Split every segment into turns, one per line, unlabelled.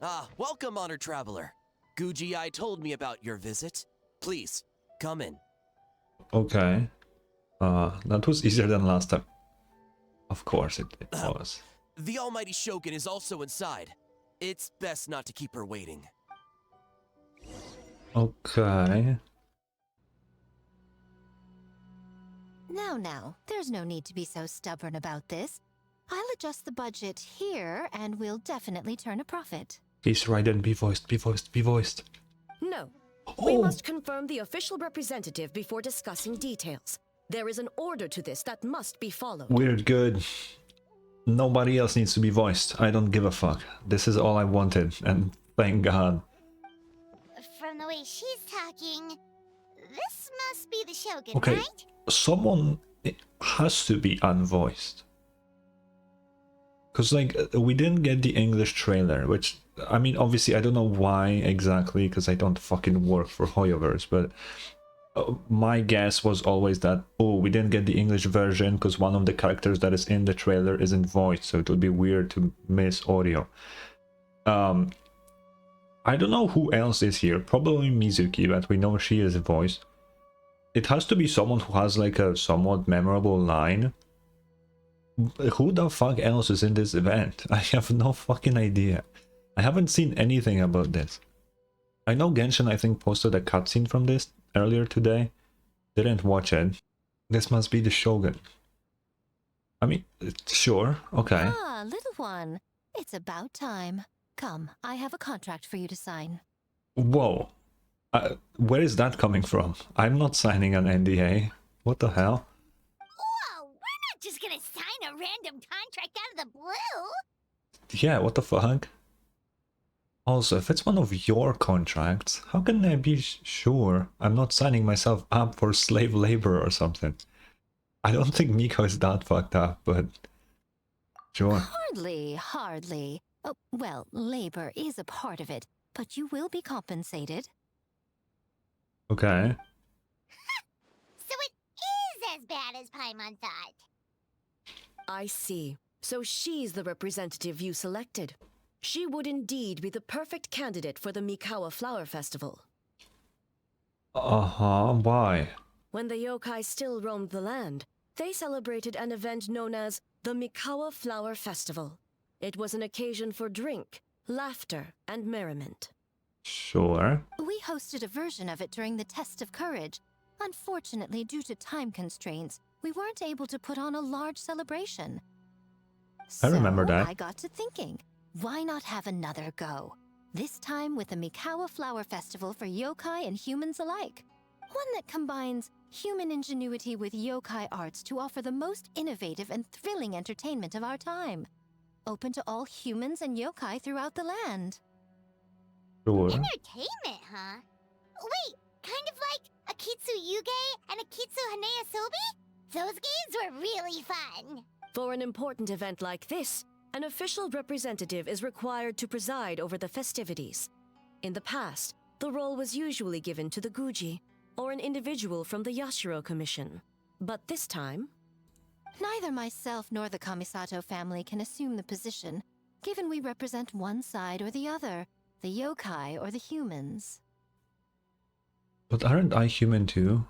Ah, welcome, honored traveler. Guji-ai told me about your visit. Please, come in.
Okay. That was easier than last time. Of course it was.
The almighty Shogun is also inside. It's best not to keep her waiting.
Okay.
Now, there's no need to be so stubborn about this. I'll adjust the budget here, and we'll definitely turn a profit.
He's right, and be voiced, be voiced, be voiced.
No.
Oh.
We must confirm the official representative before discussing details. There is an order to this that must be followed.
Weird, good. Nobody else needs to be voiced. I don't give a fuck. This is all I wanted, and thank God.
From the way she's talking, this must be the Shogun,
Okay,
right?
someone has to be unvoiced. Because, like, we didn't get the English trailer, which, I mean, obviously, I don't know why exactly, because I don't fucking work for Hoyoverse, but my guess was always that, oh, we didn't get the English version because one of the characters that is in the trailer isn't voiced, so it would be weird to miss audio. I don't know who else is here, probably Mizuki, but we know she is voiced. It has to be someone who has, like, a somewhat memorable line. Who the fuck else is in this event? I have no fucking idea. I haven't seen anything about this. I know Genshin, I think, posted a cutscene from this earlier today. Didn't watch it. This must be the Shogun. I mean, sure, okay.
Ah, little one. It's about time. Come, I have a contract for you to sign.
Whoa. Where is that coming from? I'm not signing an NDA. What the hell?
Whoa, we're not just gonna sign a random contract out of the blue!
Yeah, what the fuck? Also, if it's one of your contracts, how can I be sure I'm not signing myself up for slave labor or something? I don't think Miko is that fucked up, but sure.
Hardly. Oh, well, labor is a part of it, but you will be compensated.
Okay.
So it is as bad as Paimon thought.
I see. So she's the representative you selected. She would indeed be the perfect candidate for the Mikawa Flower Festival.
Uh-huh, why?
When the yokai still roamed the land, they celebrated an event known as the Mikawa Flower Festival. It was an occasion for drink, laughter, and merriment.
Sure.
We hosted a version of it during the Test of Courage. Unfortunately, due to time constraints, we weren't able to put on a large celebration.
I remember that.
I got to thinking, why not have another go? This time with the Mikawa Flower Festival for yokai and humans alike. One that combines human ingenuity with yokai arts to offer the most innovative and thrilling entertainment of our time. Open to all humans and yokai throughout the land.
Sure.
Entertainment, huh? Wait, kind of like a Kitsu Yuge and a Kitsu Hanea Sobi? Those games were really fun.
For an important event like this, an official representative is required to preside over the festivities. In the past, the role was usually given to the Guji, or an individual from the Yashiro Commission. But this time...
Neither myself nor the Kamisato family can assume the position, given we represent one side or the other, the yokai or the humans.
But aren't I human too?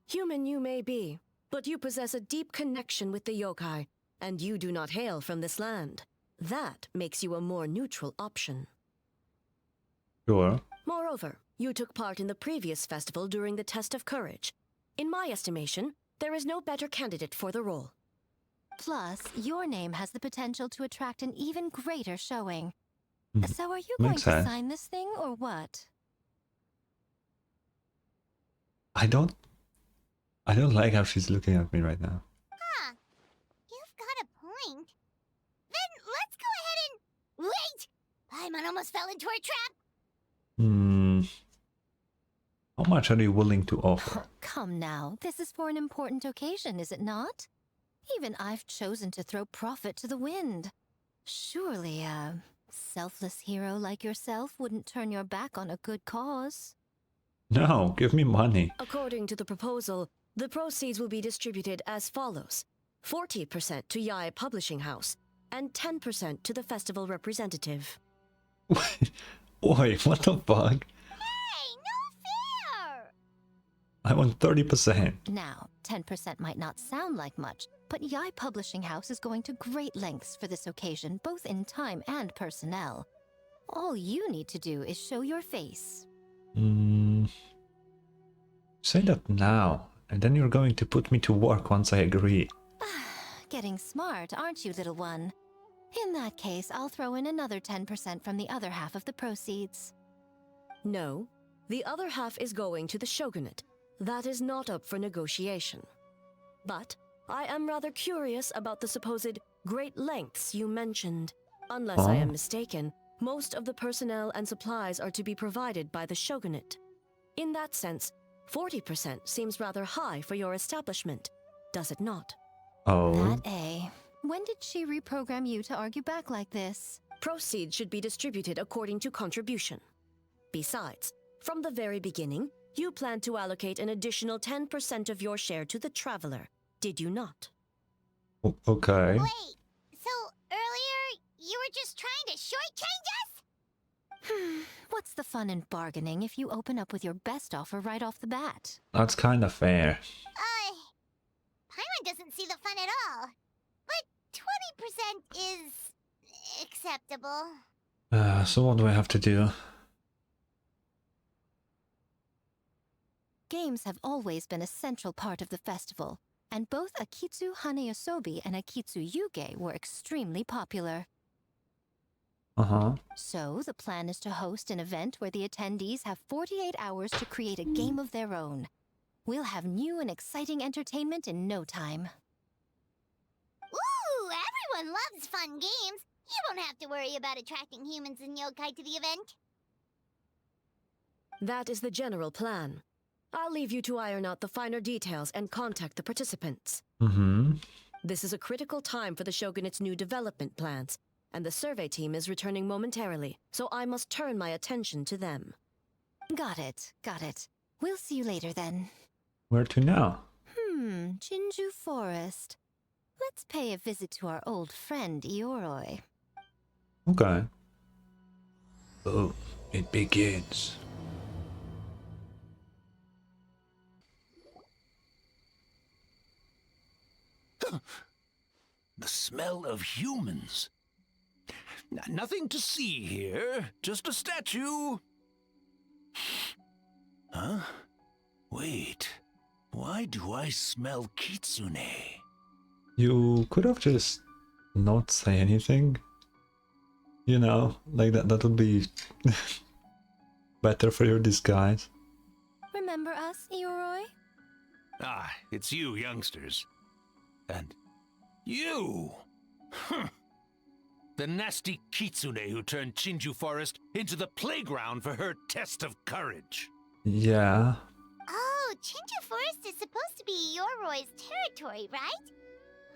Human you may be, but you possess a deep connection with the yokai, and you do not hail from this land. That makes you a more neutral option.
Sure.
Moreover, you took part in the previous festival during the Test of Courage. In my estimation, there is no better candidate for the role.
Plus, your name has the potential to attract an even greater showing.
Hmm.
So are you going
Makes
to
sense.
sign this thing or what?
I don't like how she's looking at me right now.
Huh. You've got a point. Then let's go ahead and... Wait! Paimon almost fell into our trap!
How much are you willing to offer?
Come now, this is for an important occasion, is it not? Even I've chosen to throw profit to the wind. Surely a selfless hero like yourself wouldn't turn your back on a good cause.
No, give me money.
According to the proposal, the proceeds will be distributed as follows. 40% to Yae Publishing House, and 10% to the festival representative.
Oi, what the fuck?
Hey, no fair!
I want 30%.
Now, 10% might not sound like much, but Yai Publishing House is going to great lengths for this occasion, both in time and personnel. All you need to do is show your face.
Say that now, and then you're going to put me to work once I agree.
Getting smart, aren't you, little one? In that case, I'll throw in another 10% from the other half of the proceeds.
No, the other half is going to the shogunate. That is not up for negotiation. But I am rather curious about the supposed great lengths you mentioned. Unless I am mistaken, most of the personnel and supplies are to be provided by the shogunate. In that sense, 40% seems rather high for your establishment, does it not?
Oh.
That A. When did she reprogram you to argue back like this?
Proceeds should be distributed according to contribution. Besides, from the very beginning, you planned to allocate an additional 10% of your share to the traveler, did you not?
Okay.
Wait, so earlier you were just trying to shortchange us?
What's the fun in bargaining if you open up with your best offer right off the bat?
That's kind of fair.
Paimon doesn't see the fun at all. But 20% is acceptable.
So what do I have to do?
Games have always been a central part of the festival, and both Akitsu Hanayosobi and Akitsu Yuge were extremely popular.
Uh-huh.
So, the plan is to host an event where the attendees have 48 hours to create a game of their own. We'll have new and exciting entertainment in no time.
Ooh, everyone loves fun games. You won't have to worry about attracting humans and yokai to the event.
That is the general plan. I'll leave you to iron out the finer details and contact the participants.
Mm-hmm.
This is a critical time for the Shogunate's new development plans, and the survey team is returning momentarily, so I must turn my attention to them.
Got it, got it. We'll see you later then.
Where to now?
Jinju Forest. Let's pay a visit to our old friend Ioroi.
Okay. Oh, it begins.
The smell of humans. Nothing to see here, just a statue. Huh? Wait, why do I smell kitsune?
You could have just not say anything. You know, like that would be better for your disguise.
Remember us, Ioroi?
Ah, it's you youngsters. And you! The nasty kitsune who turned Chinju Forest into the playground for her test of courage.
Yeah.
Oh, Chinju Forest is supposed to be Yoroi's territory, right?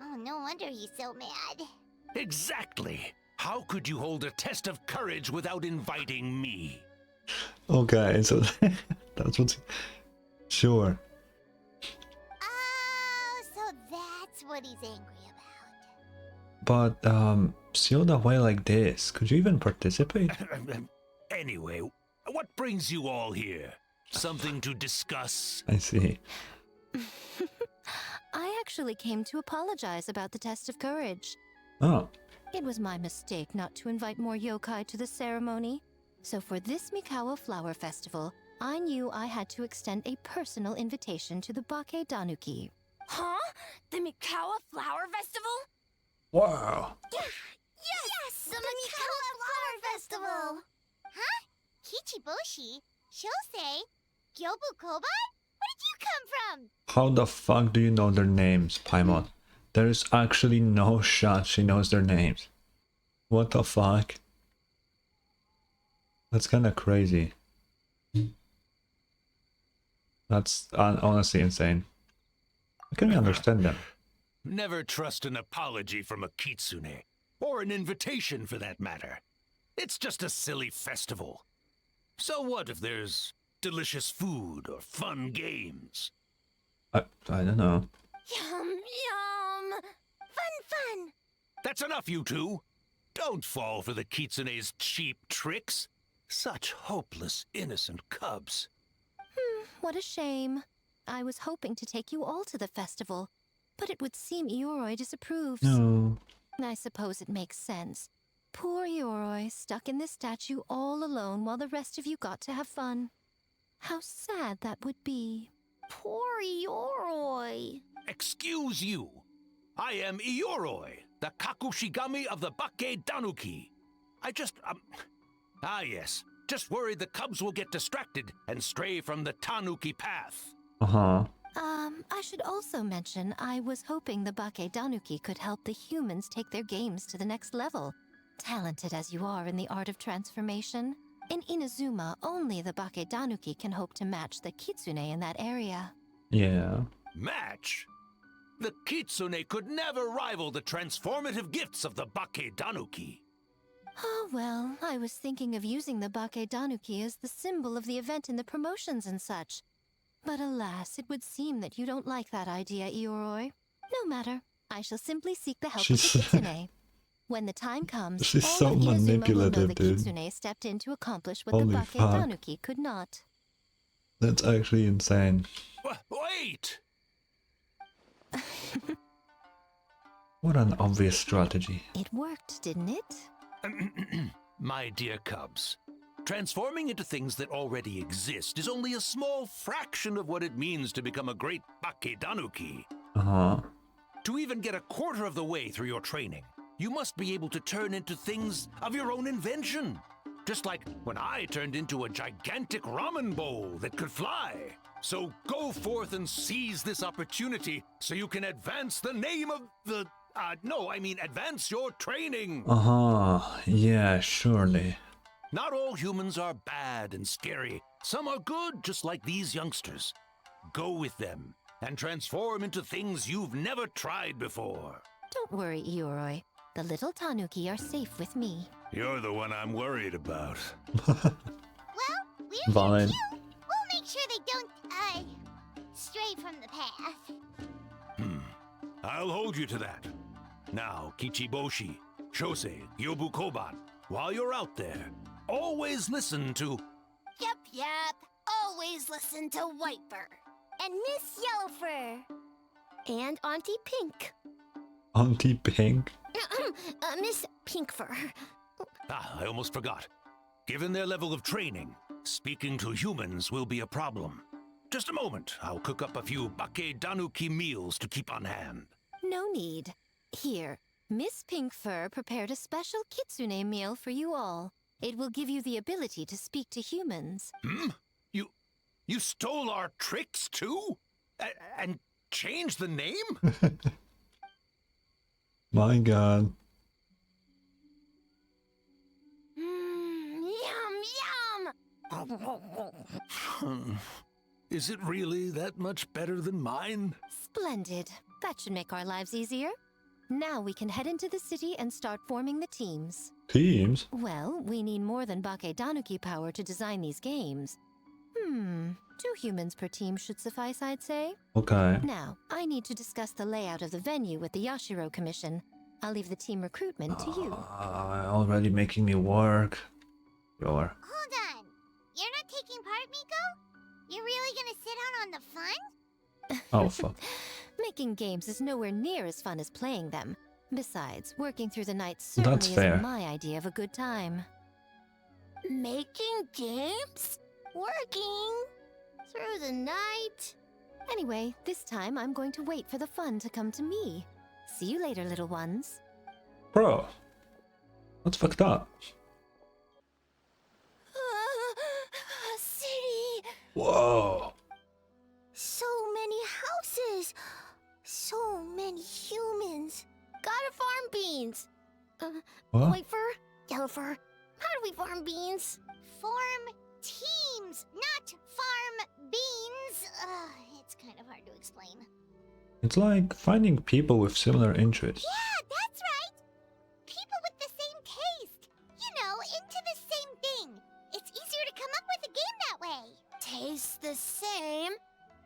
Oh, no wonder he's so mad.
Exactly! How could you hold a test of courage without inviting me?
Okay, so that's what's... Sure.
Oh, so that's what he's angry
But, sealed away like this, could you even participate?
Anyway, what brings you all here? Something to discuss?
I see.
I actually came to apologize about the test of courage.
Oh.
It was my mistake not to invite more yokai to the ceremony. So for this Mikawa Flower Festival, I knew I had to extend a personal invitation to the Bake Danuki.
Huh? The Mikawa Flower Festival?
Wow.
Yes! The Mikawa Flower Festival! Huh? Kichiboshi? Shosei? Gyobu Koban? Where did you come from?
How the fuck do you know their names, Paimon? There is actually no shot she knows their names. What the fuck? That's kinda crazy. That's honestly insane. I can understand them.
Never trust an apology from a kitsune, or an invitation for that matter. It's just a silly festival. So what if there's delicious food or fun games?
I don't know.
Yum, yum! Fun, fun!
That's enough, you two. Don't fall for the kitsune's cheap tricks. Such hopeless, innocent cubs.
What a shame. I was hoping to take you all to the festival, but it would seem Ioroi disapproves.
No.
I suppose it makes sense. Poor Ioroi, stuck in this statue all alone while the rest of you got to have fun. How sad that would be.
Poor Ioroi.
Excuse you. I am Ioroi, the Kakushigami of the Bake Danuki. Yes. Just worried the cubs will get distracted and stray from the Tanuki path.
Uh-huh.
I should also mention I was hoping the Bake Danuki could help the humans take their games to the next level. Talented as you are in the art of transformation, in Inazuma, only the Bake Danuki can hope to match the Kitsune in that area.
Yeah.
Match? The Kitsune could never rival the transformative gifts of the Bake Danuki.
Oh, well, I was thinking of using the Bake Danuki as the symbol of the event in the promotions and such. But alas, it would seem that you don't like that idea, Ioroi. No matter. I shall simply seek the help of the Kitsune. When the time comes,
She's
all
so
of Inazuma will know
manipulative,
the
dude.
Kitsune stepped in to accomplish what
Holy
the Bake
fuck.
Danuki could not.
That's actually insane.
Wait!
What an obvious strategy.
It worked, didn't it?
My dear cubs, transforming into things that already exist is only a small fraction of what it means to become a great Bake Danuki.
Uh-huh.
To even get a quarter of the way through your training, you must be able to turn into things of your own invention. Just like when I turned into a gigantic ramen bowl that could fly. So go forth and seize this opportunity so you can advance the name of the... advance your training.
Uh-huh. Yeah, surely.
Not all humans are bad and scary. Some are good, just like these youngsters. Go with them and transform into things you've never tried before.
Don't worry, Ioroi. The little Tanuki are safe with me.
You're the one I'm worried about.
Well, we're
Fine.
here too. We'll make sure they don't, stray from the path.
I'll hold you to that. Now, Kichiboshi, Shosei, Yobu Koban, while you're out there, always listen to...
Yep. Always listen to Whitefur. And Miss Yellowfur.
And Auntie Pink.
Auntie Pink?
Miss Pinkfur.
I almost forgot. Given their level of training, speaking to humans will be a problem. Just a moment, I'll cook up a few Bake Danuki meals to keep on hand.
No need. Here, Miss Pinkfur prepared a special kitsune meal for you all. It will give you the ability to speak to humans.
You stole our tricks too? And changed the name?
My god.
Yum.
Is it really that much better than mine?
Splendid. That should make our lives easier. Now we can head into the city and start forming the teams.
Teams?
Well, we need more than Bake Danuki power to design these games. 2 humans per team should suffice, I'd say.
Okay.
Now, I need to discuss the layout of the venue with the Yashiro Commission. I'll leave the team recruitment to you.
Already making me work. Sure.
Hold on. You're not taking part, Miko? You're really gonna sit out on the fun?
Oh, fuck.
Making games is nowhere near as fun as playing them. Besides, working through the night certainly
That's fair.
isn't my idea of a good time.
Making games? Working? Through the night?
Anyway, this time I'm going to wait for the fun to come to me. See you later, little ones.
Bro. That's fucked up.
City!
Whoa.
So many houses! So many humans! Gotta farm beans!
What?
Whitefur? Yellowfur? How do we farm beans? Farm teams, not farm beans! It's kind of hard to explain.
It's like finding people with similar interests.
Yeah, that's right! People with the same taste! You know, into the same thing! It's easier to come up with a game that way! Taste the same?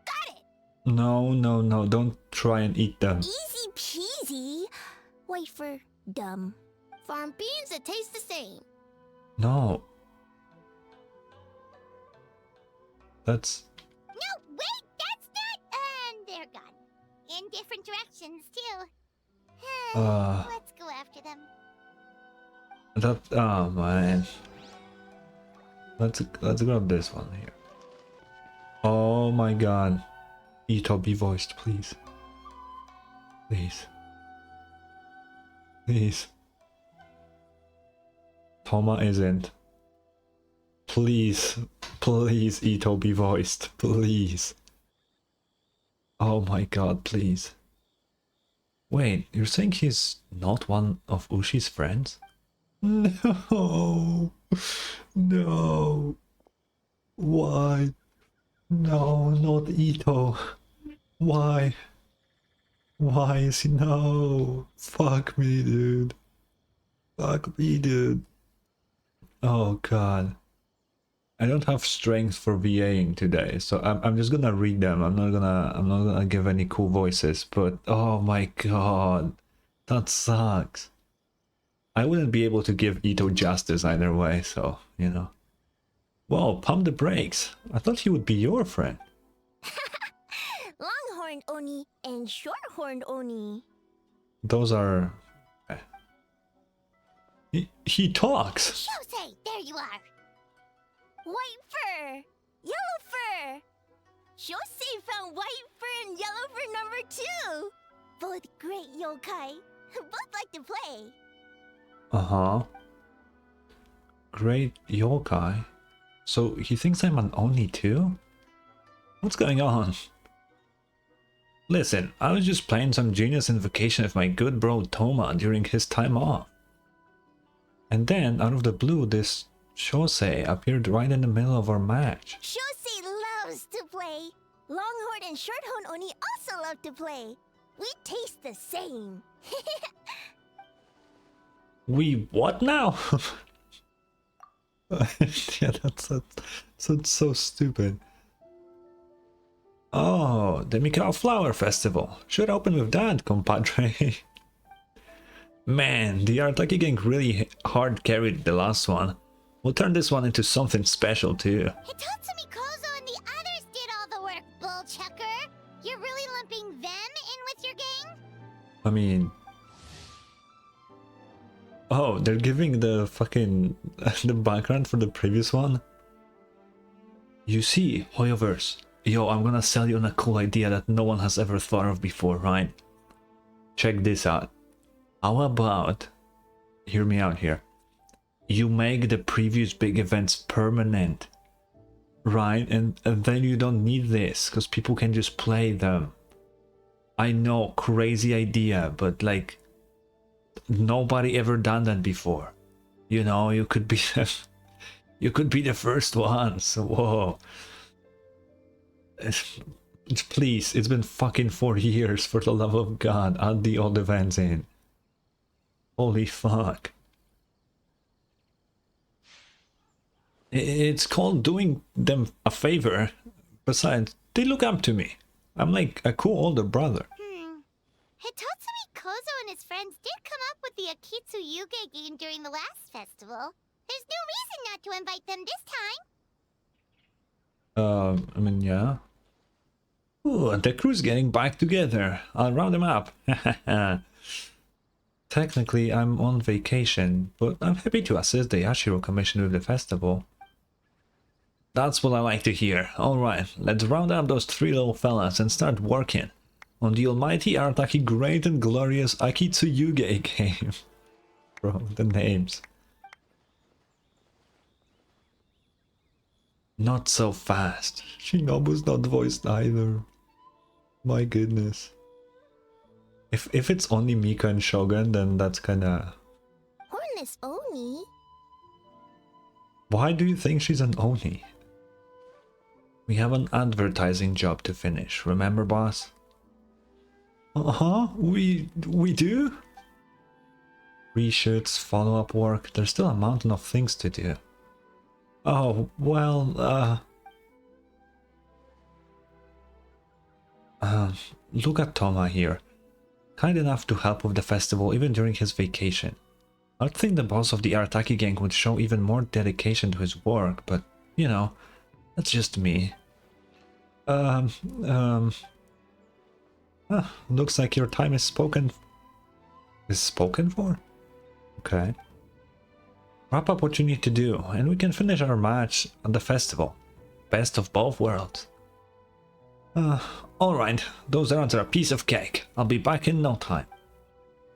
Got it!
No, don't try and eat them.
Easy peasy! Whitefur, Dumb. Farm beans that taste the same.
No. That's...
No, wait, that's not. And they're gone. In different directions, too. Let's go after them.
That... Oh, man. Let's grab this one here. Oh my god. Ito, be voiced, please. Please. Please. Toma isn't. Please. Please, Ito, be voiced. Please. Oh my god, please. Wait, you're saying he's not one of Ushi's friends? No. No. Why? No, not Ito. Why? Why is he... No. Fuck me, dude. Fuck me, dude. Oh god. I don't have strength for VAing today, so I'm just gonna read them. I'm not gonna give any cool voices, but oh my god. That sucks. I wouldn't be able to give Ito justice either way, so, you know. Whoa, pump the brakes. I thought he would be your friend.
Longhorned Oni and Shorthorned Oni.
Those are... He talks!
Shosei, there you are. White fur, yellow fur. Shosei found white fur and yellow fur number 2. Both great yokai. Both like to play.
Uh-huh. Great yokai? So he thinks I'm an Oni too? What's going on? Listen, I was just playing some Genius Invocation with my good bro Toma during his time off. And then, out of the blue, this Shosei appeared right in the middle of our match.
Shosei loves to play. Longhorn and Shorthorn Oni also love to play. We taste the same.
We what now? Yeah, that's so stupid. Oh, the Mikao Flower Festival. Should open with that, compadre. Man, the Artaki gang really hard carried the last one. We'll turn this one into something special too.
Hitatsumi Kozo and the others did all the work, bullchucker. You're really lumping them in with your gang?
I mean... Oh, they're giving the fucking... the background for the previous one? You see, Hoyoverse. Yo, I'm gonna sell you on a cool idea that no one has ever thought of before, right? Check this out. How about... Hear me out here. You make the previous big events permanent. Right? And then you don't need this, because people can just play them. I know, crazy idea, but like... Nobody ever done that before. You know, you could be... you could be the first ones. Whoa. Please, it's been fucking 4 years, for the love of God. Add the old events in. Holy fuck. It's called doing them a favor. Besides, they look up to me. I'm like a cool older brother.
Hitatsumi Kozo and his friends did come up with the Akitsu Yuge game during the last festival. There's no reason not to invite them this time.
I mean, yeah. Ooh, the crew's getting back together. I'll round them up. Technically, I'm on vacation, but I'm happy to assist the Yashiro Commission with the festival. That's what I like to hear. Alright, let's round up those 3 little fellas and start working on the almighty Artaki great and glorious Akitsu Yuge game. Bro, the names. Not so fast. Shinobu's not voiced either. My goodness. If it's only Mika and Shogun, then that's kinda...
Hornless Oni?
Why do you think she's an Oni? We have an advertising job to finish, remember, boss? Uh-huh, we do? Reshoots, follow-up work, there's still a mountain of things to do. Oh, well, look at Toma here. kind enough to help with the festival even during his vacation. I'd think the boss of the Arataki gang would show even more dedication to his work, but, you know, that's just me. Looks like your time is spoken... Is spoken for? Okay. Wrap up what you need to do, and we can finish our match at the festival. Best of both worlds. Alright, those errands are a piece of cake. I'll be back in no time.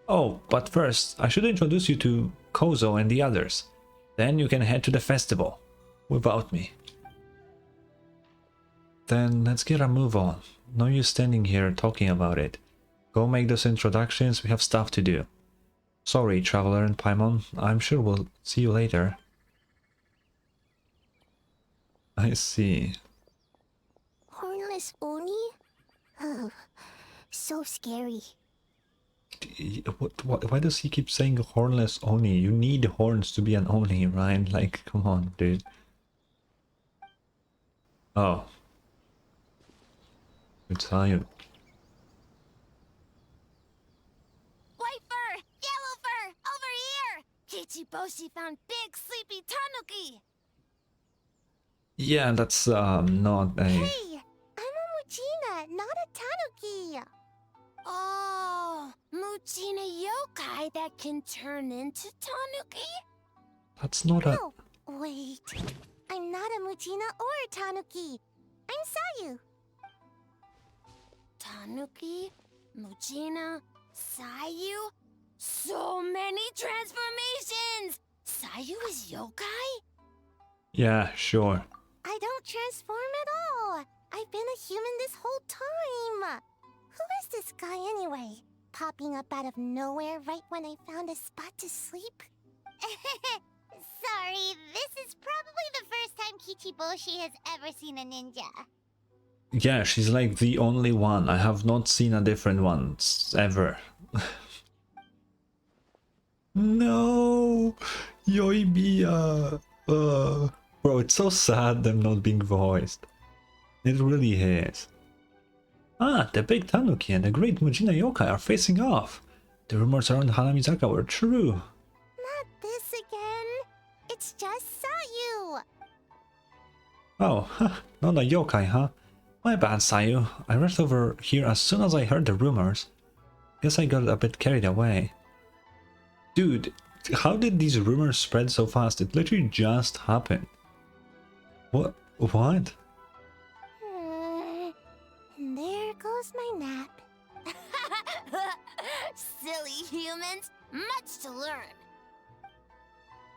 Oh, but first, I should introduce you to Kozo and the others. Then you can head to the festival. Without me. Then let's get a move on. No use standing here talking about it. Go make those introductions, we have stuff to do. Sorry, Traveler and Paimon, I'm sure we'll see you later. I see.
Hornless Oni? Oh, so scary.
Why does he keep saying hornless Oni? You need horns to be an Oni, right? Like, come on, dude. Oh. It's how you...
White fur! Yellow fur! Over here! Kichiboshi found big sleepy tanuki!
Yeah, that's not a...
Hey, I'm a Mujina, not a tanuki.
Oh, Mujina yokai that can turn into tanuki?
That's not a...
No, wait. I'm not a Mujina or a tanuki. I'm Sayu.
Tanuki, Mujina, Sayu? So many transformations! Sayu is yokai?
Yeah, sure.
I don't transform at all. I've been a human this whole time. Who is this guy anyway? Popping up out of nowhere right when I found a spot to sleep? Sorry, this is probably the first time Kichiboshi has ever seen a ninja.
Yeah, she's like the only one. I have not seen a different one ever. No! Yoimiya! Bro, it's so sad them not being voiced. It really is. Ah, the big Tanuki and the great Mujina yokai are facing off. The rumors around Hanamizaka were true.
Not this again. It's just Sayu.
Oh, not a yokai, huh? My bad, Sayu. I rushed over here as soon as I heard the rumors. Guess I got a bit carried away. Dude, how did these rumors spread so fast? It literally just happened. What?
And there goes my nap.
Silly humans, much to learn.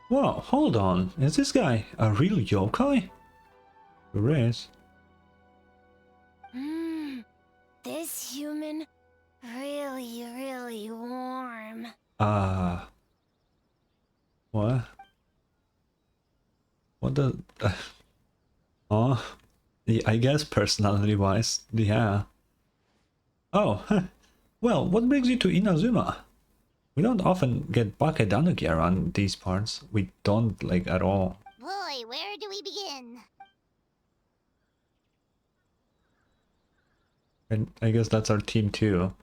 Whoa, hold on. Is this guy a real yokai? Sure is.
This human, really warm.
What? What the... oh, yeah, I guess personality-wise, yeah. Oh, well, what brings you to Inazuma? We don't often get Bakedanuki around these parts. We don't, like, at all.
Boy, where do we begin?
And I guess that's our team too.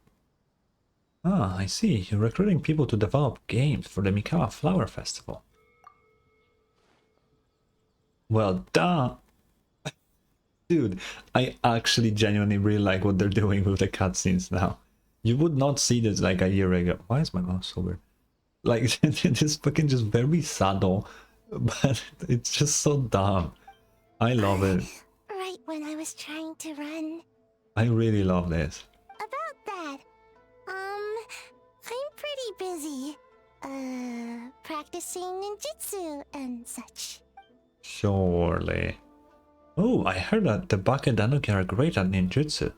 Ah, I see. You're recruiting people to develop games for the Mikawa Flower Festival. Well, duh! Dude, I actually genuinely really like what they're doing with the cutscenes now. You would not see this like a year ago. Why is my mouse so weird? Like, it's fucking just very subtle, but it's just so dumb. I love it.
Right when I was trying to run.
I really love this.
About that, I'm pretty busy. Practicing ninjutsu and such.
Surely. Oh, I heard that the Bakedanuki are great at ninjutsu.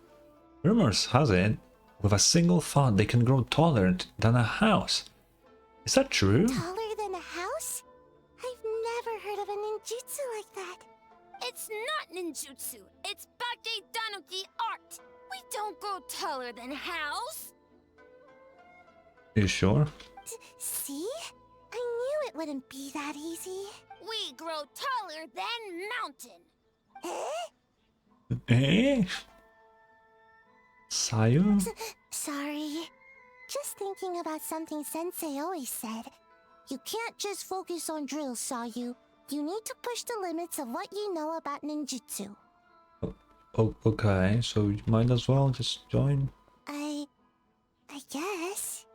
Rumors has it, with a single thought they can grow taller than a house. Is that true?
Taller than a house? I've never heard of a ninjutsu like that.
It's not ninjutsu, it's Bakedanuki art. We don't grow taller than house.
You sure?
See? I knew it wouldn't be that easy.
We grow taller than mountain.
Eh?
Eh? Sayu?
Sorry.
just thinking about something Sensei always said. You can't just focus on drills, Sayu. You need to push the limits of what you know about ninjutsu.
Oh, okay, so you might as well just join.
I guess.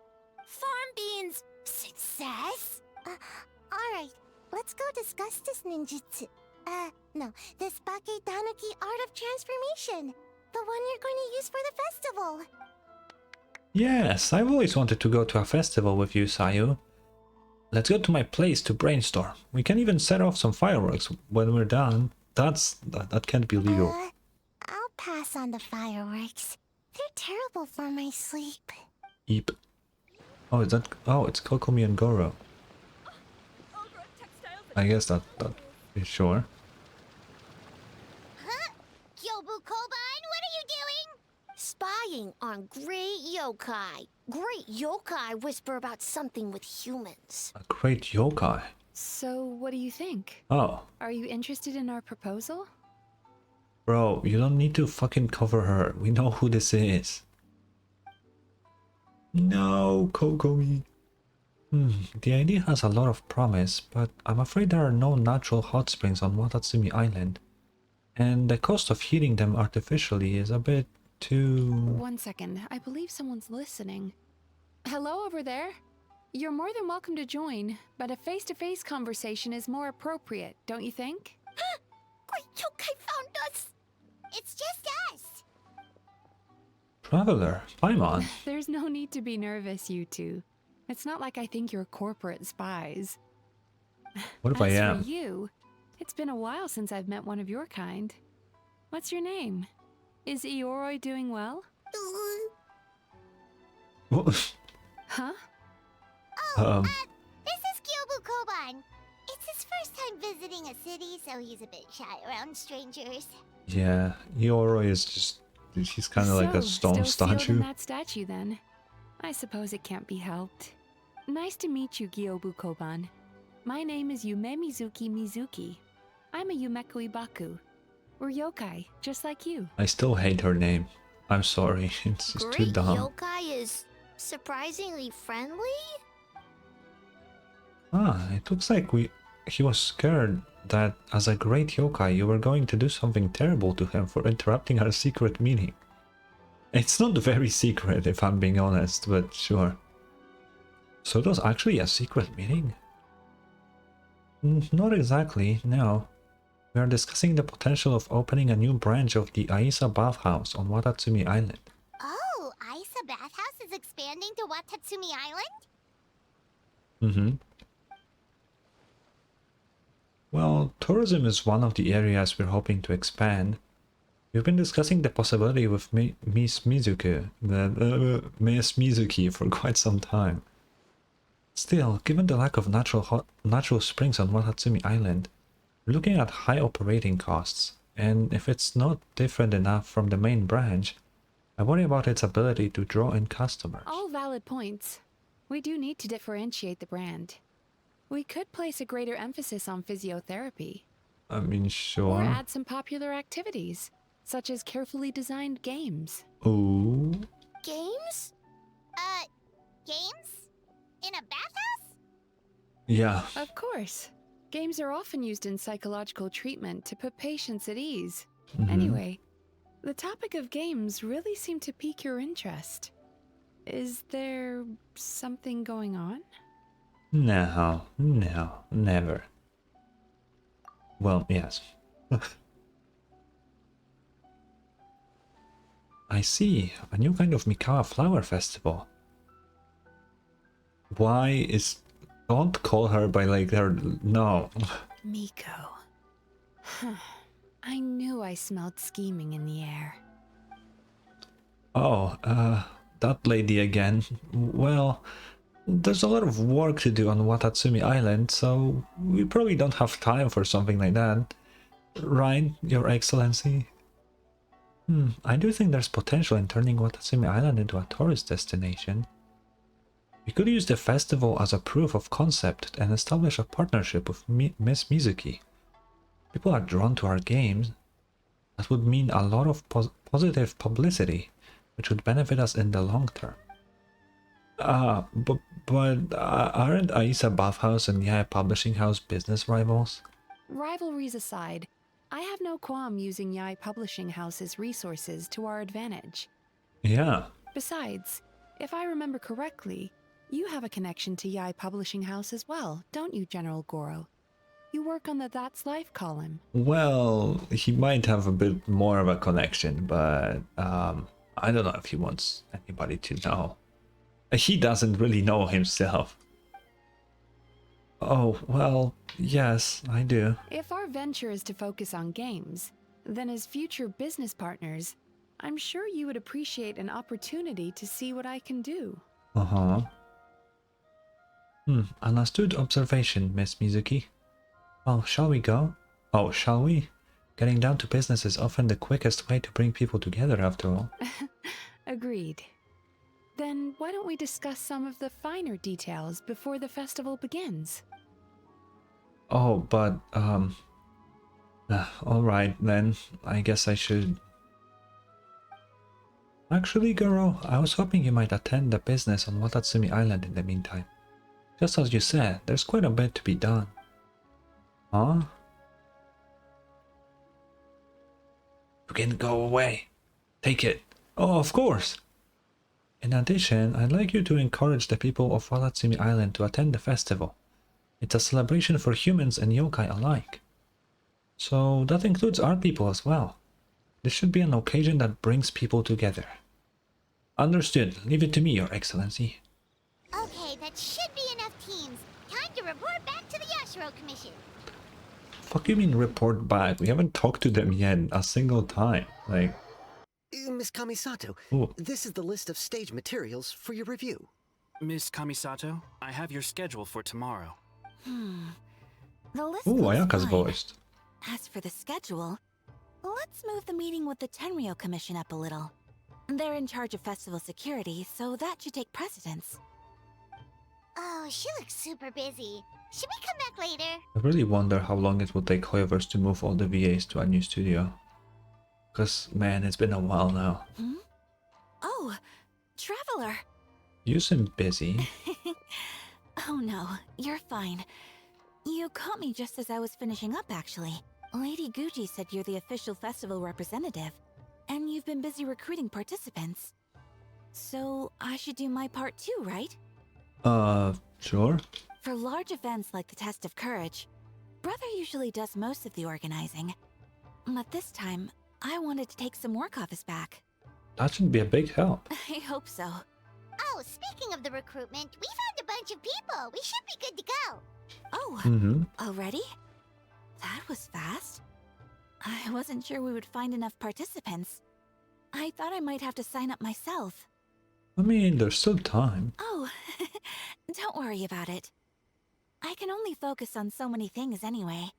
Farm beans! Success? Alright, let's go discuss this ninjutsu. No, this Bake Tanuki Art of Transformation. The one you're going to use for the festival.
Yes, I've always wanted to go to a festival with you, Sayu. Let's go to my place to brainstorm. We can even set off some fireworks when we're done. That can't be legal.
I'll pass on the fireworks. They're terrible for my sleep.
Eep. Oh, is that? Oh, it's Kokomi and Goro. I guess that is sure.
Huh? Gyobu Koban, what are you doing? Spying on great yokai. Great yokai whisper about something with humans.
A great yokai.
So, what do you think?
Oh,
Are you interested in our proposal?
bro, you don't need to fucking cover her. We know who this is. No, Kokomi. The idea has a lot of promise, but I'm afraid there are no natural hot springs on Watatsumi Island. And the cost of heating them artificially is a bit too...
1 second, I believe someone's listening. Hello over there? You're more than welcome to join, but a face-to-face conversation is more appropriate, don't you think?
Great yokai found us. It's just us.
Traveler, Paimon.
There's no need to be nervous, you two. It's not like I think you're corporate spies.
What if I
As
am?
for you, it's been a while since I've met one of your kind. What's your name? Is Ioroi doing well? Huh?
This is Gyobu Koban. It's his first time visiting a city, so he's a bit shy around strangers.
Yeah, Ioroi is just... She's kind of like a stone
still sealed in
statue.
that statue, then. I suppose it can't be helped. Nice to meet you, Gyobu Koban. My name is Yume Mizuki. I'm a Yumeku Ibaku. We're yokai, just like you.
I still hate her name. I'm sorry, it's just too
Great
dumb.
yokai is surprisingly friendly?
Ah, it looks like he was scared that as a great yokai you were going to do something terrible to him for interrupting our secret meeting. It's not very secret if I'm being honest, but sure. So it was actually a secret meeting? Not exactly, no. We are discussing the potential of opening a new branch of the Aisa bathhouse on Watatsumi Island.
Oh, Aisa Bathhouse is expanding to Watatsumi Island?
Mm-hmm. Well, tourism is one of the areas we're hoping to expand. We've been discussing the possibility with Miss Mizuki for quite some time. Still, given the lack of natural springs on Watatsumi Island, we're looking at high operating costs, and if it's not different enough from the main branch, I worry about its ability to draw in customers.
All valid points. We do need to differentiate the brand. We could place a greater emphasis on physiotherapy.
I mean,
Or
sure.
add some popular activities, such as carefully designed games.
Ooh.
Games? Games? In a bathhouse?
Yeah.
Of course. Games are often used in psychological treatment to put patients at ease.
Mhm.
Anyway, the topic of games really seemed to pique your interest. Is there something going on?
No, never. Well, yes. I see, a new kind of Mikawa flower festival. Why is... Don't call her by like her... No.
Miko. I knew I smelled scheming in the air.
Oh, that lady again. Well, there's a lot of work to do on Watatsumi Island, so we probably don't have time for something like that. Right, Your Excellency? I do think there's potential in turning Watatsumi Island into a tourist destination. We could use the festival as a proof of concept and establish a partnership with Miss Mizuki. People are drawn to our games. That would mean a lot of positive publicity, which would benefit us in the long term. But aren't Aisa Bathhouse and Yaya Publishing House business rivals?
Rivalries aside, I have no qualm using Yai Publishing House's resources to our advantage.
Yeah.
Besides, if I remember correctly, you have a connection to Yai Publishing House as well, don't you, General Goro? You work on the That's Life column.
Well, he might have a bit more of a connection, but I don't know if he wants anybody to know. He doesn't really know himself. Oh, well, yes, I do.
If our venture is to focus on games, then as future business partners, I'm sure you would appreciate an opportunity to see what I can do.
Uh-huh. An astute observation, Miss Mizuki. Well, shall we go? Oh, shall we? Getting down to business is often the quickest way to bring people together, after all.
Agreed. Then why don't we discuss some of the finer details before the festival begins?
Oh, but, alright then, I guess I should... Actually, Goro, I was hoping you might attend the business on Watatsumi Island in the meantime. Just as you said, there's quite a bit to be done. Huh? You can go away. Take it. Oh, of course. In addition, I'd like you to encourage the people of Watatsumi Island to attend the festival. It's a celebration for humans and yokai alike. So that includes our people as well. This should be an occasion that brings people together. Understood. Leave it to me, Your Excellency.
Okay, that should be enough teams. Time to report back to the Yashiro Commission.
Fuck you mean report back? We haven't talked to them yet a single time. Like...
Miss Kamisato,
Ooh.
this is the list of stage materials for your review.
Miss Kamisato, I have your schedule for tomorrow.
The list
Ooh,
looks
Ayaka's
fine.
voiced.
As for the schedule, let's move the meeting with the Tenryo Commission up a little. They're in charge of festival security, so that should take precedence. Oh, she looks super busy. Should we come back later?
I really wonder how long it will take Hoyoverse to move all the VAs to a new studio. Because, man, it's been a while now.
Oh, Traveler.
You seem busy.
Oh no, you're fine. You caught me just as I was finishing up, actually. Lady Guji said you're the official festival representative, and you've been busy recruiting participants. So, I should do my part too, right?
Sure.
For large events like the Test of Courage, Brother usually does most of the organizing. But this time, I wanted to take some work off his back.
That should be a big help.
I hope so. Oh, speaking of the recruitment, we found a bunch of people. We should be good to go. Oh, already? That was fast. I wasn't sure we would find enough participants. I thought I might have to sign up myself.
I mean, there's still time.
Oh, don't worry about it. I can only focus on so many things anyway.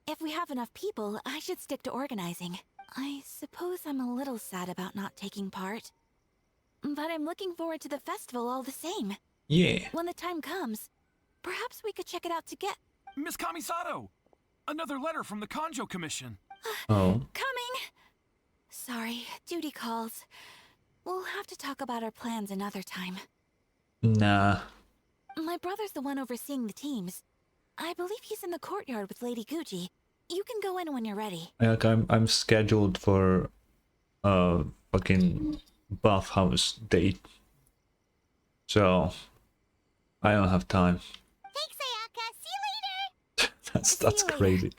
If we have enough people, I should stick to organizing. I suppose I'm a little sad about not taking part. But I'm looking forward to the festival all the same.
Yeah.
When the time comes, perhaps we could check it out together.
Miss Kamisato! Another letter from the Kanjo Commission.
Oh.
Coming! Sorry, duty calls. We'll have to talk about our plans another time.
Nah.
My brother's the one overseeing the teams. I believe he's in the courtyard with Lady Guji. You can go in when you're ready.
Like, I'm scheduled for fucking bathhouse date. So I don't have time.
Thanks, Ayaka. See you later!
that's
See you
crazy.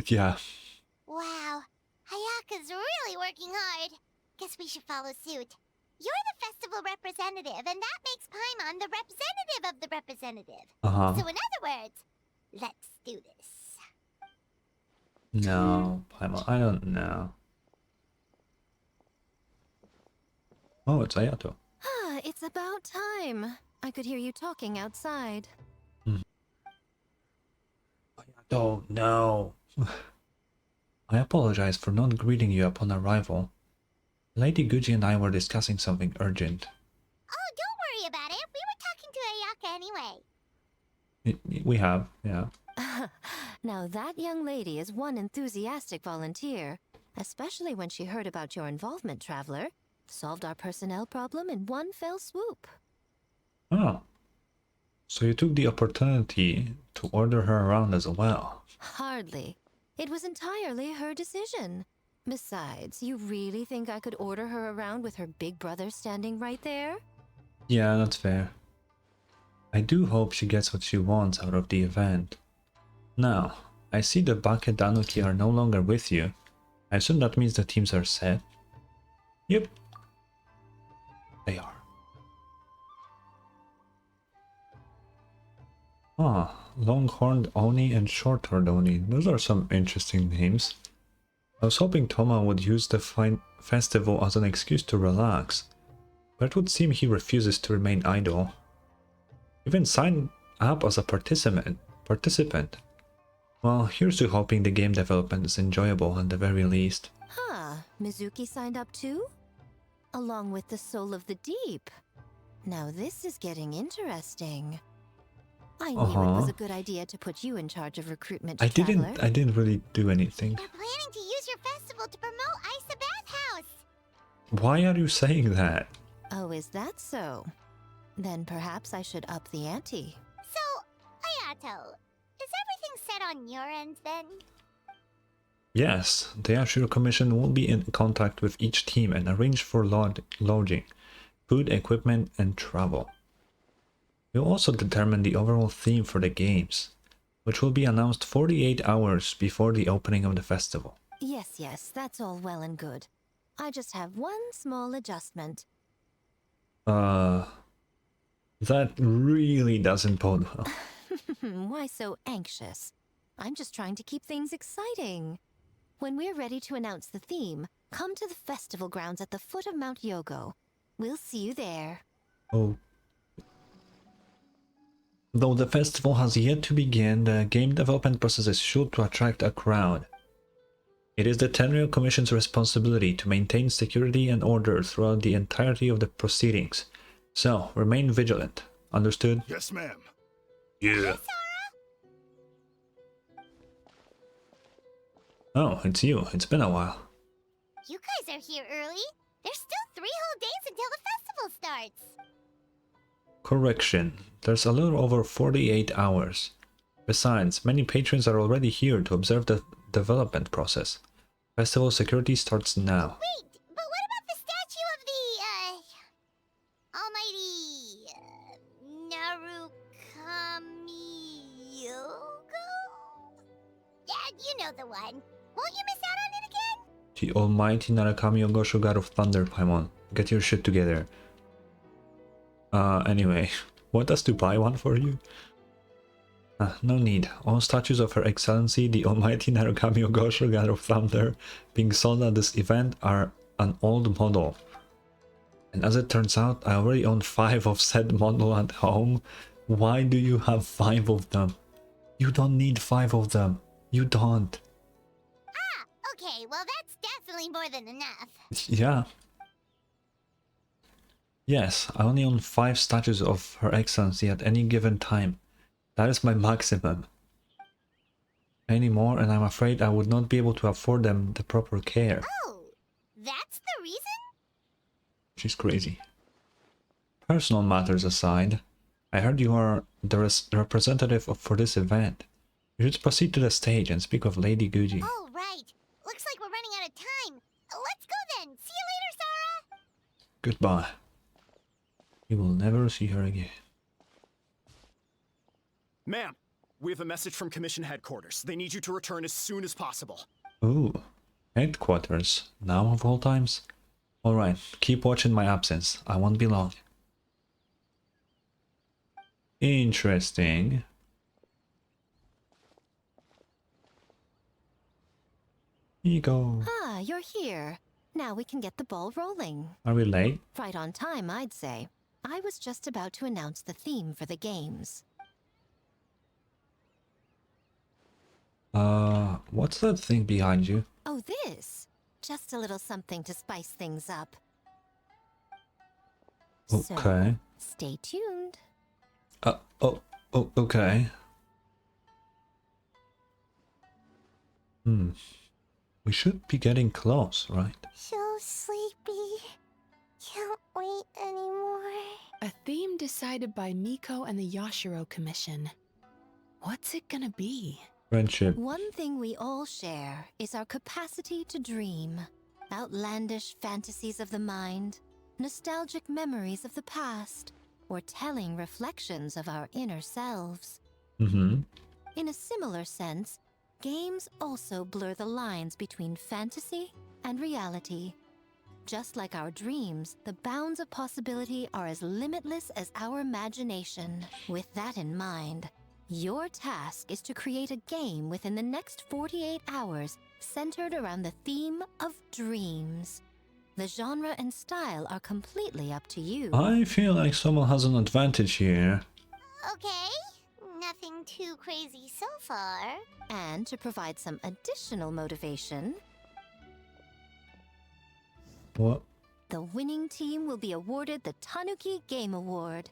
Yeah.
Wow, Ayaka's really working hard. Guess we should follow suit. You're the festival representative, and that makes Paimon the representative of the representative. So in other words, let's do this.
No, Paimon, I don't know. Oh, it's Ayato.
It's about time. I could hear you talking outside.
Ayato, no. I apologize for not greeting you upon arrival. Lady Guji and I were discussing something urgent.
Oh, don't worry about it. We were talking to Ayaka anyway.
We have, yeah.
Now that young lady is one enthusiastic volunteer, especially when she heard about your involvement, Traveler. Solved our personnel problem in one fell swoop.
Oh. So you took the opportunity to order her around as well.
Hardly. It was entirely her decision. Besides, you really think I could order her around with her big brother standing right there?
Yeah, that's fair. I do hope she gets what she wants out of the event. Now, I see the Bake Danuki are no longer with you. I assume that means the teams are set. Yep. They are. Ah, Longhorned Oni and Short-Haired Oni. Those are some interesting names. I was hoping Toma would use the festival as an excuse to relax, but it would seem he refuses to remain idle. Even signed up as a participant. Well, here's to hoping the game development is enjoyable at the very least.
Huh, Mizuki signed up too? Along with the Soul of the Deep. Now this is getting interesting. I knew it was a good idea to put you in charge of recruitment,
I
Traveler.
didn't really do anything.
We're planning to use your festival to promote Isa Bathhouse.
Why are you saying that?
Oh, is that so? Then perhaps I should up the ante.
So, Ayato, is everything set on your end then?
Yes, the Ashura Commission will be in contact with each team and arrange for lodging, food, equipment, and travel. We'll also determine the overall theme for the games, which will be announced 48 hours before the opening of the festival.
Yes, that's all well and good. I just have one small adjustment.
That really doesn't bode well.
Why so anxious? I'm just trying to keep things exciting. When we're ready to announce the theme, come to the festival grounds at the foot of Mount Yogo. We'll see you there.
Oh. Though the festival has yet to begin, the game development process is sure to attract a crowd. It is the Tenryou Commission's responsibility to maintain security and order throughout the entirety of the proceedings. So, remain vigilant. Understood?
Yes, ma'am.
Yeah.
Oh, it's you. It's been a while.
You guys are here early. There's still 3 whole days until the festival starts.
Correction. There's a little over 48 hours. Besides, many patrons are already here to observe the development process. Festival security starts now.
Wait, but what about the statue of the, almighty, Narukami-yogo? Yeah, you know the one. Won't you miss out on it again?
The almighty Narakami Ogosho, God of Thunder, Paimon. Get your shit together. Anyway, want us to buy one for you? No need. All statues of Her Excellency, the almighty Narukami Ogosho, God of Thunder, being sold at this event are an old model. And as it turns out, I already own 5 of said model at home. Why do you have 5 of them? You don't need 5 of them. You don't.
Okay, well that's definitely more than enough.
Yeah. Yes, I only own 5 statues of Her Excellency at any given time. That is my maximum. Any more, and I'm afraid I would not be able to afford them the proper care.
Oh, that's the reason?
She's crazy. Personal matters aside, I heard you are the representative for this event. You should proceed to the stage and speak of Lady Guji.
Oh, right. Looks like we're running out of time. Let's go then. See you later, Sarah.
Goodbye. You will never see her again.
Ma'am, we have a message from Commission Headquarters. They need you to return as soon as possible.
Ooh, headquarters. Now of all times? Alright, keep watching my absence. I won't be long. Interesting. Here you go.
Ah, you're here. Now we can get the ball rolling.
Are we late?
Right on time, I'd say. I was just about to announce the theme for the games.
What's that thing behind you?
Oh, this? Just a little something to spice things up.
Okay.
So, stay tuned.
Okay. We should be getting close, right?
So sleepy. anymore.
A theme decided by Miko and the Yashiro Commission. What's it gonna be?
Friendship.
One thing we all share is our capacity to dream. Outlandish fantasies of the mind, nostalgic memories of the past, or telling reflections of our inner selves.
Mm-hmm.
In a similar sense, games also blur the lines between fantasy and reality. Just like our dreams, the bounds of possibility are as limitless as our imagination. With that in mind, your task is to create a game within the next 48 hours centered around the theme of dreams. The genre and style are completely up to you.
I feel like someone has an advantage here.
Okay, nothing too crazy so far.
And to provide some additional motivation,
What?
the winning team will be awarded the Tanuki Game Award,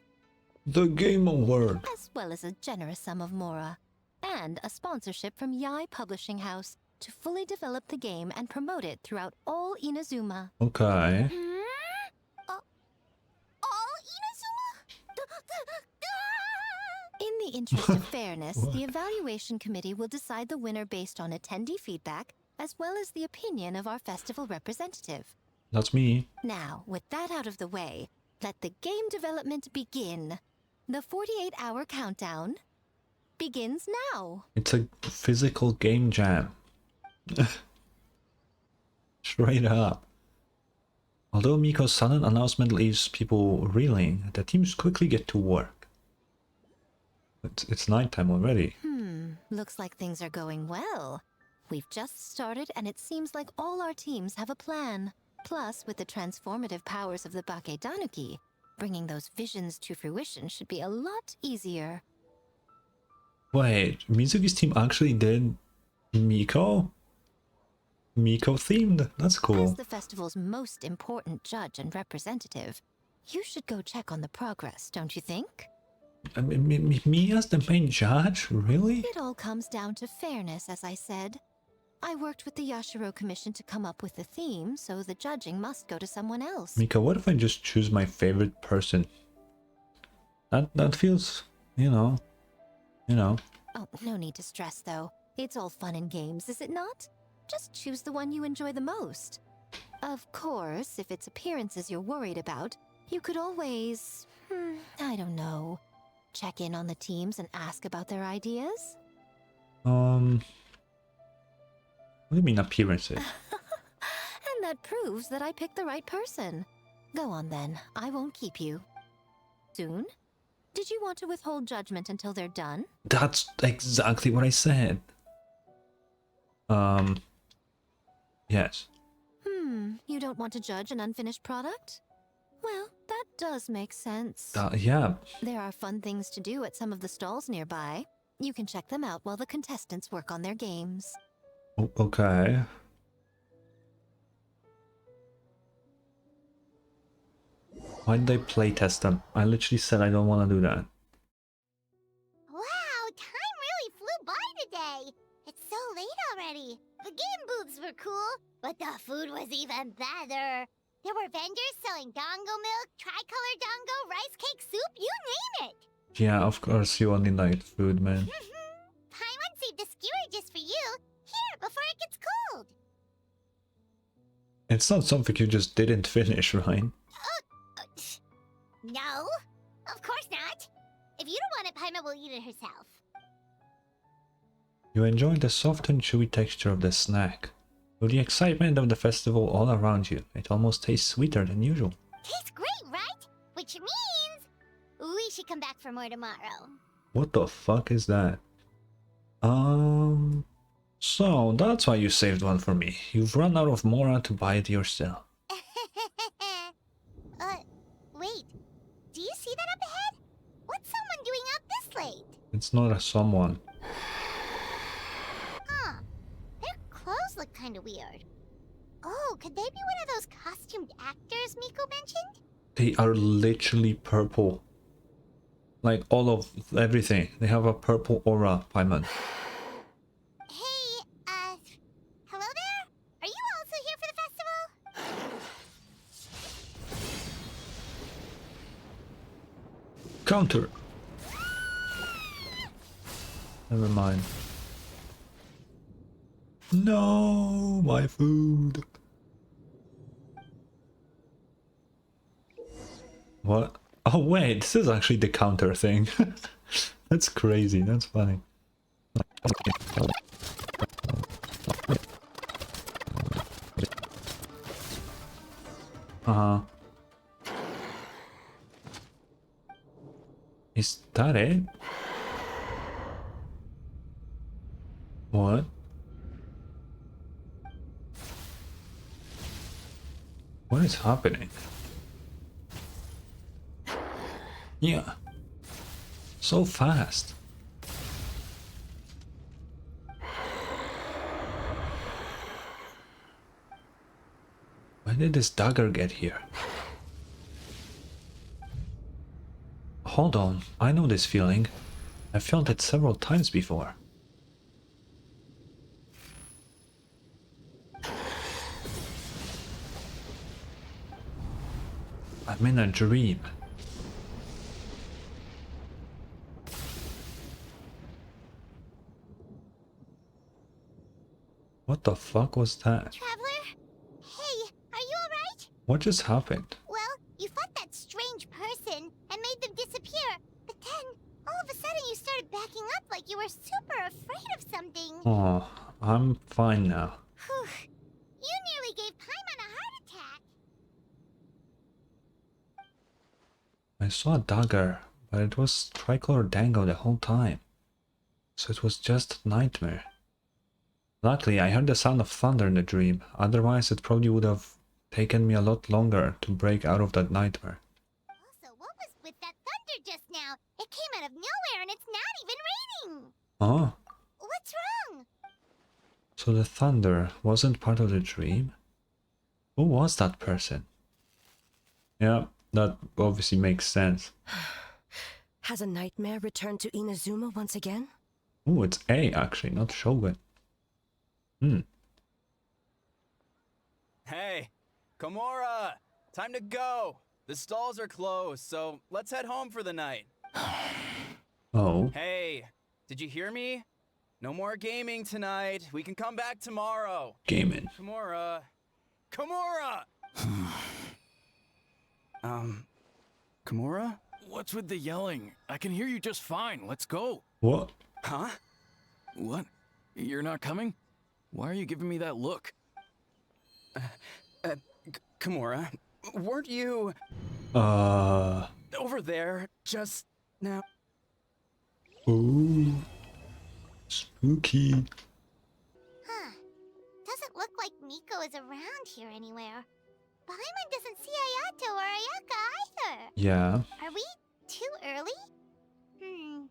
The Game Award.
as well as a generous sum of mora, and a sponsorship from Yai Publishing House to fully develop the game and promote it throughout all Inazuma.
Okay.
All Inazuma?
In the interest of fairness, the evaluation committee will decide the winner based on attendee feedback, as well as the opinion of our festival representative.
That's me.
Now, with that out of the way, let the game development begin. The 48-hour countdown begins now.
It's a physical game jam. Straight up. Although Miko's sudden announcement leaves people reeling, the teams quickly get to work. It's nighttime already.
Looks like things are going well. We've just started and it seems like all our teams have a plan. Plus, with the transformative powers of the Bakedanuki, bringing those visions to fruition should be a lot easier.
Wait, Mizuki's team actually did Miko? Miko themed? That's
As
cool.
the festival's most important judge and representative, you should go check on the progress, don't you think?
Me as the main judge? Really?
It all comes down to fairness, as I said. I worked with the Yashiro Commission to come up with the theme, so the judging must go to someone else.
Miko, what if I just choose my favorite person? That feels, you know.
Oh, no need to stress, though. It's all fun and games, is it not? Just choose the one you enjoy the most. Of course, if it's appearances you're worried about, you could always, I don't know, check in on the teams and ask about their ideas?
What do you mean appearances?
And that proves that I picked the right person. Go on then, I won't keep you. Soon? Did you want to withhold judgment until they're done?
That's exactly what I said. Yes.
You don't want to judge an unfinished product? Well, that does make sense.
Yeah.
There are fun things to do at some of the stalls nearby. You can check them out while the contestants work on their games.
Okay. Why did they playtest them? I literally said I don't want to do that.
Wow, time really flew by today. It's so late already. The game booths were cool, but the food was even better. There were vendors selling dango milk, tricolor dango, rice cake soup, you name it.
Yeah, of course you only like food, man.
Paimon saved a skewer just for you. Here, before it gets cold.
It's not something you just didn't finish, right?
No, of course not. If you don't want it, Paimon will eat it herself.
You enjoy the soft and chewy texture of the snack. With the excitement of the festival all around you, it almost tastes sweeter than usual.
Tastes great, right? Which means we should come back for more tomorrow.
What the fuck is that? So that's why you saved one for me. You've run out of mora to buy it yourself.
Wait. Do you see that up ahead? What's someone doing out this late?
It's not a someone.
Huh. Their clothes look kind of weird. Oh, could they be one of those costumed actors Miko mentioned?
They are literally purple. Like all of everything. They have a purple aura, Paimon.
Hey, hello there? Are you also here for the festival?
Counter. Never mind. No, my food. What? Oh wait, this is actually the counter thing. That's crazy, that's funny. Uh-huh. Is that it? What? What is happening? Yeah. So fast. When did this dagger get here? Hold on, I know this feeling. I felt it several times before. I'm in a dream. What the fuck was that?
Traveler? Hey, are you alright?
What just happened?
Well, you fought that strange person and made them disappear. But then, all of a sudden you started backing up like you were super afraid of something.
Oh, I'm fine now.
Whew. You nearly gave Paimon a heart attack.
I saw a dagger, but it was Tricolor Dango the whole time. So it was just a nightmare. Luckily, I heard the sound of thunder in the dream, otherwise it probably would have taken me a lot longer to break out of that nightmare.
Also, what was with that thunder just now? It came out of nowhere and it's not even raining.
Oh,
What's wrong?
so the thunder wasn't part of the dream? Who was that person? Yeah, that obviously makes sense.
Has a nightmare returned to Inazuma once again?
Oh, it's A actually, not Shogun.
Hey, Komura! Time to go! The stalls are closed, so let's head home for the night.
Oh.
Hey, did you hear me? No more gaming tonight. We can come back tomorrow.
Gaming.
Komura. Komura! Komura?
What's with the yelling? I can hear you just fine. Let's go.
What?
Huh?
What? You're not coming? Why are you giving me that look?
Komura, weren't you over there just now?
Ooh. Spooky.
Huh. Doesn't look like Miko is around here anywhere. Paimon doesn't see Ayato or Ayaka either.
Yeah.
Are we too early? Didn't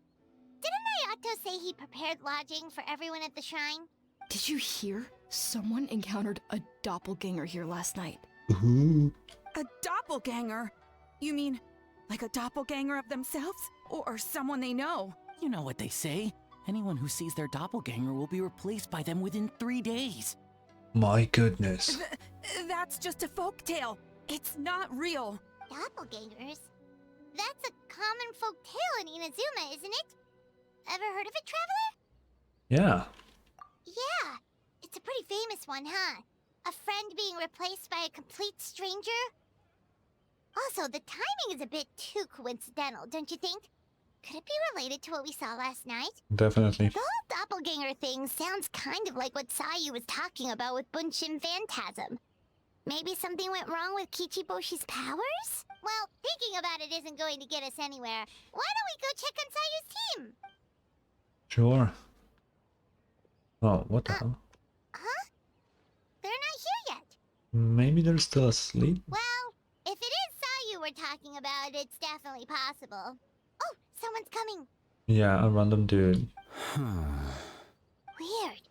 Ayato say he prepared lodging for everyone at the shrine?
Did you hear? Someone encountered a doppelganger here last night.
Ooh.
A doppelganger? You mean like a doppelganger of themselves? Or someone they know?
You know what they say. Anyone who sees their doppelganger will be replaced by them within 3 days.
My goodness.
That's just a folktale. It's not real.
Doppelgangers? That's a common folk tale in Inazuma, isn't it? Ever heard of it, Traveler?
Yeah.
Yeah. It's a pretty famous one, huh? A friend being replaced by a complete stranger? Also, the timing is a bit too coincidental, don't you think? Could it be related to what we saw last night?
Definitely.
The whole doppelganger thing sounds kind of like what Sayu was talking about with Bunshin Phantasm. Maybe something went wrong with Kichiboshi's powers? Well, thinking about it isn't going to get us anywhere. Why don't we go check on Sayu's team?
Sure. Oh, what the hell?
Huh? They're not here yet.
Maybe they're still asleep?
Well, if it is Sayu we're talking about, it's definitely possible. Oh, someone's coming.
Yeah, a random dude.
Weird.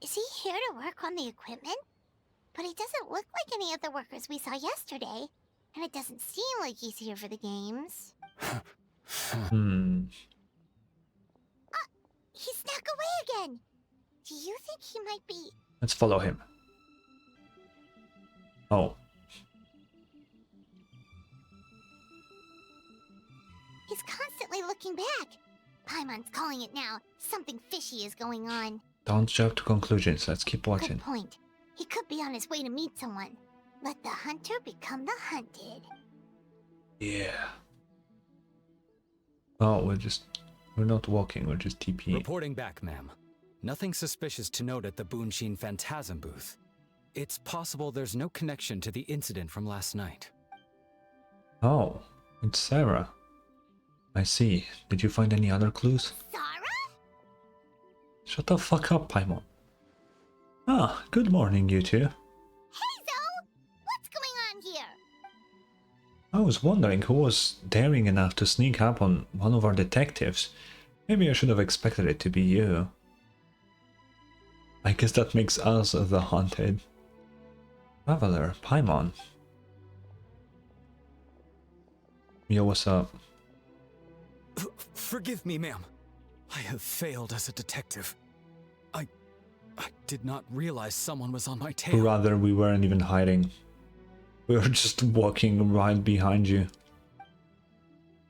Is he here to work on the equipment? But he doesn't look like any of the workers we saw yesterday. And it doesn't seem like he's here for the games. He snuck away again. Do you think he might be...
Let's follow him. Oh.
He's constantly tracking back. Paimon's calling it now. Something fishy is going on.
Don't jump to conclusions. Let's keep watching.
Good point. He could be on his way to meet someone. Let the hunter become the hunted.
Yeah. Oh, we're not walking, we're just TPing.
Reporting back, ma'am. Nothing suspicious to note at the Bunshin Phantasm booth. It's possible there's no connection to the incident from last night.
Oh, it's Sarah. I see. Did you find any other clues?
Sarah?
Shut the fuck up, Paimon. Ah, good morning, you two.
Hazel! What's going on here?
I was wondering who was daring enough to sneak up on one of our detectives. Maybe I should have expected it to be you. I guess that makes us the haunted. Traveler, Paimon. Yo, what's up?
Forgive me, ma'am. I have failed as a detective. I did not realize someone was on my tail.
Rather, we weren't even hiding. We were just walking right behind you.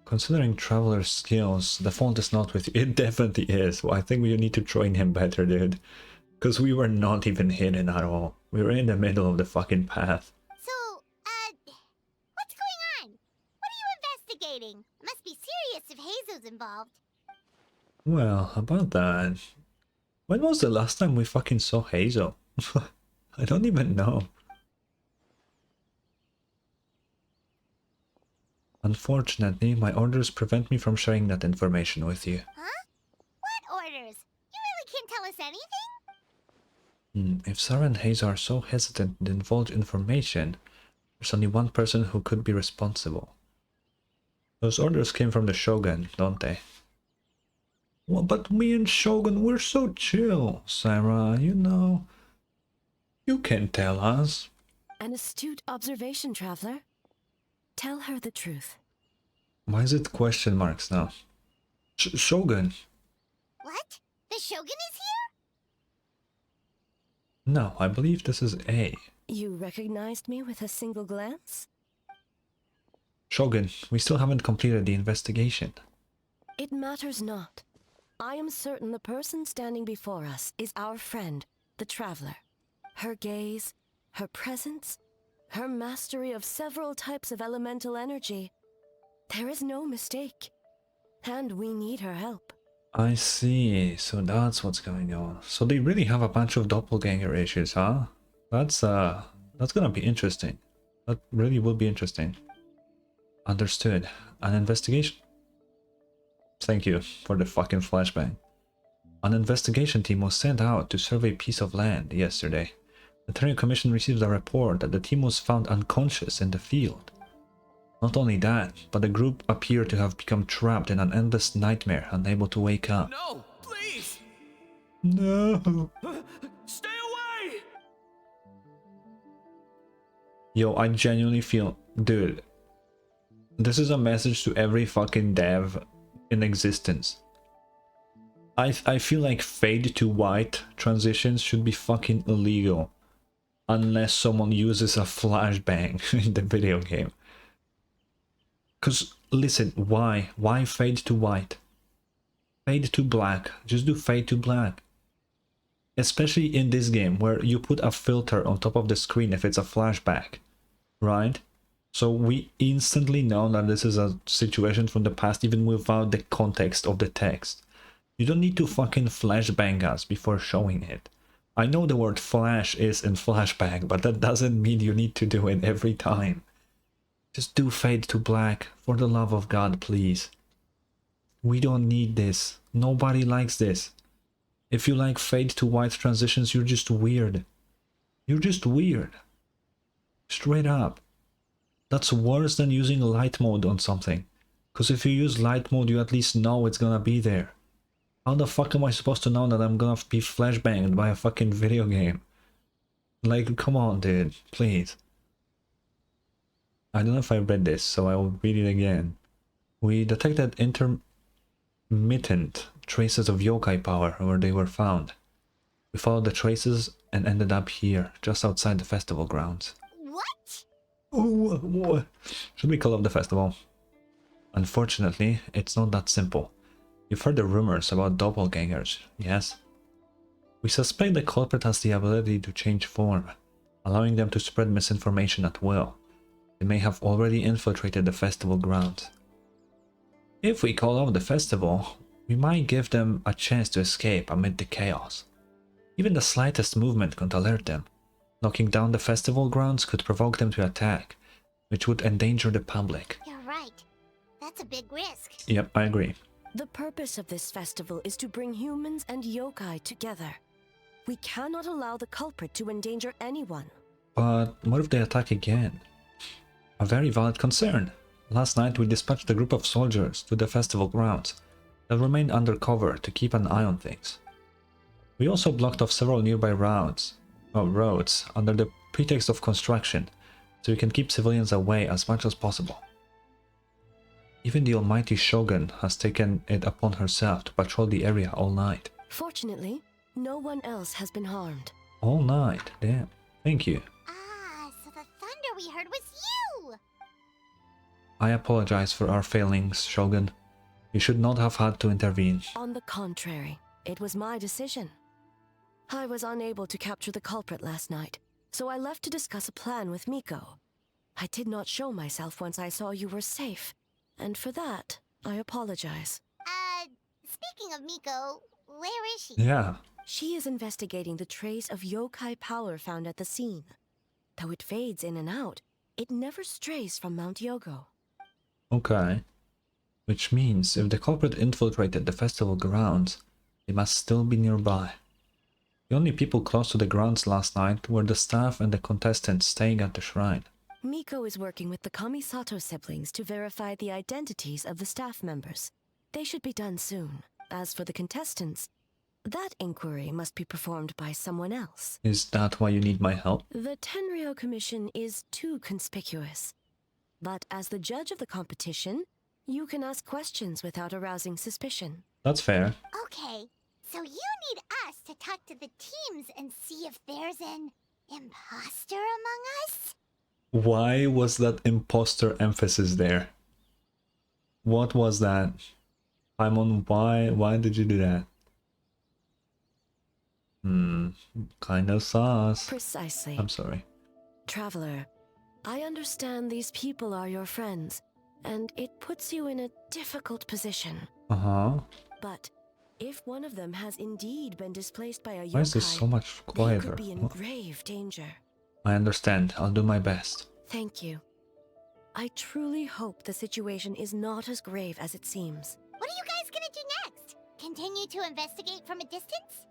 Considering Traveler's skills, the fault is not with you. It definitely is. Well, I think we need to train him better, dude. Because we were not even hidden at all. We were in the middle of the fucking path.
So, what's going on? What are you investigating? It must be serious if Hazel's involved.
Well, about that... When was the last time we fucking saw Hazel? I don't even know. Unfortunately, my orders prevent me from sharing that information with you.
Huh? What orders? You really can't tell us anything?
If Sarah and Hazel are so hesitant to divulge information, there's only one person who could be responsible. Those orders came from the Shogun, don't they? Well, but me and Shogun, we're so chill, Sarah, you know. You can tell us.
An astute observation, Traveler. Tell her the truth.
Why is it question marks now? Shogun.
What? The Shogun is here?
No, I believe this is A.
You recognized me with a single glance?
Shogun, we still haven't completed the investigation.
It matters not. I am certain the person standing before us is our friend, the Traveler. Her gaze, her presence, her mastery of several types of elemental energy. There is no mistake. And we need her help.
I see, so that's what's going on. So they really have a bunch of doppelganger issues, huh? That's gonna be interesting. That really will be interesting. Understood. An investigation... Thank you for the fucking flashbang. An investigation team was sent out to survey a piece of land yesterday. The Terran Commission received a report that the team was found unconscious in the field. Not only that, but the group appeared to have become trapped in an endless nightmare, unable to wake up.
No, please!
No!
Stay away!
Yo, I genuinely feel... Dude, this is a message to every fucking dev in existence. I feel like fade to white transitions should be fucking illegal. Unless someone uses a flashbang in the video game. Cause, listen, why? Why fade to white? Fade to black. Just do fade to black. Especially in this game, where you put a filter on top of the screen if it's a flashback. Right? So we instantly know that this is a situation from the past even without the context of the text. You don't need to fucking flashbang us before showing it. I know the word flash is in flashbang, but that doesn't mean you need to do it every time. Just do fade to black, for the love of God, please. We don't need this. Nobody likes this. If you like fade to white transitions, you're just weird. You're just weird. Straight up. That's worse than using light mode on something. Because if you use light mode, you at least know it's gonna be there. How the fuck am I supposed to know that I'm gonna be flashbanged by a fucking video game? Like, come on, dude. Please. I don't know if I read this, so I will read it again. We detected intermittent traces of yokai power where they were found. We followed the traces and ended up here, just outside the festival grounds.
What?
Oh, what? Should we call up the festival? Unfortunately, it's not that simple. You've heard the rumors about doppelgangers, yes? We suspect the culprit has the ability to change form, allowing them to spread misinformation at will. They may have already infiltrated the festival grounds. If we call off the festival, we might give them a chance to escape amid the chaos. Even the slightest movement could alert them. Knocking down the festival grounds could provoke them to attack, which would endanger the public.
You're right. That's a big risk.
Yep, I agree.
The purpose of this festival is to bring humans and yokai together. We cannot allow the culprit to endanger anyone.
But what if they attack again? A very valid concern. Last night we dispatched a group of soldiers to the festival grounds that remained undercover to keep an eye on things. We also blocked off several nearby roads under the pretext of construction, so we can keep civilians away as much as possible. Even the almighty Shogun has taken it upon herself to patrol the area all night.
Fortunately, no one else has been harmed.
All night? Damn. Thank you.
Ah, so the thunder we heard was you!
I apologize for our failings, Shogun. You should not have had to intervene.
On the contrary, it was my decision. I was unable to capture the culprit last night, so I left to discuss a plan with Miko. I did not show myself once I saw you were safe, and for that, I apologize.
Speaking of Miko, where is she?
Yeah.
She is investigating the trace of yokai power found at the scene. Though it fades in and out, it never strays from Mount Yogo.
Okay. Which means if the culprit infiltrated the festival grounds, they must still be nearby. The only people close to the grounds last night were the staff and the contestants staying at the shrine.
Miko is working with the Kamisato siblings to verify the identities of the staff members. They should be done soon. As for the contestants, that inquiry must be performed by someone else.
Is that why you need my help?
The Tenryo Commission is too conspicuous. But as the judge of the competition, you can ask questions without arousing suspicion.
That's fair.
Okay, so you need us to talk to the teams and see if there's an imposter among us?
Why was that imposter emphasis there? What was that? Paimon, why did you do that? Kind of sus.
Precisely.
I'm sorry.
Traveler, I understand these people are your friends, and it puts you in a difficult position.
Uh-huh.
But if one of them has indeed been displaced by a yokai,
Why is this so much quieter?
they could be in grave danger.
I understand. I'll do my best.
Thank you. I truly hope the situation is not as grave as it seems.
What are you guys gonna do next? Continue to investigate from a distance?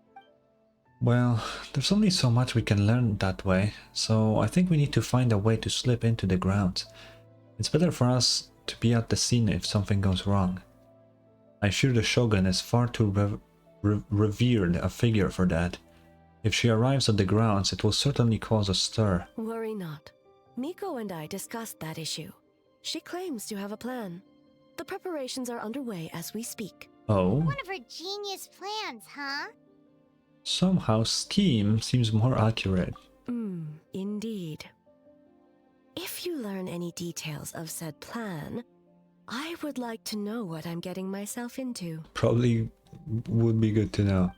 Well, there's only so much we can learn that way, so I think we need to find a way to slip into the grounds. It's better for us to be at the scene if something goes wrong. I fear the Shogun is far too revered a figure for that. If she arrives at the grounds, it will certainly cause a stir.
Worry not. Miko and I discussed that issue. She claims to have a plan. The preparations are underway as we speak.
Oh?
One of her genius plans, huh?
Somehow scheme seems more accurate.
Indeed. If you learn any details of said plan, I would like to know what I'm getting myself into.
Probably would be good to know.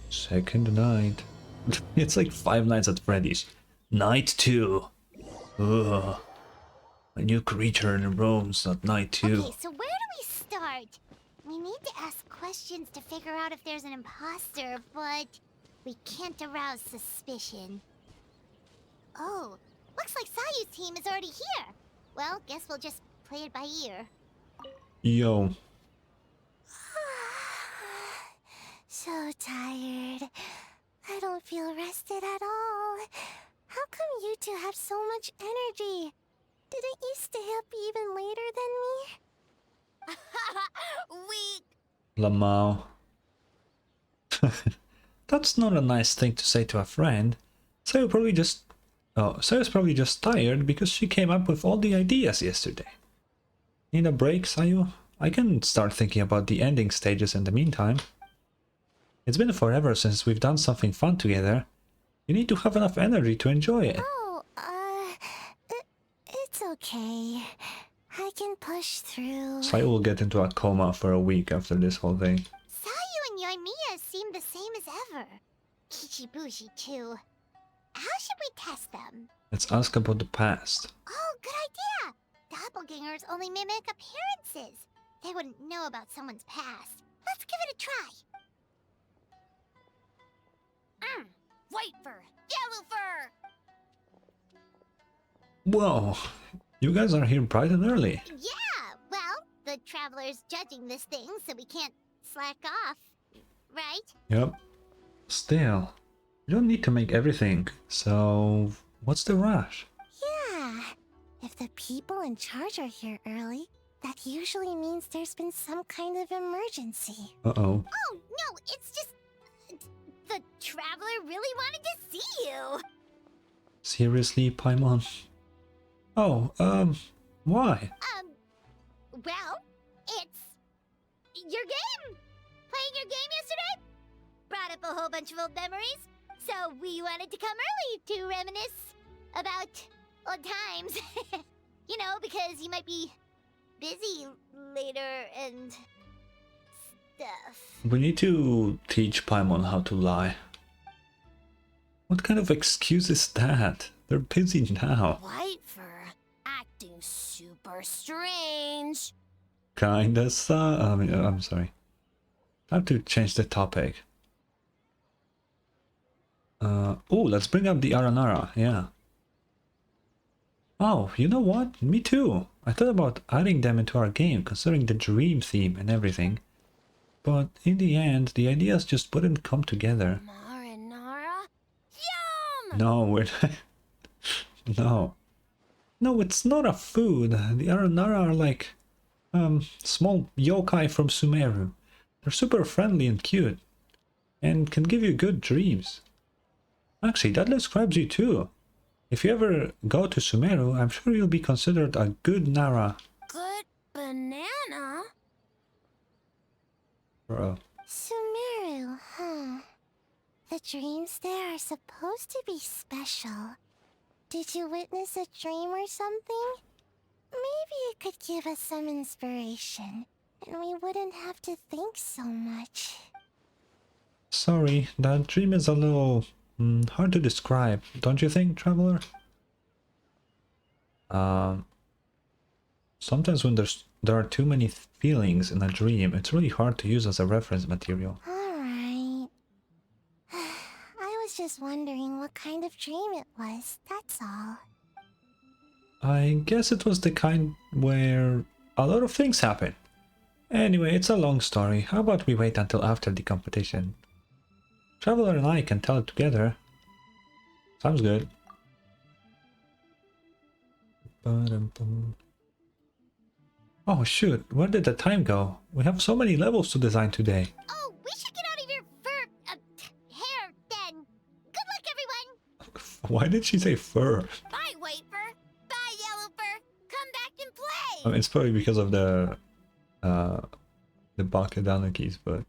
Second night. It's like Five Nights at Freddy's. Night 2. Ugh. A new creature in the rooms at night 2.
Okay, so where do we start? We need to ask questions to figure out if there's an imposter, but we can't arouse suspicion. Oh, looks like Sayu's team is already here. Well, guess we'll just play it by ear.
Yo.
So tired. I don't feel rested at all. How come you two have so much energy? Didn't you stay up even later than me? Weak.
Lamau. That's not a nice thing to say to a friend. Sayu's probably just tired because she came up with all the ideas yesterday. Need a break, Sayu? I can start thinking about the ending stages in the meantime. It's been forever since we've done something fun together. You need to have enough energy to enjoy it.
Oh, it's okay. I can push through.
Sai will get into a coma for a week after this whole thing.
Sayu and Yoimiya seem the same as ever. Kichibushi too. How should we test them?
Let's ask about the past.
Oh, good idea! Doppelgangers only mimic appearances. They wouldn't know about someone's past. Let's give it a try.
White fur, yellow fur.
Whoa, you guys are here bright and early.
Yeah, well, the traveler's judging this thing, so we can't slack off, right?
Yep. Still, you don't need to make everything, so what's the rush?
Yeah, if the people in charge are here early, that usually means there's been some kind of emergency.
Uh-oh.
Oh, no, it's just... the traveler really wanted to see you.
Seriously, Paimon? Oh, why?
Well, it's... your game! Playing your game yesterday? Brought up a whole bunch of old memories, so we wanted to come early to reminisce about old times. You know, because you might be busy later and stuff.
We need to teach Paimon how to lie. What kind of excuse is that? They're busy now.
White fur, acting super strange.
Kinda I'm sorry. I have to change the topic. Oh, let's bring up the Aranara, yeah. Oh, you know what? Me too. I thought about adding them into our game, considering the dream theme and everything. But in the end, the ideas just wouldn't come together.
Marinara? Yum!
No, we're No. No, it's not a food. The Aranara are like small yokai from Sumeru. They're super friendly and cute, and can give you good dreams. Actually, that describes you too. If you ever go to Sumeru, I'm sure you'll be considered a good Nara.
Good banana?
Sumeru, huh? The dreams there are supposed to be special. Did you witness a dream or something? Maybe it could give us some inspiration, and we wouldn't have to think so much.
Sorry, that dream is a little hard to describe, don't you think, Traveler? Sometimes when there are too many feelings in a dream, it's really hard to use as a reference material.
Alright. I was just wondering what kind of dream it was, that's all.
I guess it was the kind where a lot of things happen. Anyway, it's a long story. How about we wait until after the competition? Traveler and I can tell it together. Sounds good. Oh shoot, where did the time go? We have so many levels to design today.
Oh, we should get out of your fur... hair, then. Good luck, everyone!
Why did she say fur?
Bye, white fur. Bye, yellow fur. Come back and play!
I mean, it's probably because of the Bakadana keys, but...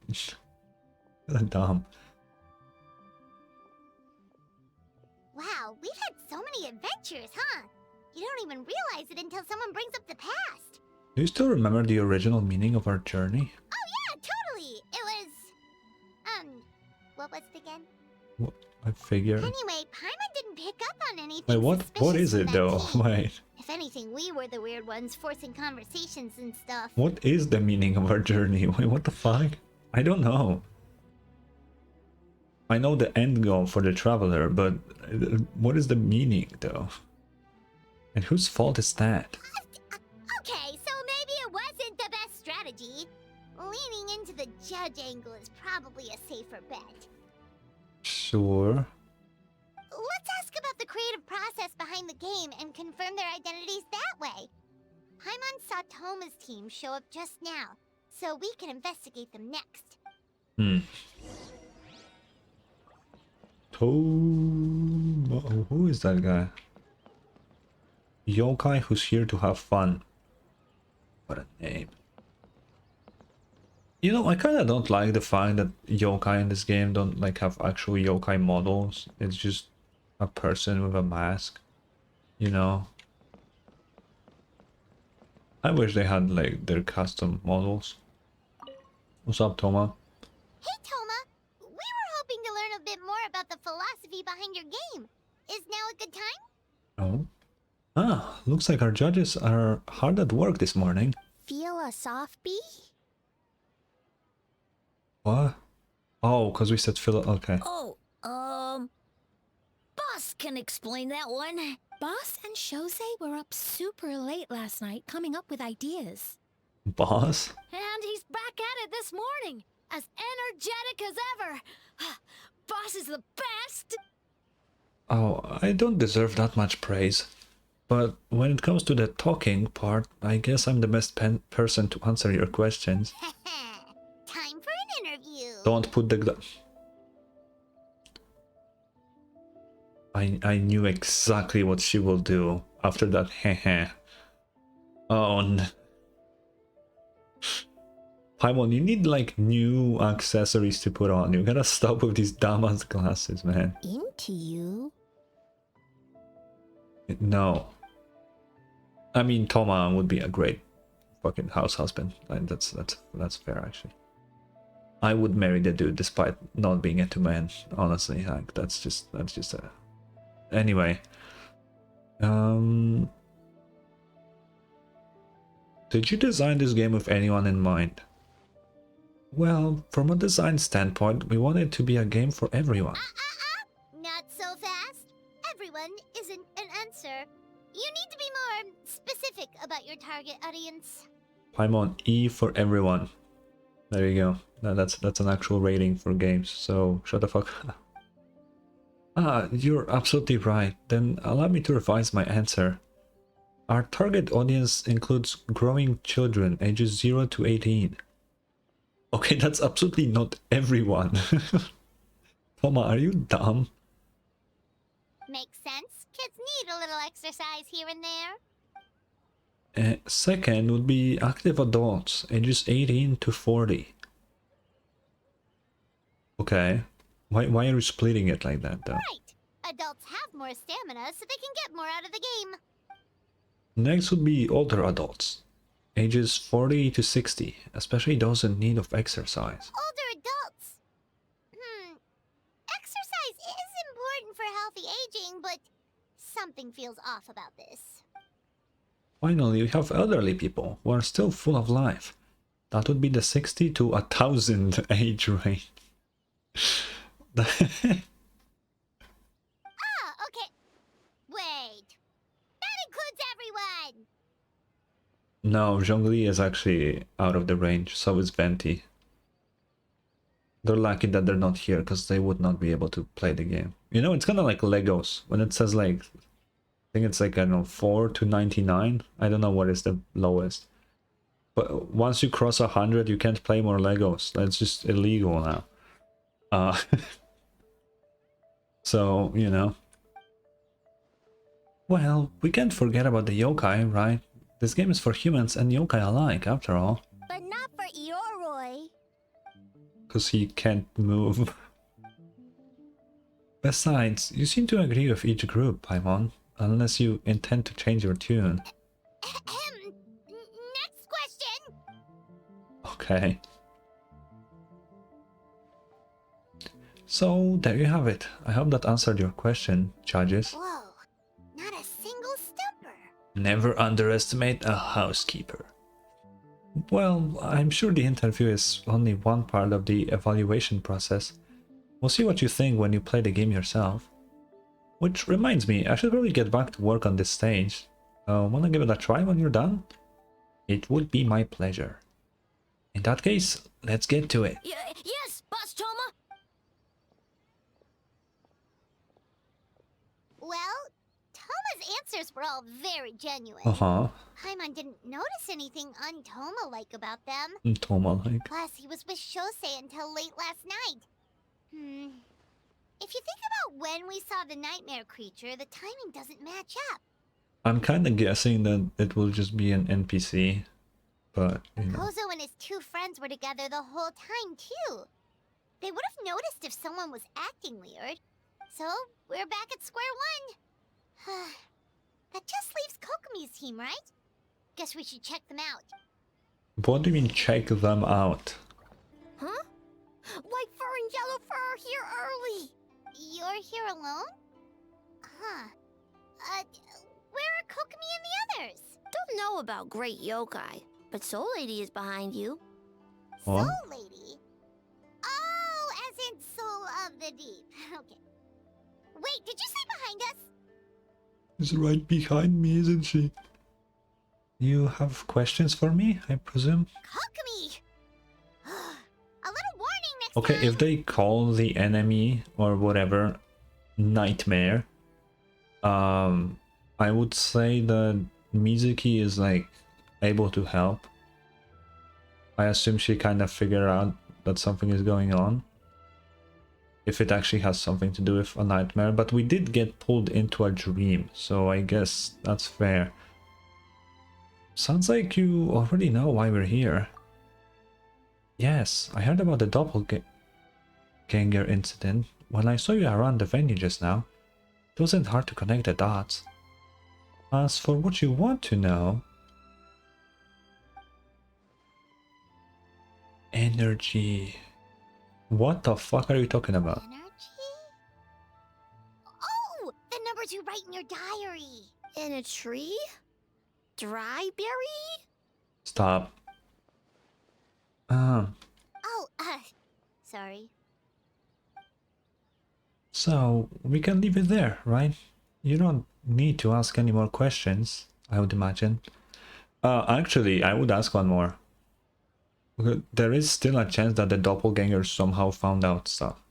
dumb.
Wow, we've had so many adventures, huh? You don't even realize it until someone brings up the past.
Do you still remember the original meaning of our journey?
Oh yeah, totally! It was... what was it again?
What, I figure...
Anyway, Paimon didn't pick up on anything.
Wait, what is it though? Wait.
If anything, we were the weird ones forcing conversations and stuff.
What is the meaning of our journey? Wait, what the fuck? I don't know. I know the end goal for the traveler, but what is the meaning though? And whose fault is that?
Okay, so maybe it wasn't the best strategy. Leaning into the judge angle is probably a safer bet.
Sure.
Let's ask about the creative process behind the game and confirm their identities that way. Paimon saw Toma's team show up just now, so we can investigate them next.
Toma... Who is that guy? Yokai who's here to have fun. What a name. You know, I kinda don't like the fact that yokai in this game don't like have actual yokai models. It's just a person with a mask. You know? I wish they had like their custom models. What's up, Toma?
Hey, Toma. We were hoping to learn a bit more about the philosophy behind your game. Is now a good time?
Oh. Ah, looks like our judges are hard at work this morning.
Philosophy?
What? Oh, because we said Phil. Okay.
Oh, Boss can explain that one.
Boss and Shosei were up super late last night coming up with ideas.
Boss?
And he's back at it this morning, as energetic as ever. Boss is the best.
Oh, I don't deserve that much praise. But when it comes to the talking part, I guess I'm the best person to answer your questions.
Time for an interview.
Don't put the... I knew exactly what she will do after that heh. Oh no. Paimon, you need like new accessories to put on. You gotta stop with these dumbass glasses, man.
Into you?
No. I mean, Toma would be a great fucking house husband. That's fair, actually. I would marry the dude despite not being into men. Honestly, like that's just a. Anyway, did you design this game with anyone in mind? Well, from a design standpoint, we want it to be a game for everyone.
Not so fast. Everyone isn't an answer. You need to be more specific about your target audience.
Paimon, E for everyone. There you go. That's an actual rating for games, so shut the fuck up. Ah, you're absolutely right. Then allow me to revise my answer. Our target audience includes growing children ages 0 to 18. Okay, that's absolutely not everyone. Toma, are you dumb?
Makes sense. Kids need a little exercise here and there.
Second would be active adults, ages 18 to 40. Okay. Why are you splitting it like that, though?
Right. Adults have more stamina, so they can get more out of the game.
Next would be older adults, ages 40 to 60, especially those in need of exercise.
Older adults. Exercise is important for healthy aging, but something feels off about this.
Finally, we have elderly people who are still full of life. That would be the 60 to 1000 age range.
Okay. Wait. That includes everyone!
No, Zhongli is actually out of the range, so is Venti. They're lucky that they're not here, because they would not be able to play the game. You know, it's kind of like Legos. When it says like, I think it's like, I don't know, 4 to 99. I don't know what is the lowest. But once you cross 100, you can't play more Legos. That's just illegal now. So, you know. Well, we can't forget about the yokai, right? This game is for humans and yokai alike, after all.
But not for Ioroi.
Because he can't move. Besides, you seem to agree with each group, Paimon. Unless you intend to change your tune.
Next question!
Okay. So, there you have it. I hope that answered your question, judges.
Whoa, not a single stumper.
Never underestimate a housekeeper. Well, I'm sure the interview is only one part of the evaluation process. We'll see what you think when you play the game yourself. Which reminds me, I should really get back to work on this stage. Wanna give it a try when you're done? It would be my pleasure. In that case, let's get to it.
Yes, Boss Toma.
Well, Toma's answers were all very genuine. Paimon didn't notice anything un-Toma-like about them.
Toma-like.
Plus, he was with Shosei until late last night. If you think about when we saw the nightmare creature, the timing doesn't match up.
I'm kinda guessing that it will just be an NPC, but, you know.
Kozo and his two friends were together the whole time, too. They would have noticed if someone was acting weird. So, we're back at square one. That just leaves Kokomi's team, right?
Guess we should check them out.
What do you mean check them out?
Huh? White fur and yellow fur are here early. You're here alone? Huh. Where are Kokomi and the others?
Don't know about Great Yokai, but Soul Lady is behind you.
What?
Soul Lady? Oh, as in Soul of the Deep. Okay. Wait, did you say behind us?
She's right behind me, isn't she? You have questions for me, I presume?
Kokomi! A little warning next
Okay,
time.
if they call the enemy or whatever nightmare, I would say that Mizuki is like able to help. I assume she kind of figured out that something is going on. If it actually has something to do with a nightmare, but we did get pulled into a dream, so I guess that's fair. Sounds like you already know why we're here. Yes, I heard about the doppelganger incident. When I saw you around the venue just now, it wasn't hard to connect the dots. As for what you want to know... Energy... What the fuck are you talking about?
Energy? Oh! The numbers you write in your diary.
In a tree? Dry berry?
Stop.
Oh, sorry.
So, we can leave it there, right? You don't need to ask any more questions, I would imagine. Actually, I would ask one more. There is still a chance that the doppelganger somehow found out stuff.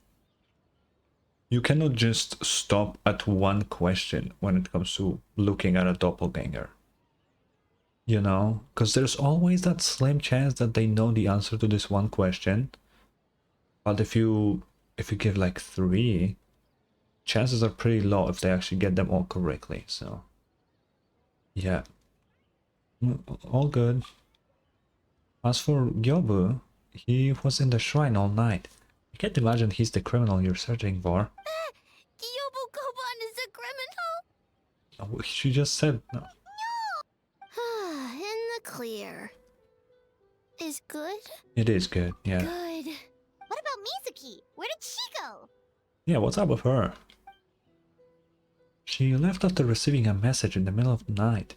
You cannot just stop at one question when it comes to looking at a doppelganger. You know? Because there's always that slim chance that they know the answer to this one question. But if you give like 3, chances are pretty low if they actually get them all correctly, so... Yeah. All good. As for Gyobu, he was in the shrine all night. I can't imagine he's the criminal you're searching for.
Gyobu Koban is a criminal?
Oh, she just said no.
In the clear. Is good?
It is good, yeah.
Good.
What about Mizuki? Where did she go?
Yeah, what's up with her? She left after receiving a message in the middle of the night.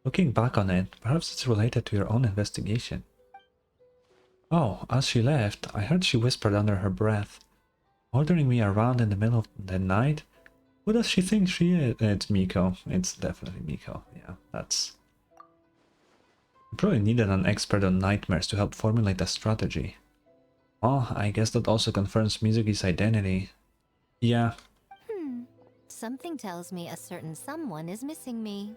Looking back on it, perhaps it's related to your own investigation. Oh, as she left, I heard she whispered under her breath, ordering me around in the middle of the night? Who does she think she is? It's Miko. It's definitely Miko. Yeah, that's... You probably needed an expert on nightmares to help formulate a strategy. Well, I guess that also confirms Mizuki's identity. Yeah.
Something tells me a certain someone is missing me.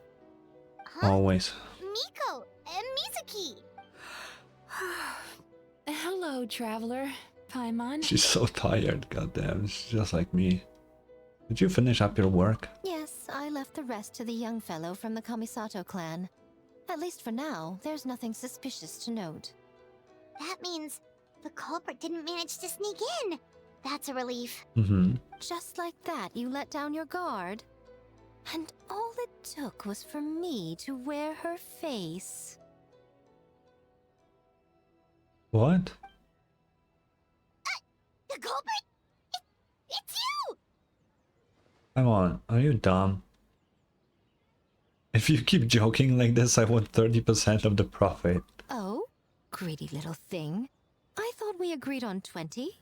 Always.
Miko and Mizuki.
Hello, traveler. Paimon.
She's so tired, goddamn. She's just like me. Did you finish up your work?
Yes, I left the rest to the young fellow from the Kamisato clan. At least for now, there's nothing suspicious to note.
That means the culprit didn't manage to sneak in. That's a relief.
Just like that, you let down your guard? And all it took was for me to wear her face.
What?
The culprit? It's you!
Come on, are you dumb? If you keep joking like this, I want 30% of the profit.
Oh? Greedy little thing. I thought we agreed on 20?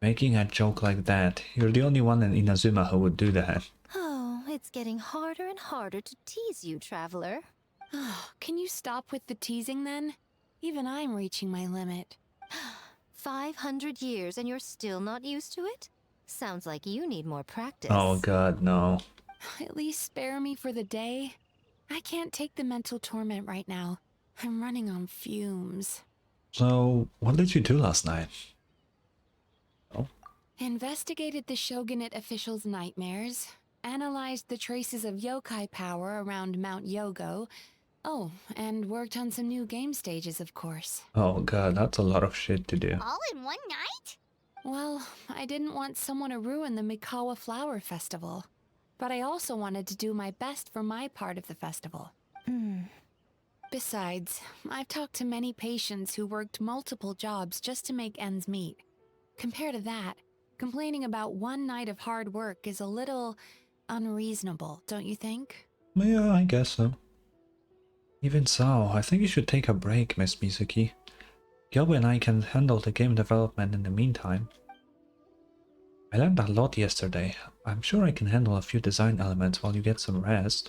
Making a joke like that, you're the only one in Inazuma who would do that.
Oh, it's getting harder and harder to tease you, traveler.
Can you stop with the teasing then? Even I'm reaching my limit.
500 years and you're still not used to it? Sounds like you need more practice.
Oh god, no.
At least spare me for the day. I can't take the mental torment right now. I'm running on fumes.
So, what did you do last night? Oh.
Investigated the shogunate officials' nightmares, analyzed the traces of yokai power around Mount Yogo. Oh, and worked on some new game stages, of course.
Oh god, that's a lot of shit to do.
All in one night?
Well, I didn't want someone to ruin the Mikawa Flower Festival. But I also wanted to do my best for my part of the festival. Besides, I've talked to many patients who worked multiple jobs just to make ends meet. Compared to that, complaining about one night of hard work is a little unreasonable, don't you think?
Yeah, I guess so. Even so, I think you should take a break, Miss Mizuki. Gilby and I can handle the game development in the meantime. I learned a lot yesterday. I'm sure I can handle a few design elements while you get some rest.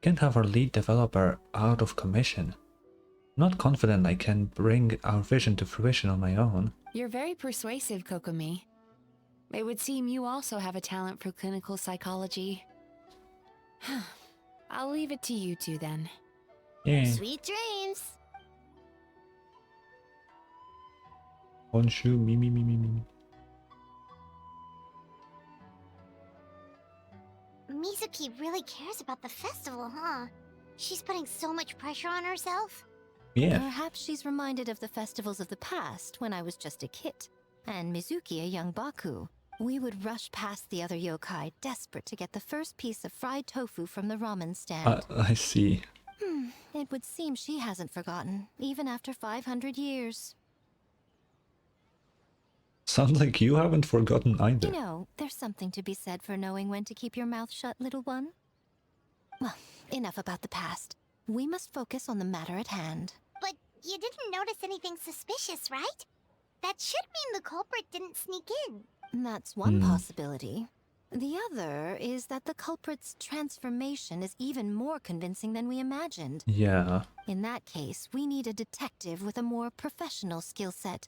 Can't have our lead developer out of commission. I'm not confident I can bring our vision to fruition on my own.
You're very persuasive, Kokomi. It would seem you also have a talent for clinical psychology. I'll leave it to you two then.
Yeah.
Sweet dreams.
Honshu, me.
Mizuki really cares about the festival, huh? She's putting so much pressure on herself.
Yeah.
Perhaps she's reminded of the festivals of the past when I was just a kid, and Mizuki a young Baku. We would rush past the other yokai, desperate to get the first piece of fried tofu from the ramen stand.
I see.
It would seem she hasn't forgotten, even after 500 years.
Sounds like you haven't forgotten either.
You know, there's something to be said for knowing when to keep your mouth shut, little one. Well, enough about the past. We must focus on the matter at hand.
But you didn't notice anything suspicious, right? That should mean the culprit didn't sneak in.
That's one possibility. The other is that the culprit's transformation is even more convincing than we imagined.
Yeah.
In that case, we need a detective with a more professional skill set.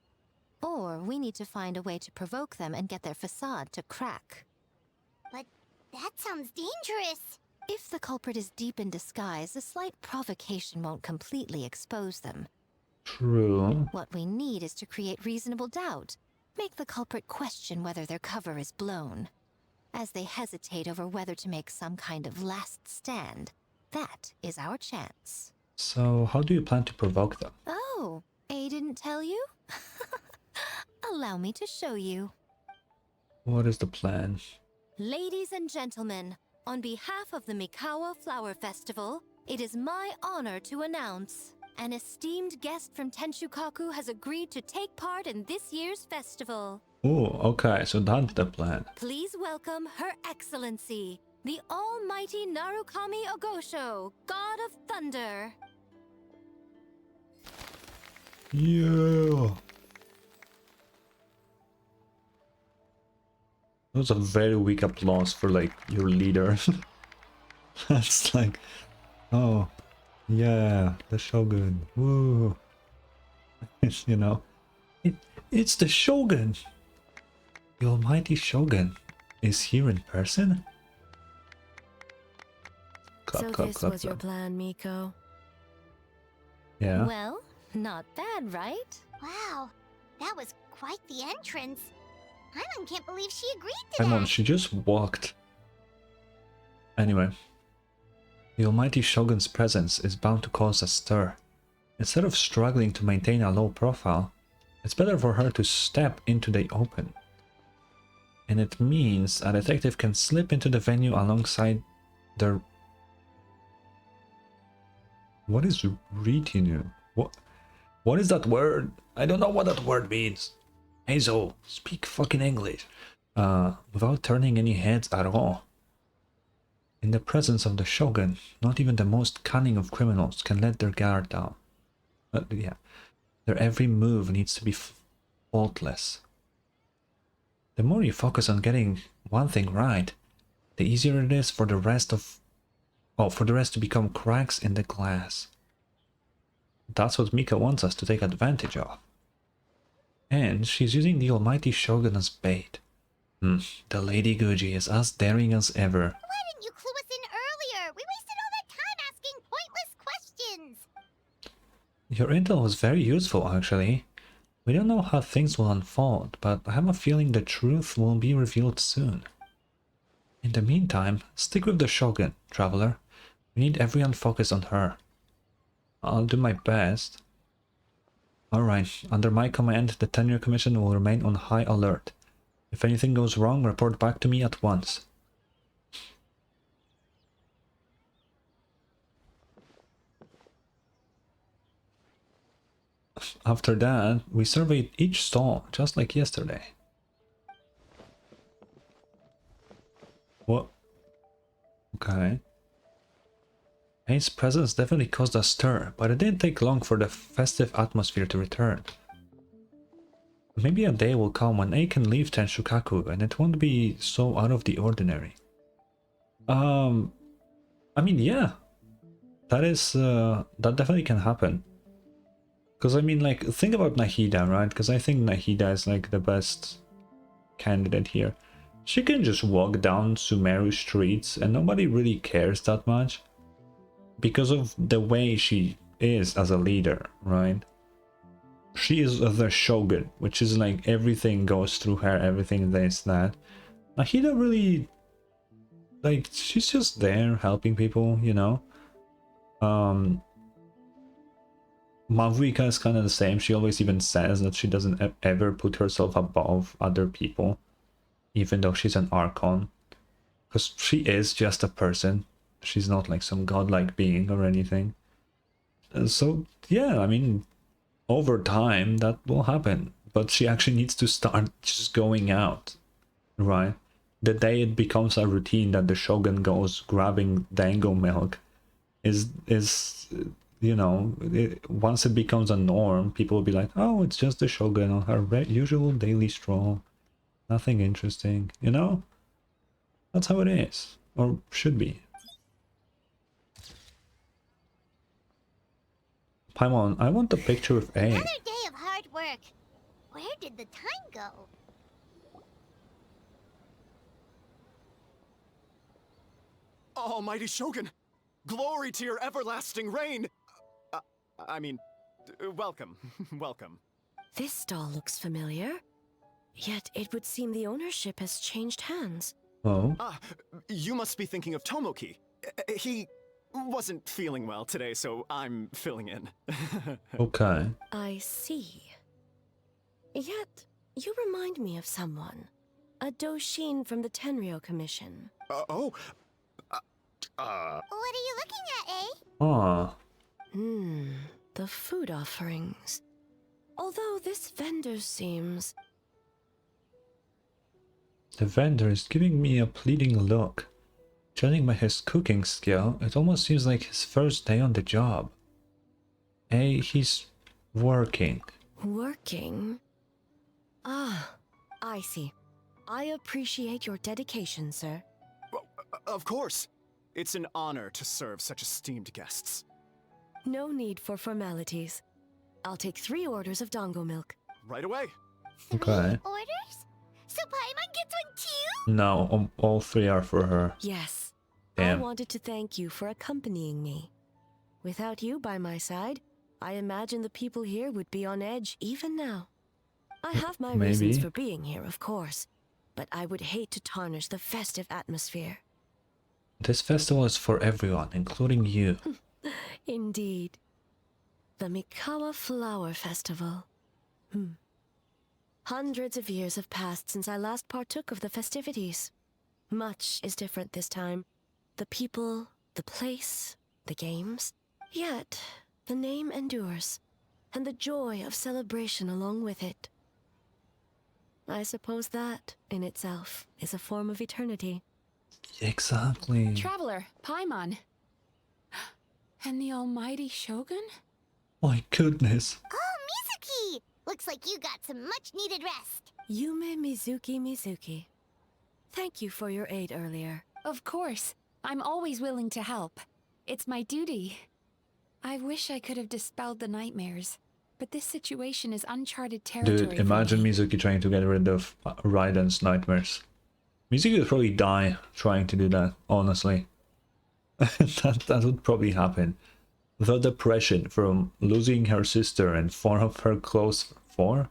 Or we need to find a way to provoke them and get their facade to crack.
But that sounds dangerous.
If the culprit is deep in disguise, a slight provocation won't completely expose them.
True.
What we need is to create reasonable doubt. Make the culprit question whether their cover is blown. As they hesitate over whether to make some kind of last stand, that is our chance.
So, how do you plan to provoke them?
Oh, A didn't tell you? Allow me to show you.
What is the plan?
Ladies and gentlemen, on behalf of the Mikawa Flower Festival, it is my honor to announce an esteemed guest from Tenshukaku has agreed to take part in this year's festival.
Oh, okay, so that's the plan.
Please welcome Her Excellency, the Almighty Narukami Ogosho, God of Thunder.
Yeah. That was a very weak applause for, like, your leader. That's like, oh, yeah, the Shogun. Woo. You know, it's the Shogun. The Almighty Shogun is here in person?
So this was your plan, Miko?
Yeah.
Well, not bad, right?
Wow, that was quite the entrance. Paimon can't believe she agreed to
Come
that.
on, she just walked. Anyway, the Almighty Shogun's presence is bound to cause a stir. Instead of struggling to maintain a low profile, it's better for her to step into the open. And it means a detective can slip into the venue alongside their... What is retinue? What is that word? I don't know what that word means. Hazel, speak fucking English. Without turning any heads at all. In the presence of the Shogun, not even the most cunning of criminals can let their guard down. Yeah, their every move needs to be faultless. The more you focus on getting one thing right, the easier it is for the rest to become cracks in the glass. That's what Mika wants us to take advantage of. And she's using the Almighty Shogun as bait. The Lady Guji is as daring as ever.
Why didn't you clue us in earlier? We wasted all that time asking pointless questions.
Your intel was very useful, actually. We don't know how things will unfold, but I have a feeling the truth will be revealed soon. In the meantime, stick with the Shogun, Traveler. We need everyone focused on her. I'll do my best. Alright, under my command, the Tenure Commission will remain on high alert. If anything goes wrong, report back to me at once. after that, we surveyed each stall, just like yesterday. What? Okay. A's presence definitely caused a stir, but it didn't take long for the festive atmosphere to return. Maybe a day will come when A can leave Tenshukaku and it won't be so out of the ordinary. I mean, yeah. That is, that definitely can happen. Because I mean, like, think about Nahida, right? Because I think Nahida is like the best candidate here. She can just walk down Sumeru streets and nobody really cares that much. Because of the way she is as a leader, right? She is the shogun, which is like everything goes through her, everything this, that. Nahida really, like, she's just there helping people, you know? Mavuika is kind of the same. She always even says that she doesn't ever put herself above other people, even though she's an Archon. Because she is just a person. She's not like some godlike being or anything. So, yeah, I mean, over time that will happen. But she actually needs to start just going out, right? The day it becomes a routine that the Shogun goes grabbing dango milk is you know, once it becomes a norm, people will be like, oh, it's just the Shogun on her usual daily stroll. Nothing interesting, you know? That's how it is. Or should be. Paimon, I want a picture of A.
Another day of hard work. Where did the time go?
Almighty Shogun! Glory to your everlasting reign! I mean, welcome, welcome.
This stall looks familiar. Yet it would seem the ownership has changed hands.
Oh?
You must be thinking of Tomoki. He wasn't feeling well today, so I'm filling in.
Okay.
I see. Yet, you remind me of someone. A Doshin from the Tenryo Commission.
What
are you looking at, eh?
Ah.
The food offerings. Although this vendor seems...
The vendor is giving me a pleading look. Judging by his cooking skill, it almost seems like his first day on the job. Hey, he's working.
Working? Ah, I see. I appreciate your dedication, sir.
Of course. It's an honor to serve such esteemed guests.
No need for formalities. I'll take 3 orders of dango milk.
Right away.
Okay.
Orders? So Paimon gets one too?
No, all 3 are for her.
Yes.
Damn.
I wanted to thank you for accompanying me. Without you by my side, I imagine the people here would be on edge even now. I have my reasons for being here, of course, but I would hate to tarnish the festive atmosphere.
This festival is for everyone, including you.
Indeed. The Mikawa Flower Festival. Hundreds of years have passed since I last partook of the festivities. Much is different this time. The people, the place, the games. Yet, the name endures, and the joy of celebration along with it. I suppose that, in itself, is a form of eternity.
Exactly.
Traveler, Paimon. And the almighty Shogun?
My goodness.
Oh, Mizuki! Looks like you got some much-needed rest.
Yume Mizuki. Thank you for your aid earlier.
Of course. I'm always willing to help. It's my duty. I wish I could have dispelled the nightmares, but this situation is uncharted territory.
Dude, imagine Mizuki trying to get rid of Raiden's nightmares. Mizuki would probably die trying to do that, honestly. that would probably happen. The depression from losing her sister and 4 of her close... 4?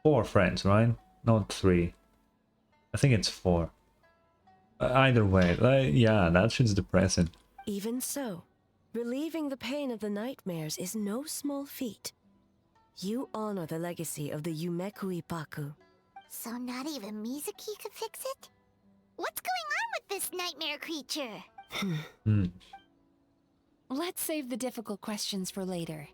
4 friends, right? Not 3. I think it's 4. Either way, yeah, that shit's depressing.
Even so, relieving the pain of the nightmares is no small feat. You honor the legacy of the Yumekui Baku.
So not even Mizuki could fix it? What's going on with this nightmare creature?
Let's save the difficult questions for later.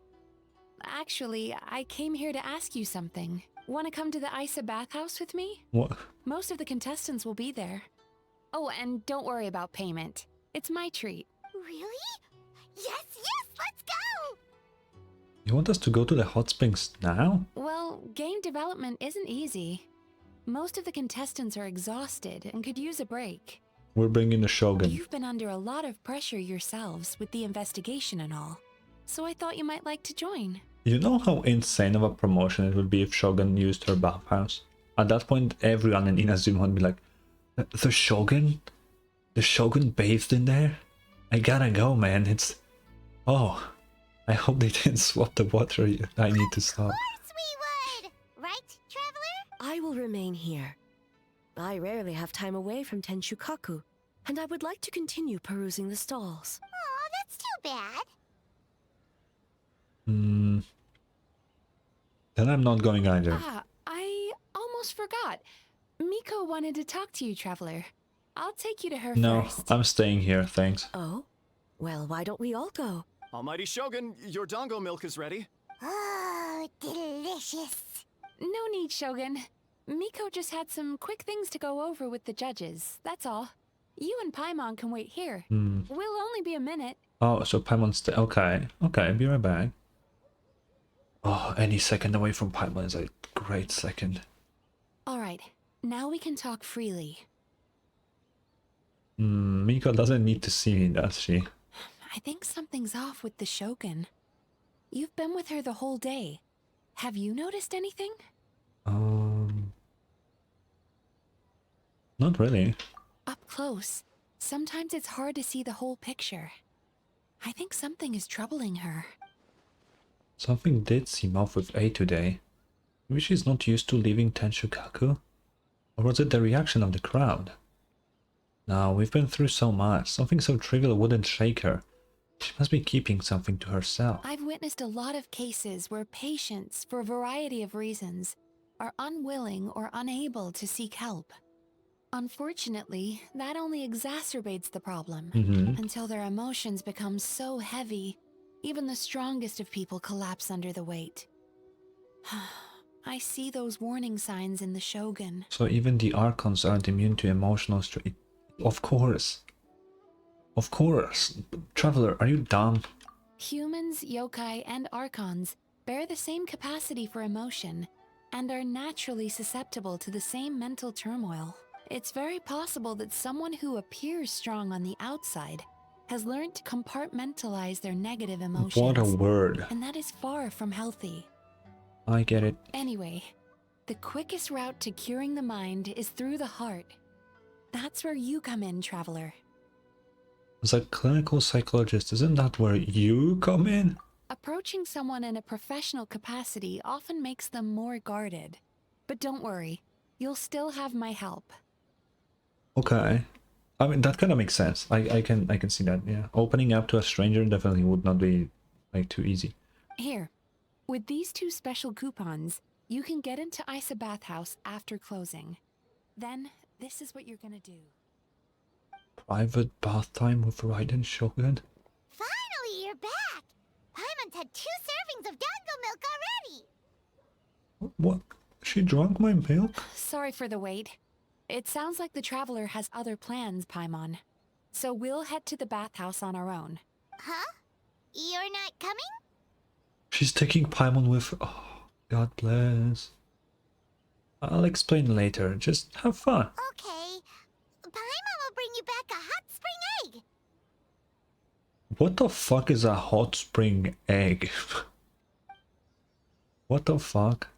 Actually, I came here to ask you something. Want to come to the Isa bathhouse with me?
What?
Most of the contestants will be there. Oh, and don't worry about payment. It's my treat.
Really? Yes, let's go!
You want us to go to the hot springs now?
Well, game development isn't easy. Most of the contestants are exhausted and could use a break.
We're bringing the Shogun.
You've been under a lot of pressure yourselves with the investigation and all, so I thought you might like to join.
You know how insane of a promotion it would be if Shogun used her bathhouse? At that point, everyone in Inazuma would be like, the Shogun? The Shogun bathed in there? I gotta go, man. It's... Oh, I hope they didn't swap the water. I need to stop.
Of course we would! Right, Traveler?
I will remain here. I rarely have time away from Tenshukaku, and I would like to continue perusing the stalls.
Aw, that's too bad.
Then I'm not going either.
Ah, I almost forgot. Miko wanted to talk to you, Traveler. I'll take you to her
No,
first.
I'm staying here, thanks.
Oh? Well, why don't we all go?
Almighty Shogun, your dango milk is ready.
Oh, delicious.
No need, Shogun. Miko just had some quick things to go over with the judges, that's all. You and Paimon can wait here. We'll only be a minute.
Oh, so Paimon's... Okay, okay, be right back. Oh, any second away from Paimon is a great second.
Alright, now we can talk freely.
Miko doesn't need to see me, does she?
I think something's off with the Shogun. You've been with her the whole day. Have you noticed anything?
Not really.
Up close, sometimes it's hard to see the whole picture. I think something is troubling her.
Something did seem off with A today. Maybe she's not used to leaving Tenshukaku? Or was it the reaction of the crowd? No, we've been through so much. Something so trivial wouldn't shake her. She must be keeping something to herself.
I've witnessed a lot of cases where patients, for a variety of reasons, are unwilling or unable to seek help. Unfortunately, that only exacerbates the problem until their emotions become so heavy, even the strongest of people collapse under the weight. I see those warning signs in the Shogun.
So even the Archons aren't immune to emotional stress. Of course. Of course. Traveler, are you dumb?
Humans, yokai, and archons bear the same capacity for emotion and are naturally susceptible to the same mental turmoil. It's very possible that someone who appears strong on the outside has learned to compartmentalize their negative emotions.
What a word.
And that is far from healthy.
I get it.
Anyway, the quickest route to curing the mind is through the heart. That's where you come in, Traveler.
As a clinical psychologist, isn't that where you come in?
Approaching someone in a professional capacity often makes them more guarded. But don't worry, you'll still have my help.
Okay. I mean, that kind of makes sense. I can see that, yeah. Opening up to a stranger definitely would not be, like, too easy.
Here, with these 2 special coupons, you can get into Isa Bathhouse after closing. Then, this is what you're gonna do.
Private bath time with Raiden Shogun?
Finally, you're back! Paimon's had 2 servings of dango milk already!
What? She drank my milk?
Sorry for the wait. It sounds like the Traveler has other plans, Paimon. So we'll head to the bathhouse on our own.
Huh? You're not coming?
She's taking Paimon with... Oh, God bless. I'll explain later. Just have fun.
Okay. Paimon will bring you back a hot spring egg!
What the fuck is a hot spring egg? What the fuck?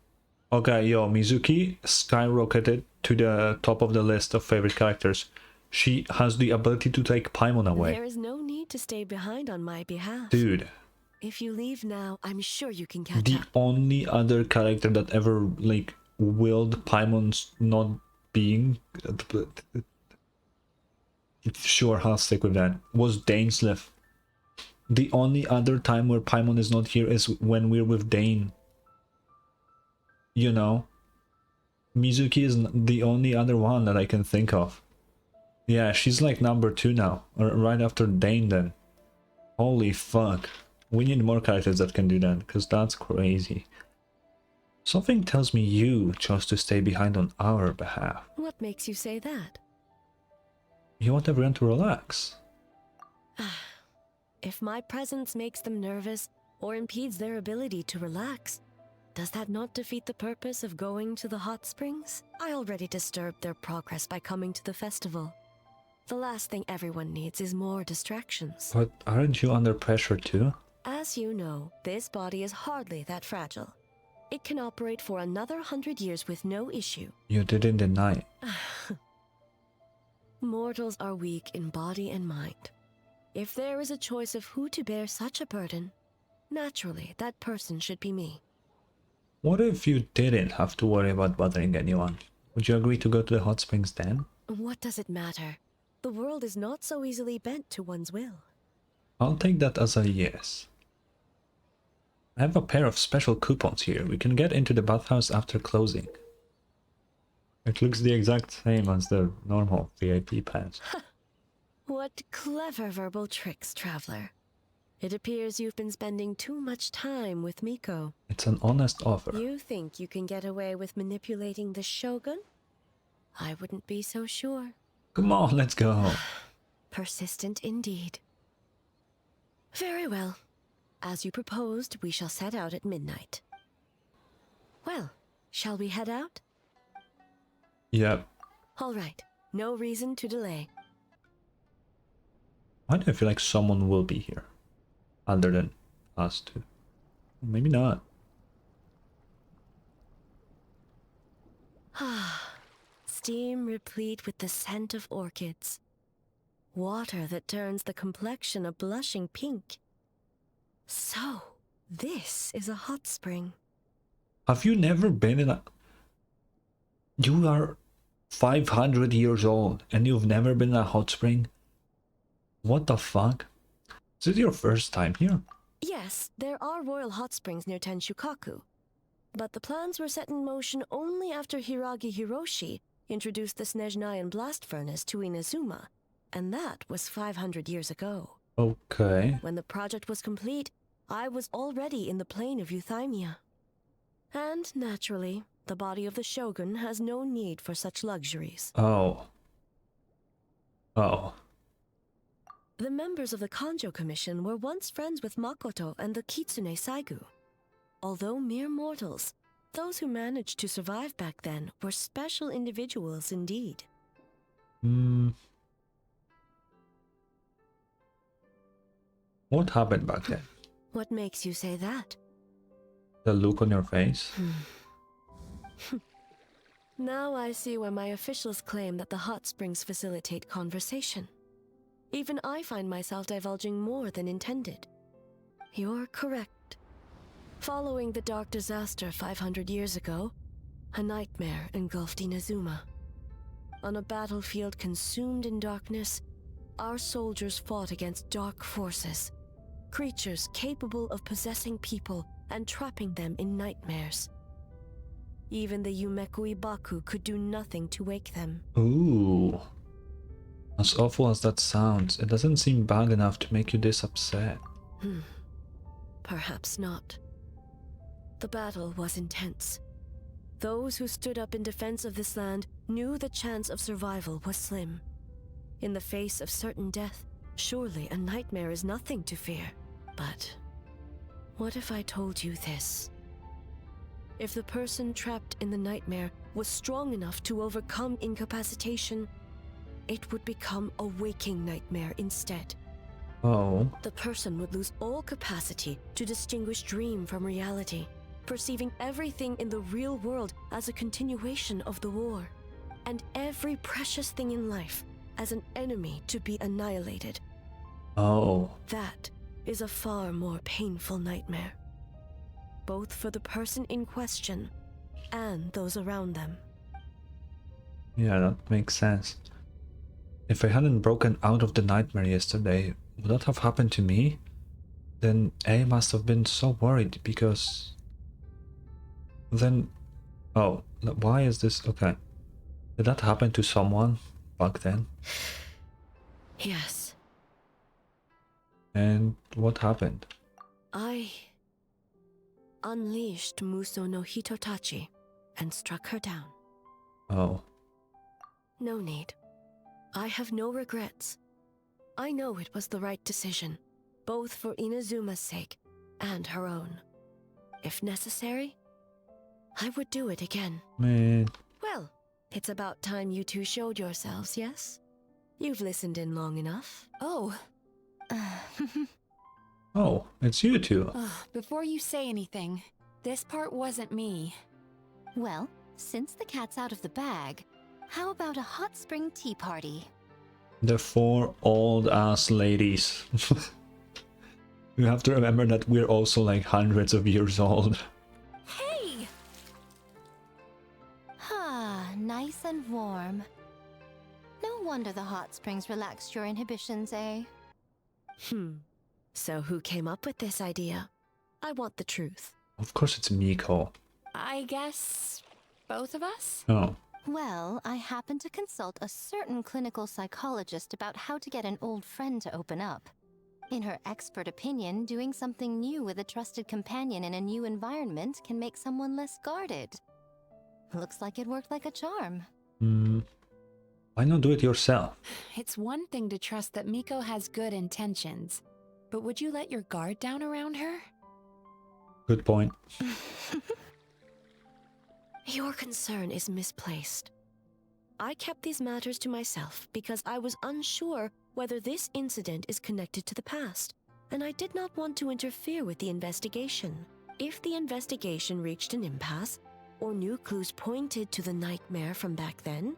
Okay, yo, Mizuki skyrocketed to the top of the list of favorite characters. She has the ability to take Paimon away.
There is no need to stay behind on my behalf.
Dude.
If you leave now, I'm sure you can catch
The
up.
only other character that ever, like, willed Paimon's not being... Sure, I'll stick with that. Was Dainsleif. The only other time where Paimon is not here is when we're with Dane. You know? Mizuki is the only other one that I can think of. Yeah, she's like number 2 now. Or right after Dane then. Holy fuck. We need more characters that can do that, because that's crazy. Something tells me you chose to stay behind on our behalf.
What makes you say that?
You want everyone to relax.
If my presence makes them nervous or impedes their ability to relax, does that not defeat the purpose of going to the hot springs? I already disturbed their progress by coming to the festival. The last thing everyone needs is more distractions.
But aren't you under pressure too?
As you know, this body is hardly that fragile. It can operate for another 100 years with no issue.
You didn't deny.
Mortals are weak in body and mind. If there is a choice of who to bear such a burden, naturally that person should be me.
What if you didn't have to worry about bothering anyone? Would you agree to go to the hot springs then?
What does it matter? The world is not so easily bent to one's will.
I'll take that as a yes. I have a pair of special coupons here. We can get into the bathhouse after closing. It looks the exact same as the normal VIP pass.
What clever verbal tricks, traveler. It appears you've been spending too much time with Miko.
It's an honest offer.
You think you can get away with manipulating the Shogun? I wouldn't be so sure.
Come on, let's go.
Persistent indeed. Very well. As you proposed, we shall set out at midnight. Well, shall we head out?
Yep.
All right. No reason to delay.
Why do I feel like someone will be here? Other than us two. Maybe not.
Steam replete with the scent of orchids. Water that turns the complexion a blushing pink. So, this is a hot spring.
Have you never been in a... You are 500 years old and you've never been in a hot spring? What the fuck? Is this your first time here?
Yes, there are royal hot springs near Tenshukaku. But the plans were set in motion only after Hiragi Hiroshi introduced the Snezhnayan blast furnace to Inazuma, and that was 500 years ago.
Okay.
When the project was complete, I was already in the plain of Euthymia. And, naturally, the body of the Shogun has no need for such luxuries.
Oh. Oh.
The members of the Kanjo Commission were once friends with Makoto and the Kitsune Saigu. Although mere mortals, those who managed to survive back then were special individuals indeed.
What happened back then?
What makes you say that?
The look on your face?
Now I see why my officials claim that the hot springs facilitate conversation. Even I find myself divulging more than intended. You're correct. Following the dark disaster 500 years ago, a nightmare engulfed Inazuma. On a battlefield consumed in darkness, our soldiers fought against dark forces, creatures capable of possessing people and trapping them in nightmares. Even the Yumekui Baku could do nothing to wake them.
Ooh. As awful as that sounds, it doesn't seem bad enough to make you this upset.
Perhaps not. The battle was intense. Those who stood up in defense of this land knew the chance of survival was slim. In the face of certain death, surely a nightmare is nothing to fear. But what if I told you this? If the person trapped in the nightmare was strong enough to overcome incapacitation, it would become a waking nightmare instead.
Oh.
The person would lose all capacity to distinguish dream from reality, perceiving everything in the real world as a continuation of the war, and every precious thing in life as an enemy to be annihilated.
Oh.
That is a far more painful nightmare, both for the person in question and those around them.
Yeah, that makes sense. If I hadn't broken out of the nightmare yesterday, would that have happened to me? Then A must have been so worried because... Then... Oh, why is this... Okay. Did that happen to someone back then?
Yes.
And what happened?
I unleashed Muso no Hitotachi and struck her down.
Oh.
No need. I have no regrets. I know it was the right decision, both for Inazuma's sake and her own. If necessary, I would do it again.
Man.
Well, it's about time you two showed yourselves, yes? You've listened in long enough.
Oh.
Oh, it's you two.
Before you say anything, this part wasn't me.
Well, since the cat's out of the bag, how about a hot spring tea party?
The 4 old-ass ladies. You have to remember that we're also like hundreds of years old.
Hey!
Ah, nice and warm. No wonder the hot springs relaxed your inhibitions, eh?
So who came up with this idea? I want the truth.
Of course it's Miko.
I guess both of us?
Oh.
Well, I happened to consult a certain clinical psychologist about how to get an old friend to open up. In her expert opinion, doing something new with a trusted companion in a new environment can make someone less guarded. Looks like it worked like a charm.
Why not do it yourself?
It's one thing to trust that Miko has good intentions, but would you let your guard down around her?
Good point.
Your concern is misplaced. I kept these matters to myself because I was unsure whether this incident is connected to the past, and I did not want to interfere with the investigation. If the investigation reached an impasse, or new clues pointed to the nightmare from back then,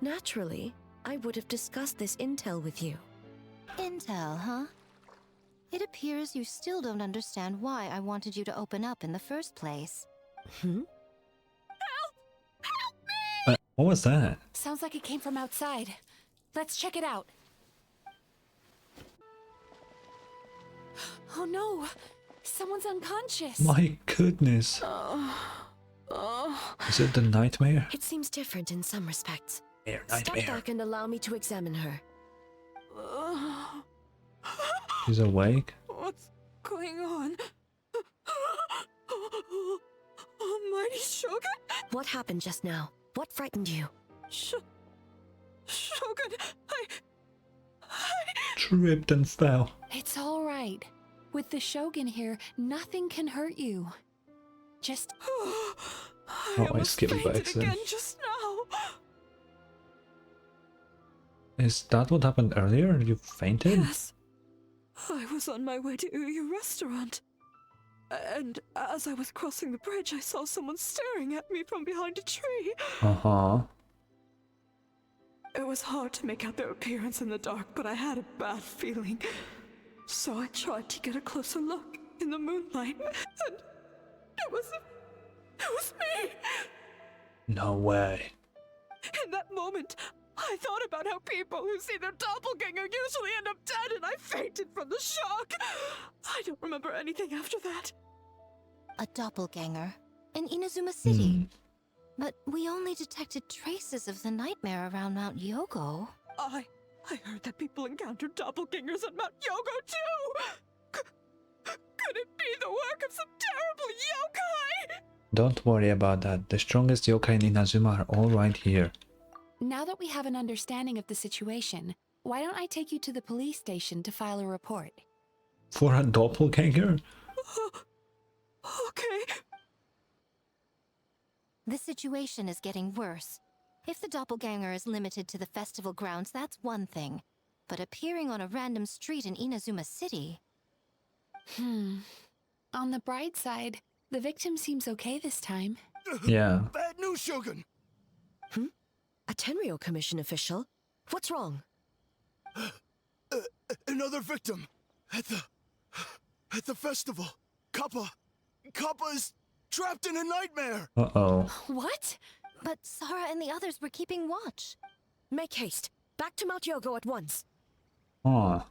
naturally, I would have discussed this intel with you.
Intel, huh? It appears you still don't understand why I wanted you to open up in the first place.
What was that?
Sounds like it came from outside. Let's check it out. Oh no! Someone's unconscious!
My goodness. Is it the nightmare?
It seems different in some respects.
Nightmare.
Step back and allow me to examine her.
She's awake?
What's going on? Almighty Shogun?
What happened just now? What frightened you?
Shogun, I...
Tripped and fell.
It's all right. With the Shogun here, nothing can hurt you. Just...
I skipped by accident.
again just now.
Is that what happened earlier? You fainted?
Yes. I was on my way to your restaurant. And as I was crossing the bridge, I saw someone staring at me from behind a tree.
Uh-huh.
It was hard to make out their appearance in the dark, but I had a bad feeling. So I tried to get a closer look in the moonlight, and it was me!
No way.
In that moment, I thought about how people who see their doppelganger usually end up dead, and I fainted from the shock. I don't remember anything after that.
A doppelganger in Inazuma City. But we only detected traces of the nightmare around Mount Yogo.
I heard that people encountered doppelgangers at Mount Yogo too! Could it be the work of some terrible yokai?
Don't worry about that. The strongest yokai in Inazuma are all right here.
Now that we have an understanding of the situation, why don't I take you to the police station to file a report?
For a doppelganger?
Okay.
The situation is getting worse. If the doppelganger is limited to the festival grounds, that's one thing. But appearing on a random street in Inazuma City...
On the bright side, the victim seems okay this time.
Yeah.
Bad news, Shogun!
A Tenryo Commission official? What's wrong?
Another victim! At the festival! Kappa is trapped in a nightmare!
Uh-oh.
What?
But Sara and the others were keeping watch.
Make haste. Back to Mount Yogo at once.
Huh.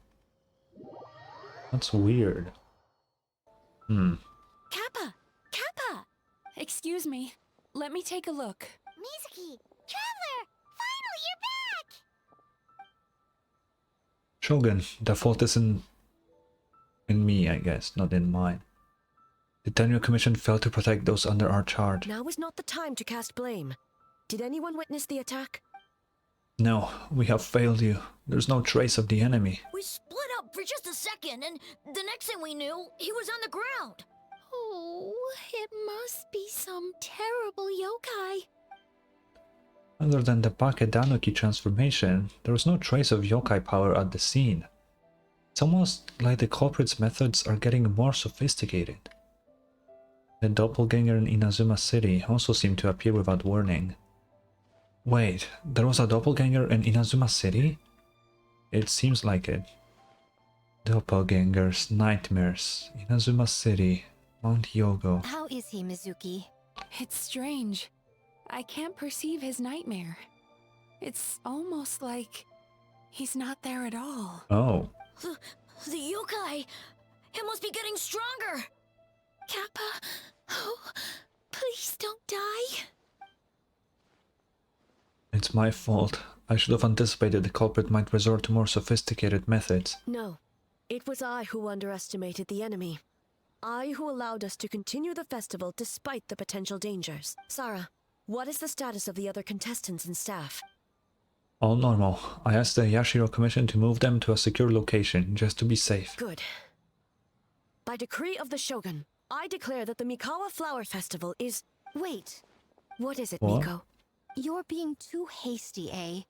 That's weird.
Kappa! Kappa!
Excuse me. Let me take a look.
Mizuki! Traveler! Finally, you're back!
Shogun, the fault isn't... In me, I guess, not in mine. The Tenure Commission failed to protect those under our charge.
Now is not the time to cast blame. Did anyone witness the attack?
No, we have failed you. There's no trace of the enemy.
We split up for just a second, and the next thing we knew, he was on the ground.
Oh, it must be some terrible yokai.
Other than the Bakedanuki transformation, there was no trace of yokai power at the scene. It's almost like the culprit's methods are getting more sophisticated. The doppelganger in Inazuma City also seemed to appear without warning. Wait, there was a doppelganger in Inazuma City? It seems like it. Doppelgangers, nightmares, Inazuma City, Mount Yogo.
How is he, Mizuki?
It's strange. I can't perceive his nightmare. It's almost like he's not there at all.
Oh.
The yokai! It must be getting stronger! Kappa, oh, please don't die.
It's my fault. I should have anticipated the culprit might resort to more sophisticated methods.
No. It was I who underestimated the enemy. I who allowed us to continue the festival despite the potential dangers. Sarah, what is the status of the other contestants and staff?
All normal. I asked the Yashiro Commission to move them to a secure location, just to be safe.
Good. By decree of the Shogun, I declare that the Mikawa Flower Festival is...
Wait.
What is it,
What?
Miko?
You're being too hasty, eh?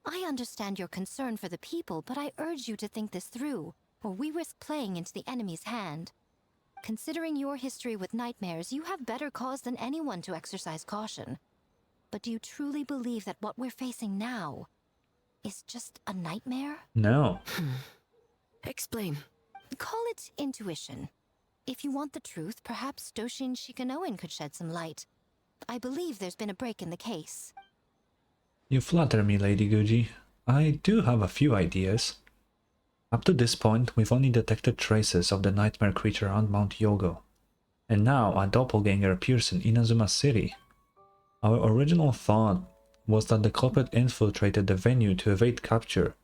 I understand your concern for the people, but I urge you to think this through, or we risk playing into the enemy's hand. Considering your history with nightmares, you have better cause than anyone to exercise caution. But do you truly believe that what we're facing now is just a nightmare?
No.
Explain.
Call it intuition. If you want the truth, perhaps Doshin Shikanoin could shed some light. I believe there's been a break in the case.
You flatter me, Lady Guji. I do have a few ideas. Up to this point, we've only detected traces of the nightmare creature around Mount Yogo. And now a doppelganger appears in Inazuma City. Our original thought was that the culprit infiltrated the venue to evade capture.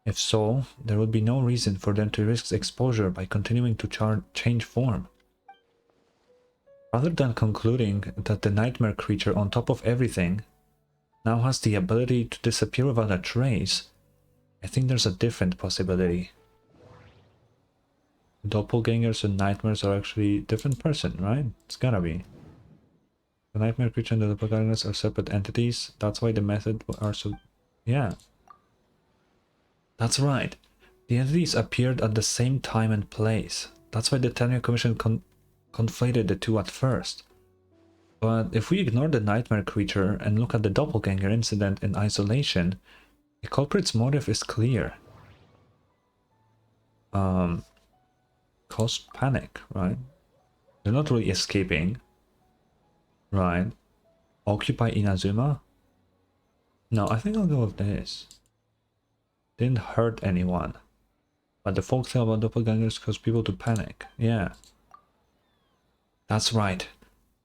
If so, there would be no reason for them to risk exposure by continuing to change form. Rather than concluding that the nightmare creature on top of everything now has the ability to disappear without a trace, I think there's a different possibility. Doppelgangers and nightmares are actually a different person, right? It's gotta be. The nightmare creature and the doppelgangers are separate entities. That's why the method are so... Yeah. That's right. The entities appeared at the same time and place. That's why the Tenure Commission conflated the two at first. But if we ignore the nightmare creature and look at the doppelganger incident in isolation, the culprit's motive is clear. Cause panic, right? They're not really escaping. Right. Occupy Inazuma? No, I think I'll go with this. Didn't hurt anyone. But the folktale about doppelgangers cause people to panic. Yeah. That's right.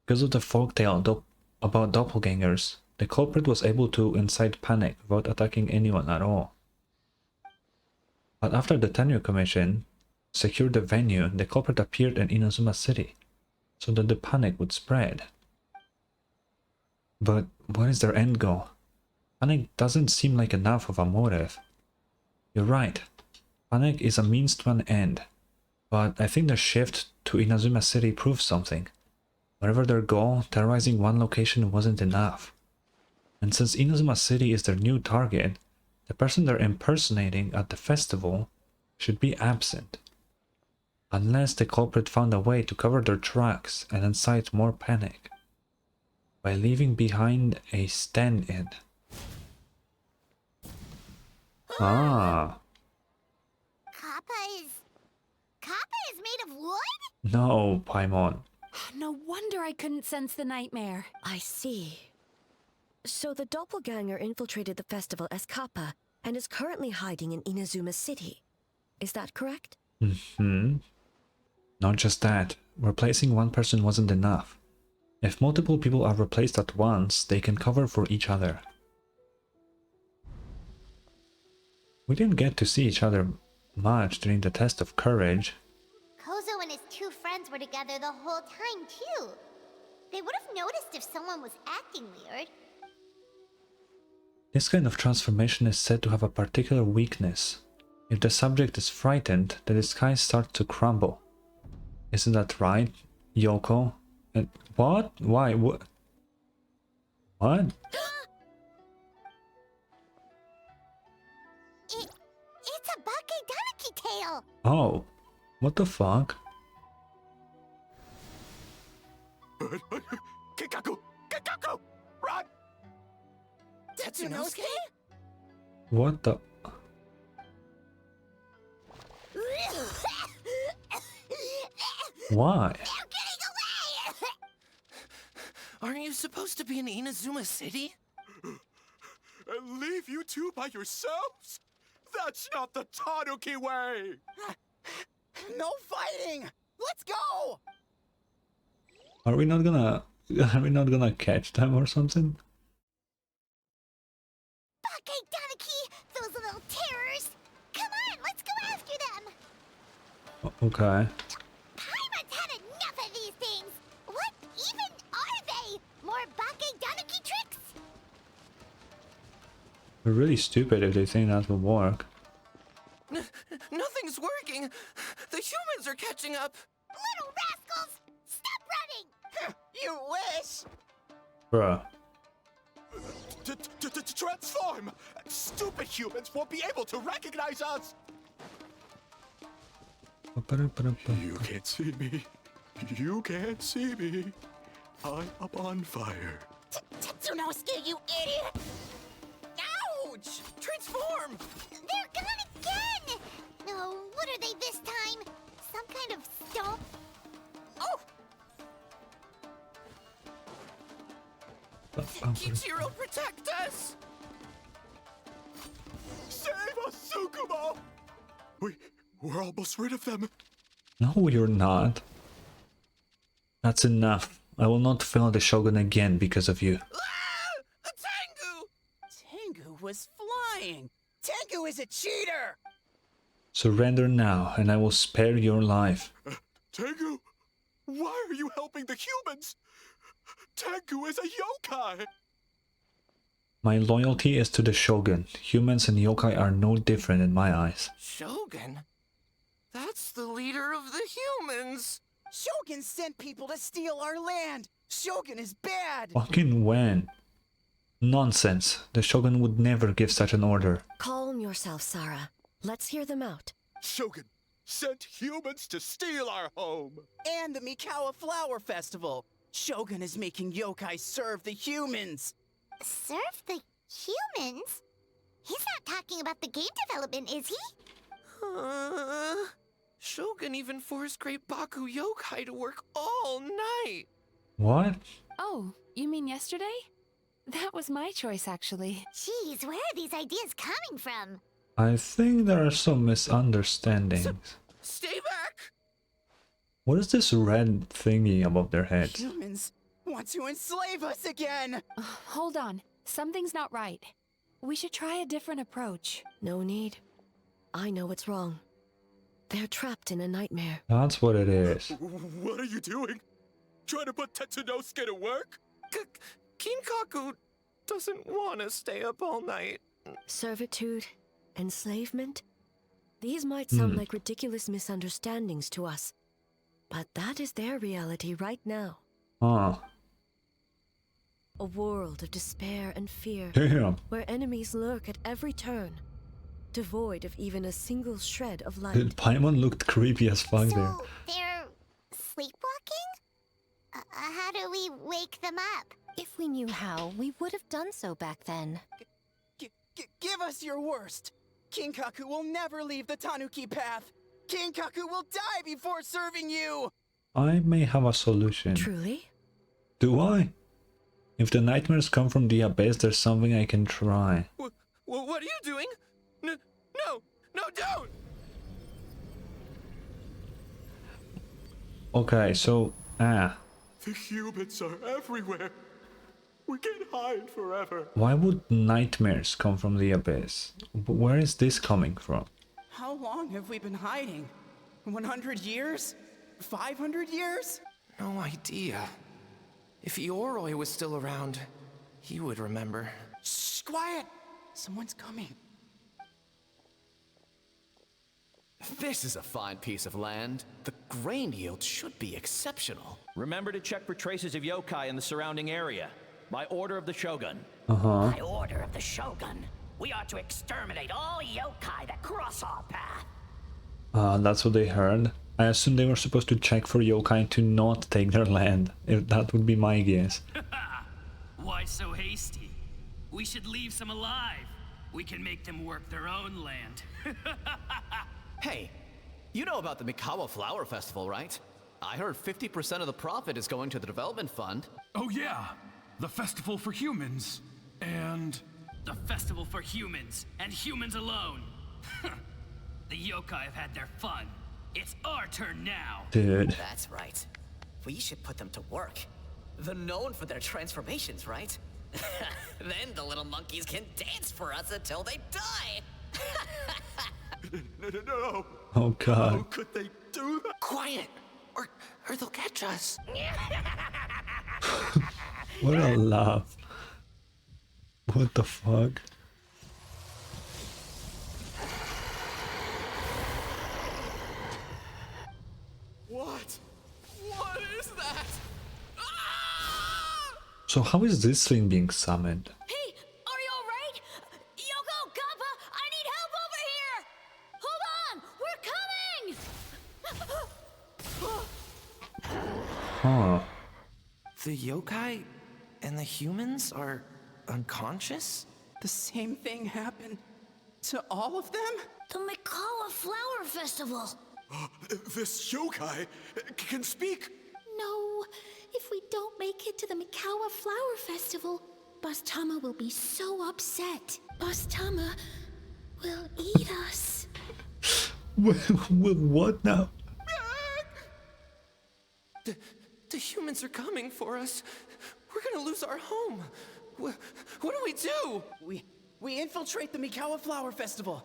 Because of the folktale about doppelgangers, the culprit was able to incite panic without attacking anyone at all. But after the Tenure Commission secured the venue, the culprit appeared in Inazuma City, so that the panic would spread. But what is their end goal? Panic doesn't seem like enough of a motive. You're right. Panic is a means to an end. But I think the shift to Inazuma City proves something. Whatever their goal, terrorizing one location wasn't enough. And since Inazuma City is their new target, the person they're impersonating at the festival should be absent. Unless the culprit found a way to cover their tracks and incite more panic by leaving behind a stand-in. Ah.
Kappa is made of wood?
No, Paimon.
No wonder I couldn't sense the nightmare.
I see. So the doppelganger infiltrated the festival as Kappa and is currently hiding in Inazuma City. Is that correct?
Not just that. Replacing one person wasn't enough. If multiple people are replaced at once, they can cover for each other. We didn't get to see each other much during the test of courage.
were together the whole time, too. They would have noticed if someone was acting weird.
This kind of transformation is said to have a particular weakness. If the subject is frightened, the disguise starts to crumble. Isn't that right, Yoko? And what? Why? What? What?
It's a Bakedaniki tail!
Oh, what the fuck?
Kikaku! Kikaku! Run!
Tetsunosuke?
What the? Why?
Aren't you supposed to be in Inazuma City?
And leave you two by yourselves? That's not the Tanuki way!
No fighting! Let's go!
Are we not gonna catch them or something?
Bakedaniki! Those little terrors! Come on, let's go after them!
Okay.
Paimon's had enough of these things! What even are they? More Bakedaniki tricks?
They're really stupid if they think that will work.
Nothing's working! The humans are catching up!
Little rascals! Stop running!
You wish!
Bruh.
Transform! Stupid humans won't be able to recognize us! You can't see me. You can't see me. I'm up on fire.
Tetsunosuke, you idiot! Ouch! Transform!
They're gone again! No, what are they this time? Some kind of stomp?
Oh! Kichiro, protect us!
Save us, Tsukumo! We're almost rid of them.
No, you're not. That's enough. I will not fail the Shogun again because of you.
Ah! Tengu was flying! Tengu is a cheater!
Surrender now, and I will spare your life.
Tengu, why are you helping the humans? Tengu is a yokai!
My loyalty is to the Shogun. Humans and yokai are no different in my eyes.
Shogun? That's the leader of the humans! Shogun sent people to steal our land! Shogun is bad!
Fucking when? Nonsense. The Shogun would never give such an order.
Calm yourself, Sara. Let's hear them out.
Shogun sent humans to steal our home!
And the Mikawa Flower Festival! Shogun is making yokai serve the humans!
Serve the humans? He's not talking about the game development, is he?
Shogun even forced Great Baku yokai to work all night!
What?
Oh, you mean yesterday? That was my choice, actually.
Jeez, where are these ideas coming from?
I think there are some misunderstandings.
Stay back!
What is this red thingy above their heads?
Humans want to enslave us again!
Hold on. Something's not right. We should try a different approach.
No need. I know what's wrong. They're trapped in a nightmare.
That's what it is.
What are you doing? Trying to put Tetsunosuke to work?
Kinkaku doesn't want to stay up all night.
Servitude, enslavement. These might sound like ridiculous misunderstandings to us, but that is their reality right now.
Ah.
A world of despair and fear,
Damn.
where enemies lurk at every turn, devoid of even a single shred of light.
Paimon looked creepy as fuck there.
So, they're sleepwalking? How do we wake them up?
If we knew how, we would have done so back then.
Give us your worst! Kinkaku will never leave the Tanuki path! Kinkaku will die before serving you!
I may have a solution.
Truly?
Do I? If the nightmares come from the abyss, there's something I can try.
What are you doing? No, don't!
Okay, so...
The humans are everywhere. We can't hide forever.
Why would nightmares come from the abyss? Where is this coming from?
How long have we been hiding? 100 years? 500 years?
No idea. If Ioroi was still around, he would remember.
Shh, quiet! Someone's coming. This is a fine piece of land. The grain yield should be exceptional.
Remember to check for traces of yokai in the surrounding area. By order of the Shogun.
By order of the Shogun, we are to exterminate all yokai that cross our path.
That's what they heard. I assume they were supposed to check for yokai to not take their land. If that would be my guess.
Why so hasty? We should leave some alive. We can make them work their own land.
Hey, you know about the Mikawa Flower Festival, right? I heard 50% of the profit is going to the development fund.
Oh yeah, the festival for humans. And... the festival for humans, and humans alone. The yokai have had their fun. It's our turn now.
Dude.
That's right. We should put them to work.
They're known for their transformations, right?
Then the little monkeys can dance for us until they die.
No.
Oh god.
How could they do that?
Quiet, or they'll catch us.
What a laugh. What the fuck?
What? What is that?
So how is this thing being summoned?
Hey, are you alright? Yoko, Kappa, I need help over here! Hold on, we're coming!
Huh.
The yokai and the humans are unconscious?
The same thing happened to all of them?
The Mikawa Flower Festival!
This yokai can speak!
No, if we don't make it to the Mikawa Flower Festival, Boss Tama will be so upset. Boss Tama will eat us.
What now?
The humans are coming for us. We're gonna lose our home. What do we do?
We infiltrate the Mikawa Flower Festival.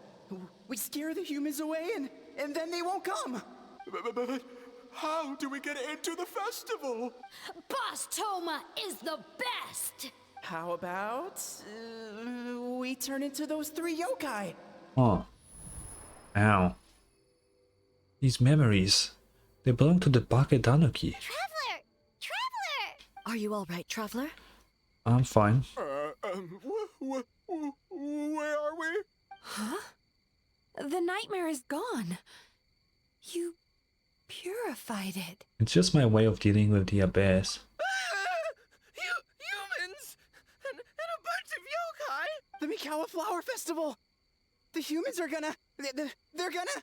We scare the humans away and then they won't come. But how do we get into the festival?
Boss Toma is the best!
How about we turn into those 3 yokai?
Oh. Ow. These memories. They belong to the Baketanuki.
Traveler! Traveler!
Are you alright, Traveler?
I'm fine.
Where are we?
Huh? The nightmare is gone. You purified it.
It's just my way of dealing with the abyss.
Humans! And a bunch of yokai! The Mikawa Flower Festival! The humans are gonna... They're gonna...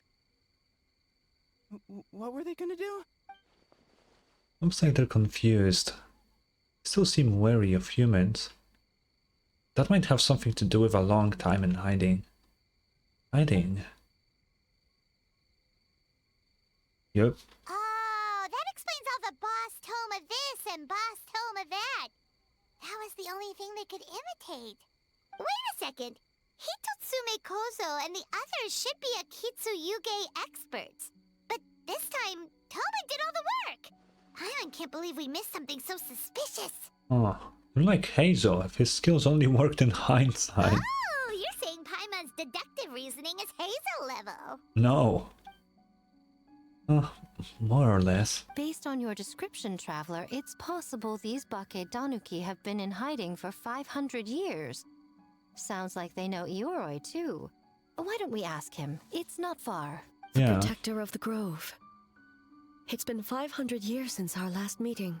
What were they gonna do?
Looks like they're confused. Still seem wary of humans. That might have something to do with a long time in hiding. Hiding? Yep.
Oh, that explains all the Boss Toma this and Boss Toma that. That was the only thing they could imitate. Wait a second. Hitotsume Kozo and the others should be Akitsuyuge experts. But this time, Toma did all the work. Paimon can't believe we missed something so suspicious.
Oh, you're like Hazel if his skills only worked in hindsight.
Oh, you're saying Paimon's deductive reasoning is Hazel level.
No. More or less.
Based on your description, Traveler, it's possible these Baketanuki have been in hiding for 500 years. Sounds like they know Ioroi, too. Why don't we ask him? It's not far.
The protector of the grove. It's been 500 years since our last meeting.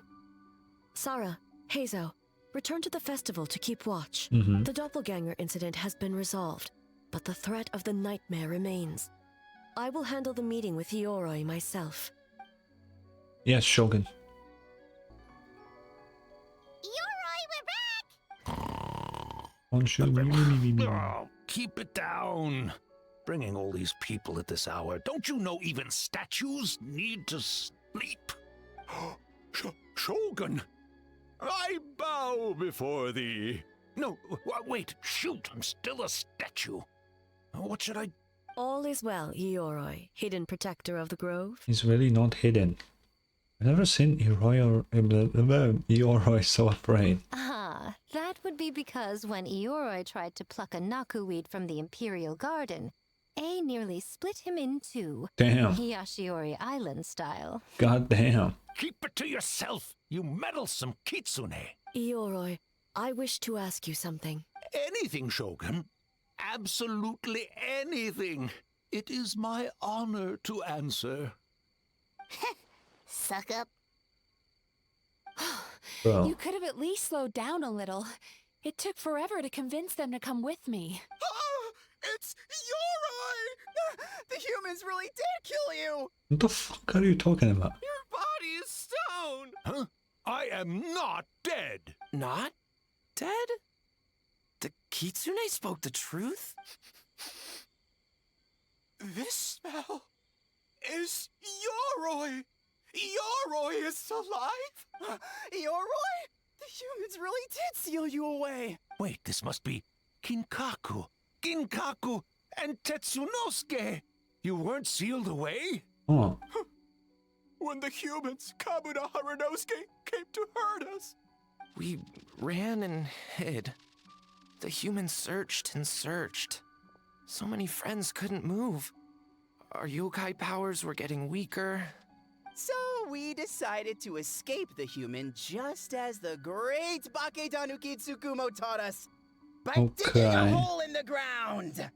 Sarah, Heizo, return to the festival to keep watch. The doppelganger incident has been resolved, but the threat of the nightmare remains. I will handle the meeting with Ioroi myself.
Yes, Shogun.
Ioroi, we're
Oh, keep it down. Bringing all these people at this hour. Don't you know even statues need to sleep? Shogun, I bow before thee. No, wait, shoot, I'm still a statue. What should I...
All is well, Ioroi, hidden protector of the grove.
He's really not hidden. I've never seen Eoroi so afraid.
Ah, that would be because when Eoroi tried to pluck a Nakuweed from the Imperial Garden, A nearly split him in two.
Damn.
Yashiori Island style.
God damn.
Keep it to yourself, you meddlesome kitsune.
Eoroi, I wish to ask you something.
Anything, Shogun. Absolutely anything. It is my honor to answer.
Suck up.
Bro.
You could have at least slowed down a little. It took forever to convince them to come with me.
It's Yoroi! The humans really did kill you!
What the fuck are you talking about?
Your body is stone!
Huh? I am not dead.
Not dead? The kitsune spoke the truth?
This smell is Yoroi! Yoroi is alive! Yoroi? The humans really did seal you away!
Wait, this must be Kinkaku, Ginkaku, and Tetsunosuke. You weren't sealed away?
Oh.
When the humans, Kabuna Harunosuke, came to hurt us.
We ran and hid. The humans searched and searched. So many friends couldn't move. Our yokai powers were getting weaker.
So we decided to escape the human just as the great Bakedanuki Tsukumo taught us. By digging a hole in the ground!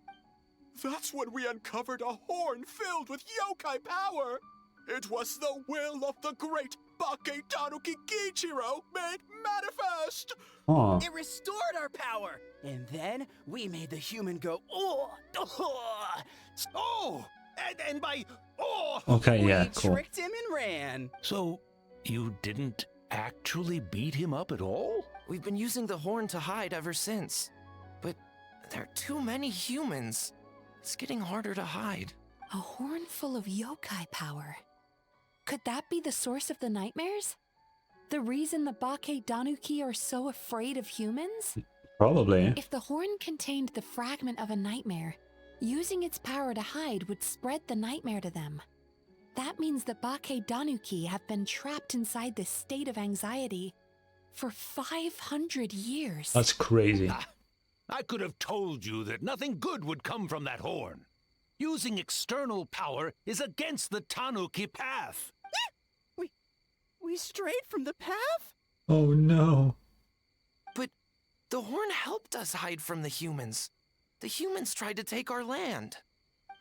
That's when we uncovered a horn filled with yokai power! It was the will of the great Bakedanuki Kichiro made manifest!
Oh.
It restored our power! And then we made the human go, oh,
and by, oh!
Okay, yeah,
we
cool.
tricked him and ran.
So, you didn't actually beat him up at all?
We've been using the horn to hide ever since. But there are too many humans. It's getting harder to hide.
A horn full of yokai power. Could that be the source of the nightmares? The reason the Bakedanuki are so afraid of humans?
Probably.
If the horn contained the fragment of a nightmare, using its power to hide would spread the nightmare to them. That means the Bakedanuki have been trapped inside this state of anxiety for 500 years.
That's crazy.
I could have told you that nothing good would come from that horn. Using external power is against the Tanuki path.
We strayed from the path?
Oh no.
But the horn helped us hide from the humans. The humans tried to take our land.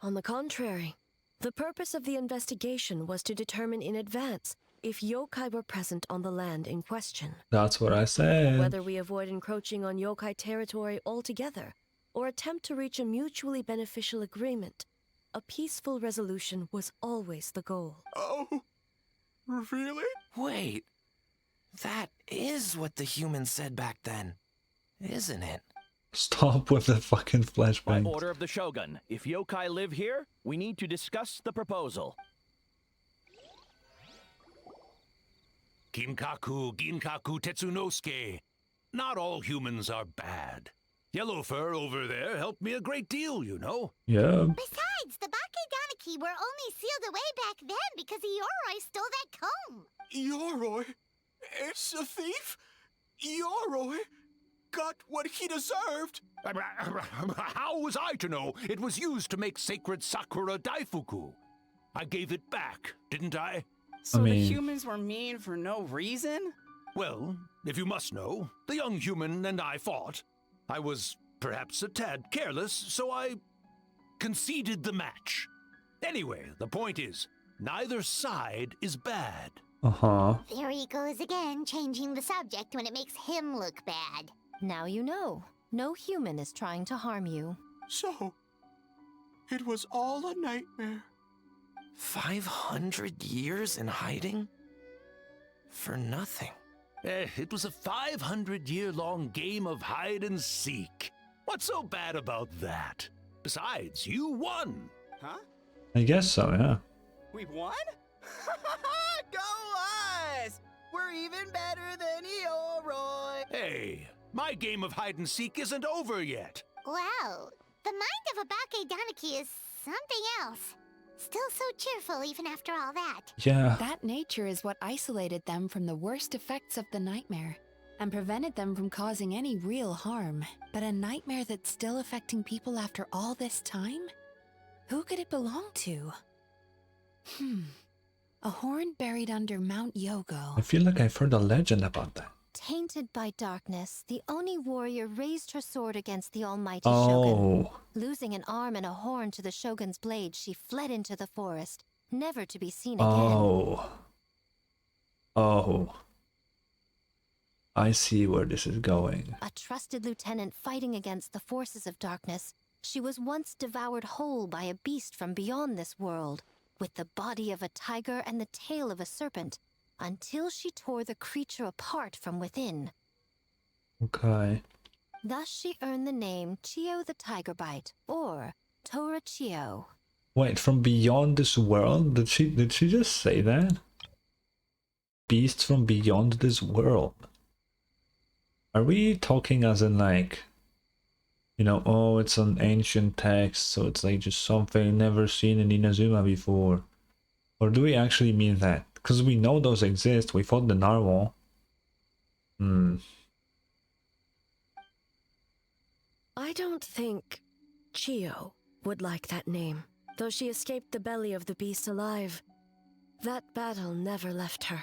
On the contrary, the purpose of the investigation was to determine in advance if yokai were present on the land in question.
That's what I said.
Whether we avoid encroaching on yokai territory altogether, or attempt to reach a mutually beneficial agreement, a peaceful resolution was always the goal.
Oh, really?
Wait, that is what the humans said back then, isn't it?
Stop with the fucking
By
flashbang.
order of the Shogun, if yokai live here, we need to discuss the proposal.
Kinkaku, Ginkaku, Tetsunosuke. Not all humans are bad. Yellowfur over there helped me a great deal, you know.
Yeah.
Besides, the Bakedanuki were only sealed away back then because Yoroi stole that comb.
Yoroi is a thief? Yoroi got what he deserved.
How was I to know it was used to make sacred Sakura Daifuku? I gave it back, didn't I?
So the humans were mean for no reason?
Well, if you must know, the young human and I fought. I was perhaps a tad careless, so I conceded the match. Anyway, the point is, neither side is bad.
Uh-huh.
There he goes again, changing the subject when it makes him look bad.
Now you know. No human is trying to harm you.
So, it was all a nightmare.
500 years in hiding? For nothing.
It was a 500-year-long game of hide and seek. What's so bad about that? Besides, you won.
Huh?
I guess so, yeah.
We won? Go us! We're even better than Yoroi!
Hey, my game of hide and seek isn't over yet.
Wow, the mind of a Bakedanuki is something else.
Still so cheerful even after all that.
Yeah.
That nature is what isolated them from the worst effects of the nightmare and prevented them from causing any real harm. But a nightmare that's still affecting people after all this time? Who could it belong to? A horn buried under Mount Yogo.
I feel like I've heard a legend about that.
Tainted by darkness, the Oni warrior raised her sword against the almighty
Oh.
shogun. Losing an arm and a horn to the shogun's blade, she fled into the forest, never to be seen again.
Oh. Oh. I see where this is going.
A trusted lieutenant fighting against the forces of darkness, she was once devoured whole by a beast from beyond this world, with the body of a tiger and the tail of a serpent, until she tore the creature apart from within.
Okay.
Thus she earned the name Chio the Tigerbite, or Tora Chio.
Wait, from beyond this world? Did she just say that? Beasts from beyond this world. Are we talking as in like, you know, oh, it's an ancient text, so it's like just something never seen in Inazuma before? Or do we actually mean that? Because we know those exist, we fought the narwhal.
I don't think Chio would like that name, though she escaped the belly of the beast alive. That battle never left her.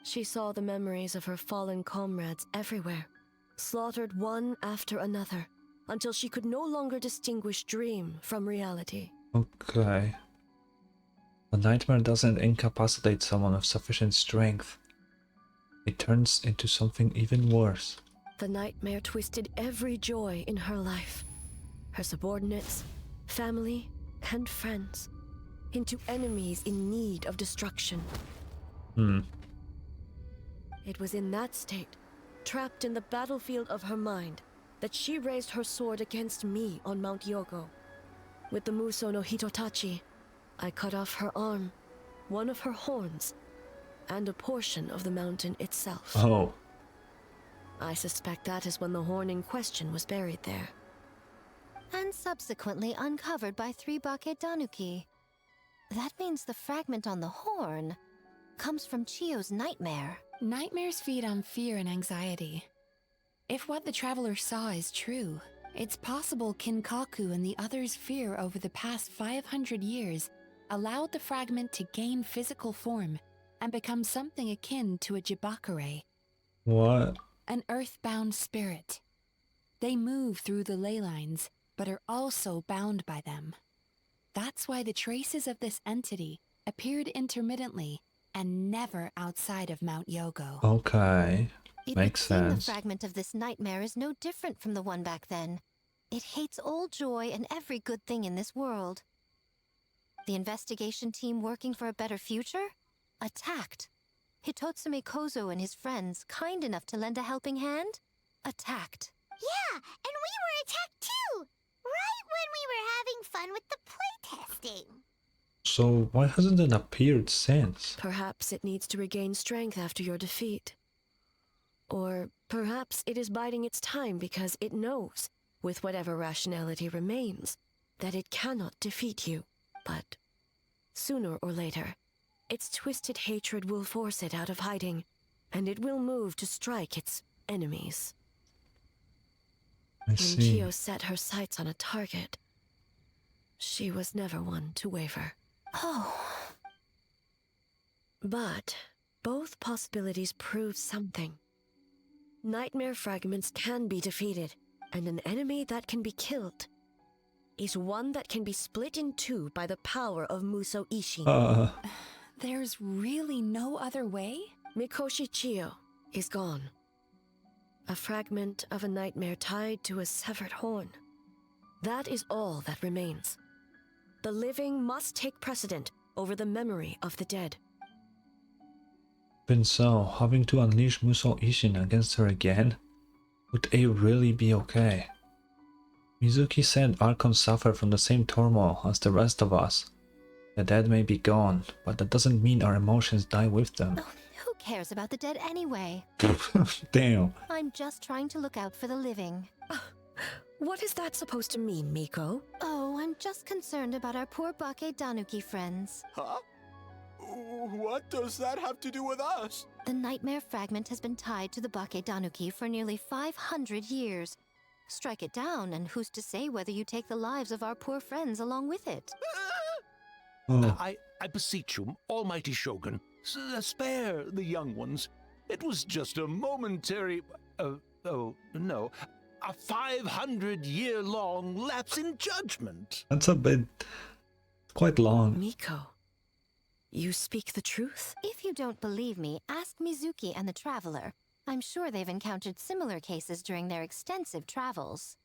She saw the memories of her fallen comrades everywhere, slaughtered one after another, until she could no longer distinguish dream from reality.
Okay. A nightmare doesn't incapacitate someone of sufficient strength. It turns into something even worse.
The nightmare twisted every joy in her life, her subordinates, family, and friends, into enemies in need of destruction. It was in that state, trapped in the battlefield of her mind, that she raised her sword against me on Mount Yogo. With the Muso no Hitotachi, I cut off her arm, one of her horns, and a portion of the mountain itself.
Oh.
I suspect that is when the horn in question was buried there.
And subsequently uncovered by 3 Bake Danuki. That means the fragment on the horn comes from Chio's nightmare.
Nightmares feed on fear and anxiety. If what the traveler saw is true, it's possible Kinkaku and the others' fear over the past 500 years allowed the fragment to gain physical form and become something akin to a Jibakure.
What?
An earthbound spirit. They move through the ley lines, but are also bound by them. That's why the traces of this entity appeared intermittently and never outside of Mount Yogo.
Okay. Makes sense.
The fragment of this nightmare is no different from the one back then. It hates all joy and every good thing in this world. The investigation team working for a better future? Attacked. Hitotsume Kozo and his friends, kind enough to lend a helping hand? Attacked.
Yeah, and we were attacked too! Right when we were having fun with the playtesting.
So why hasn't it appeared since?
Perhaps it needs to regain strength after your defeat. Or perhaps it is biding its time because it knows, with whatever rationality remains, that it cannot defeat you. But sooner or later, its twisted hatred will force it out of hiding, and it will move to strike its enemies. When Chio set her sights on a target, she was never one to waver.
Oh.
But both possibilities prove something. Nightmare fragments can be defeated, and an enemy that can be killed is one that can be split in two by the power of Muso Ishin.
There's really no other way?
Mikoshi Chio is gone. A fragment of a nightmare tied to a severed horn. That is all that remains. The living must take precedent over the memory of the dead.
Even so, having to unleash Muso Ishin against her again? Would A really be okay? Mizuki said Archons suffer from the same turmoil as the rest of us. The dead may be gone, but that doesn't mean our emotions die with them.
Oh, who cares about the dead anyway?
Damn.
I'm just trying to look out for the living.
What is that supposed to mean, Miko?
Oh, I'm just concerned about our poor Bake Danuki friends.
Huh? What does that have to do with us?
The nightmare fragment has been tied to the Bake Danuki for nearly 500 years. Strike it down, and who's to say whether you take the lives of our poor friends along with it?
I beseech you, Almighty Shogun, spare the young ones. It was just a momentary... oh, no. A 500-year-long lapse in judgment.
That's a bit... quite long.
Miko, you speak the truth?
If you don't believe me, ask Mizuki and the Traveler. I'm sure they've encountered similar cases during their extensive travels.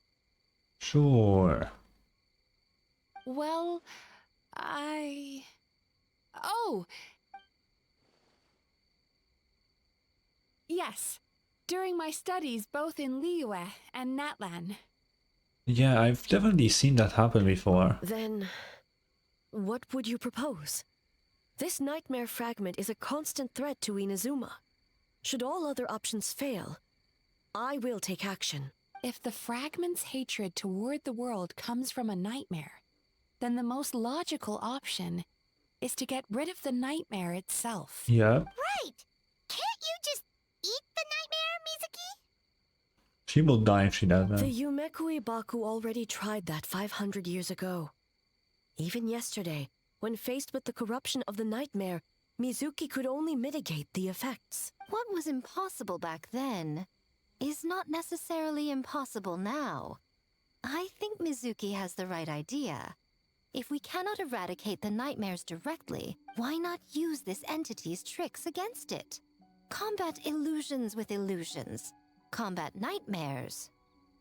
Sure.
Well, Oh! Yes. During my studies both in Liyue and Natlan.
Yeah, I've definitely seen that happen before.
Then, what would you propose? This nightmare fragment is a constant threat to Inazuma. Should all other options fail, I will take action.
If the fragment's hatred toward the world comes from a nightmare, then the most logical option is to get rid of the nightmare itself.
Yeah.
Right! Can't you just eat the nightmare, Mizuki?
She will die if she does that.
The Yumekui Baku already tried that 500 years ago. Even yesterday, when faced with the corruption of the nightmare, Mizuki could only mitigate the effects.
What was impossible back then is not necessarily impossible now. I think Mizuki has the right idea. If we cannot eradicate the nightmares directly, why not use this entity's tricks against it? Combat illusions with illusions. Combat nightmares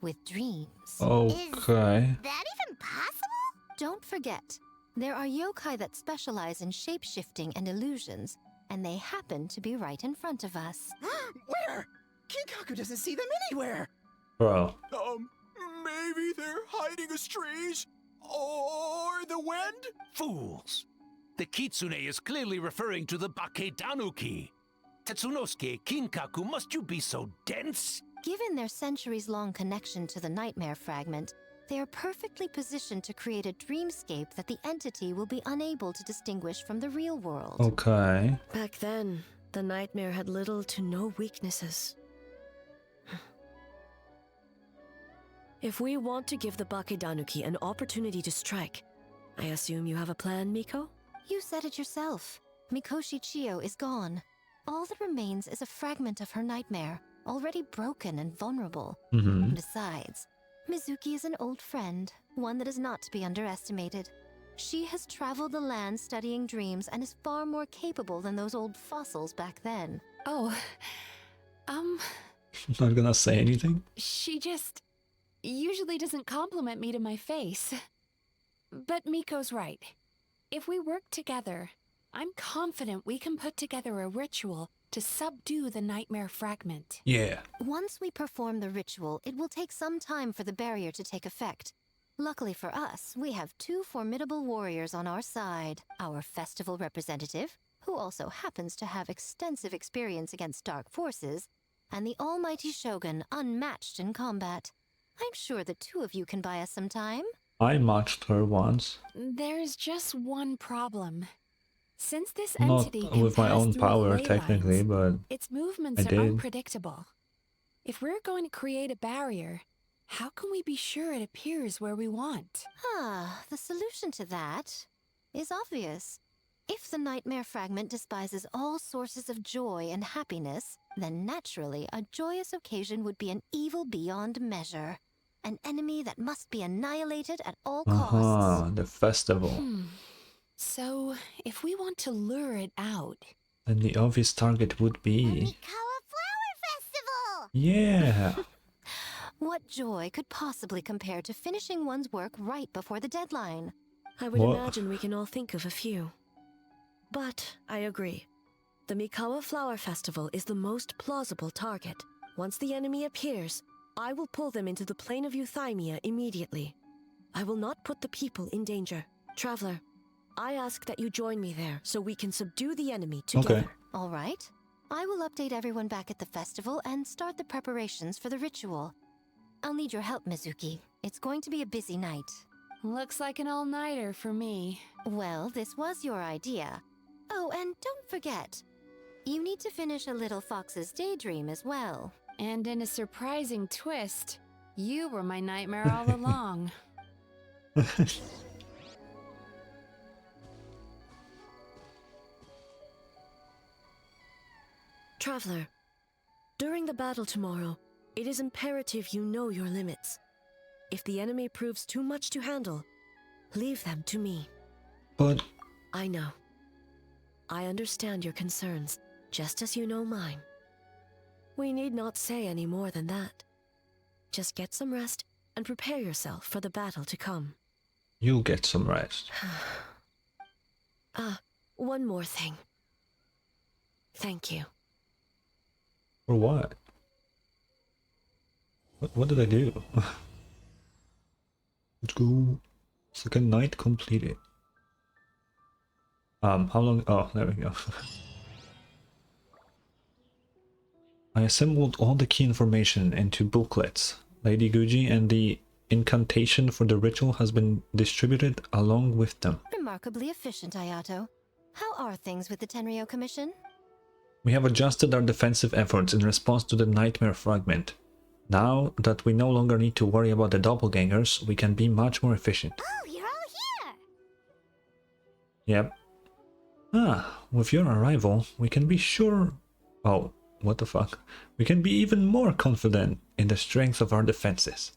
with dreams.
Okay.
That even possible?
Don't forget, there are yokai that specialize in shape-shifting and illusions, and they happen to be right in front of us.
Where? Kinkaku doesn't see them anywhere.
Bro.
Maybe they're hiding us trees? Or the wind?
Fools! The Kitsune is clearly referring to the Bake Danuki. Tetsunosuke, Kinkaku, must you be so dense?
Given their centuries-long connection to the nightmare fragment, they are perfectly positioned to create a dreamscape that the entity will be unable to distinguish from the real world.
Okay.
Back then, the nightmare had little to no weaknesses. If we want to give the Bake Danuki an opportunity to strike, I assume you have a plan, Miko?
You said it yourself. Mikoshi Chiyo is gone. All that remains is a fragment of her nightmare, already broken and vulnerable. Besides, Mizuki is an old friend, one that is not to be underestimated. She has traveled the land studying dreams and is far more capable than those old fossils back then.
Oh,
Not gonna say anything?
she just usually doesn't compliment me to my face. But Miko's right. If we work together, I'm confident we can put together a ritual to subdue the nightmare fragment.
Yeah.
Once we perform the ritual, it will take some time for the barrier to take effect. Luckily for us, we have two formidable warriors on our side. Our festival representative, who also happens to have extensive experience against dark forces, and the almighty Shogun, unmatched in combat. I'm sure the two of you can buy us some time.
I matched her once.
There's just one problem. Since this
Not
entity can
with my
pass
own
through
power,
the ley
technically,
lines,
but
its movements
I
are
did.
unpredictable. If we're going to create a barrier, how can we be sure it appears where we want?
The solution to that is obvious. If the nightmare fragment despises all sources of joy and happiness, then naturally a joyous occasion would be an evil beyond measure. An enemy that must be annihilated at all costs.
The festival.
So, if we want to lure it out...
Then the obvious target would be...
Mikawa Flower Festival!
Yeah!
What joy could possibly compare to finishing one's work right before the deadline?
I would imagine we can all think of a few. But I agree. The Mikawa Flower Festival is the most plausible target. Once the enemy appears, I will pull them into the plane of Euthymia immediately. I will not put the people in danger. Traveler, I ask that you join me there so we can subdue the enemy together.
Okay.
All right. I will update everyone back at the festival and start the preparations for the ritual. I'll need your help, Mizuki. It's going to be a busy night.
Looks like an all-nighter for me.
Well, this was your idea. Oh, and don't forget, you need to finish a little fox's daydream as well.
And in a surprising twist, you were my nightmare all along.
Traveler, during the battle tomorrow, it is imperative you know your limits. If the enemy proves too much to handle, leave them to me.
But...
I know. I understand your concerns, just as you know mine. We need not say any more than that. Just get some rest and prepare yourself for the battle to come.
You'll get some rest.
One more thing. Thank you.
For what? What did I do? Let's go. Second night completed. How long? Oh, there we go. I assembled all the key information into booklets. Lady Guji, and the incantation for the ritual has been distributed along with them.
Remarkably efficient, Ayato. How are things with the Tenryo Commission?
We have adjusted our defensive efforts in response to the nightmare fragment. Now that we no longer need to worry about the doppelgangers, we can be much more efficient.
Oh, you're all here!
Yep. With your arrival, we can be sure... Oh, what the fuck? We can be even more confident in the strength of our defenses.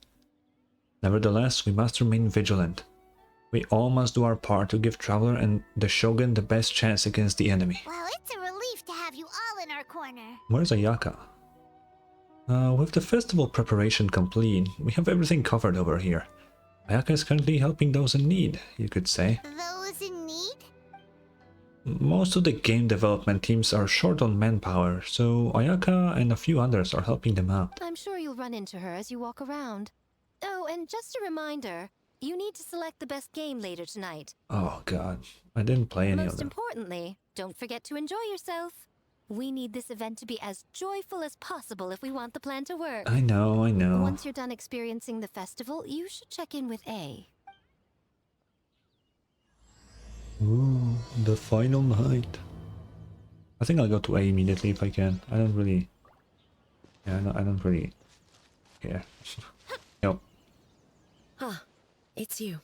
Nevertheless, we must remain vigilant. We all must do our part to give Traveler and the Shogun the best chance against the enemy.
Well, it's a relief to have you all in our corner.
Where's Ayaka? With the festival preparation complete, we have everything covered over here. Ayaka is currently helping those in need, you could say.
Those in need?
Most of the game development teams are short on manpower, so Ayaka and a few others are helping them out.
I'm sure you'll run into her as you walk around. Oh, and just a reminder, you need to select the best game later tonight.
Oh god, I didn't play any of
Most
them.
importantly, don't forget to enjoy yourself. We need this event to be as joyful as possible if we want the plan to work.
I know.
Once you're done experiencing the festival, you should check in with A.
Ooh, the final night. I think I'll go to A immediately if I can. I don't really... Yeah, no, I don't really care. Yep.
It's you.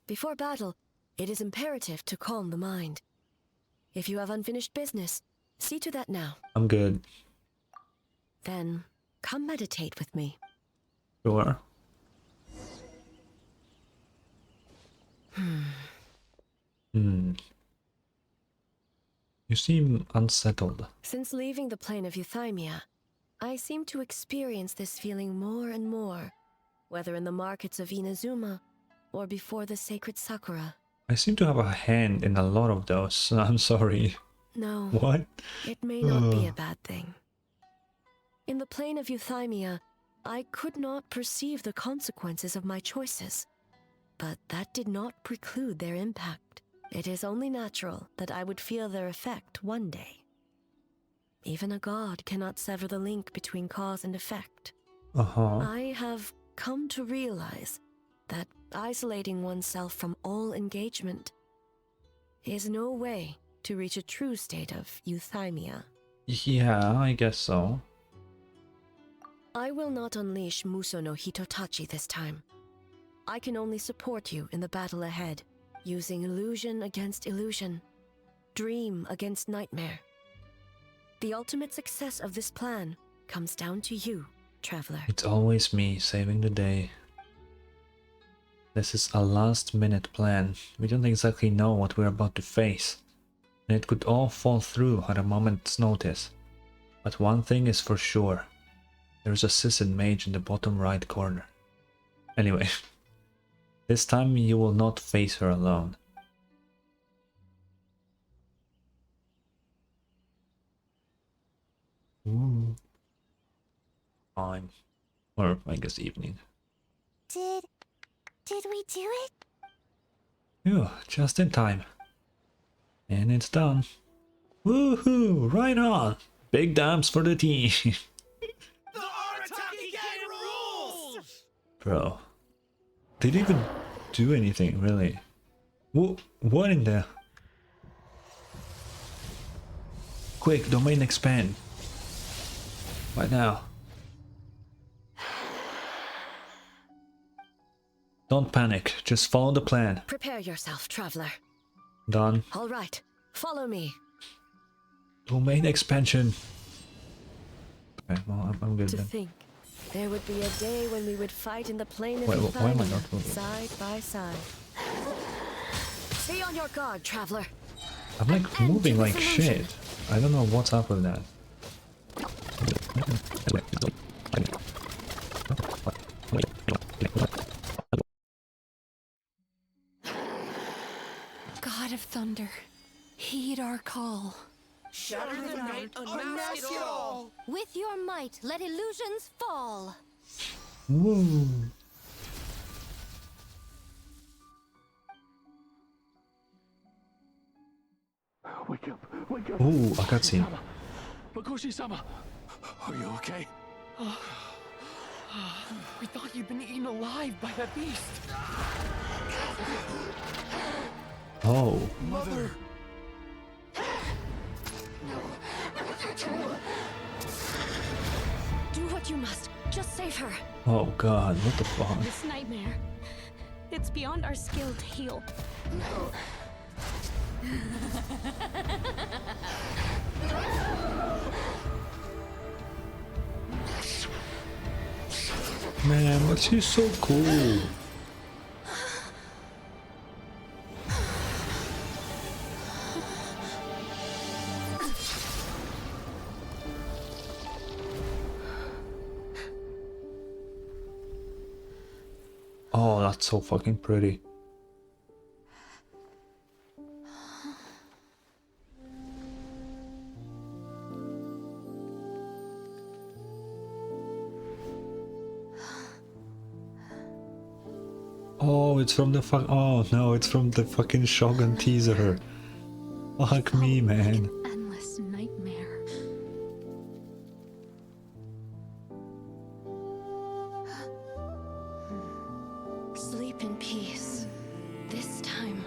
Before battle, it is imperative to calm the mind. If you have unfinished business, see to that now.
I'm good.
Then, come meditate with me.
Sure. You seem unsettled.
Since leaving the plane of Euthymia, I seem to experience this feeling more and more, whether in the markets of Inazuma or before the sacred Sakura.
I seem to have a hand in a lot of those. I'm sorry.
No.
What?
It may not be a bad thing. In the plane of Euthymia, I could not perceive the consequences of my choices, but that did not preclude their impact. It is only natural that I would feel their effect one day. Even a god cannot sever the link between cause and effect. I have come to realize that isolating oneself from all engagement is no way to reach a true state of euthymia.
Yeah, I guess so.
I will not unleash Muso no Hitotachi this time. I can only support you in the battle ahead, using illusion against illusion, dream against nightmare. The ultimate success of this plan comes down to you, Traveler.
It's always me saving the day. This is a last-minute plan. We don't exactly know what we're about to face, and it could all fall through at a moment's notice. But one thing is for sure. There's a Sisson mage in the bottom right corner. Anyway, this time you will not face her alone. Ooh. Time. Or, I guess, evening.
Did we do it?
Phew, just in time. And it's done. Woohoo! Right on! Big dams for the team.
The Arataki gang rules!
Bro. They didn't even do anything, really. What in there? Quick, domain expand. Right now. Don't panic, just follow the plan.
Prepare yourself, traveler.
Done.
All right, follow me.
Domain expansion. Okay, well, I'm good
To
then.
think, there would be a day when we would fight in the plainest
Wait, why am I
valley,
not moving?
side by side. Stay on your guard, traveler.
I'm like moving like shit. I don't know what's up with that.
God of Thunder, heed our call.
Shatter the night, unmask it all!
With your might, let illusions fall.
Woo.
Wake up! Wake up!
Ooh, a cutscene.
Makoshi-sama! Are you okay? We thought you'd been eaten alive by that beast!
Oh.
Mother!
Do what you must. Just save her.
Oh god, what the fuck?
This nightmare. It's beyond our skill to heal.
Man, but she's so cool. Oh, that's so fucking pretty. Oh, it's from the oh no, it's from the fucking Shogun teaser. Fuck me, man.
Endless nightmare.
Sleep in peace. This time,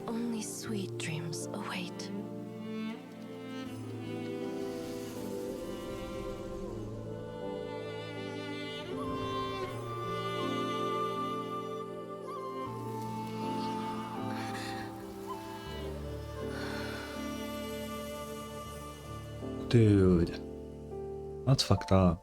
only sweet dreams await.
Dude. That's fucked up.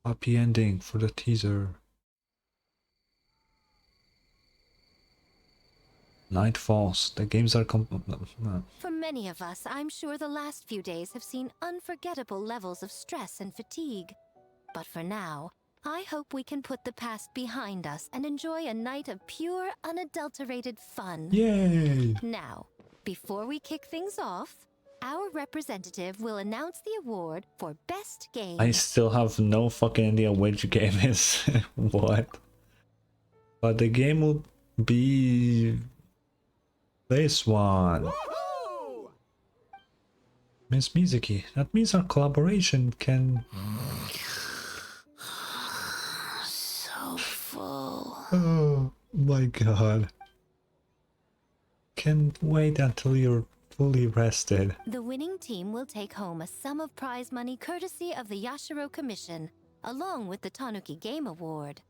Happy ending for the teaser. Night falls. The games are
For many of us, I'm sure the last few days have seen unforgettable levels of stress and fatigue. But for now, I hope we can put the past behind us and enjoy a night of pure, unadulterated fun.
Yay!
Now, before we kick things off, our representative will announce the award for Best Game.
I still have no fucking idea which game is what. But the game will be this one. Miss Mizuki, that means our collaboration can...
So full.
Oh my god. Can't wait until you're fully rested.
The winning team will take home a sum of prize money courtesy of the Yashiro Commission, along with the Tanuki Game Award.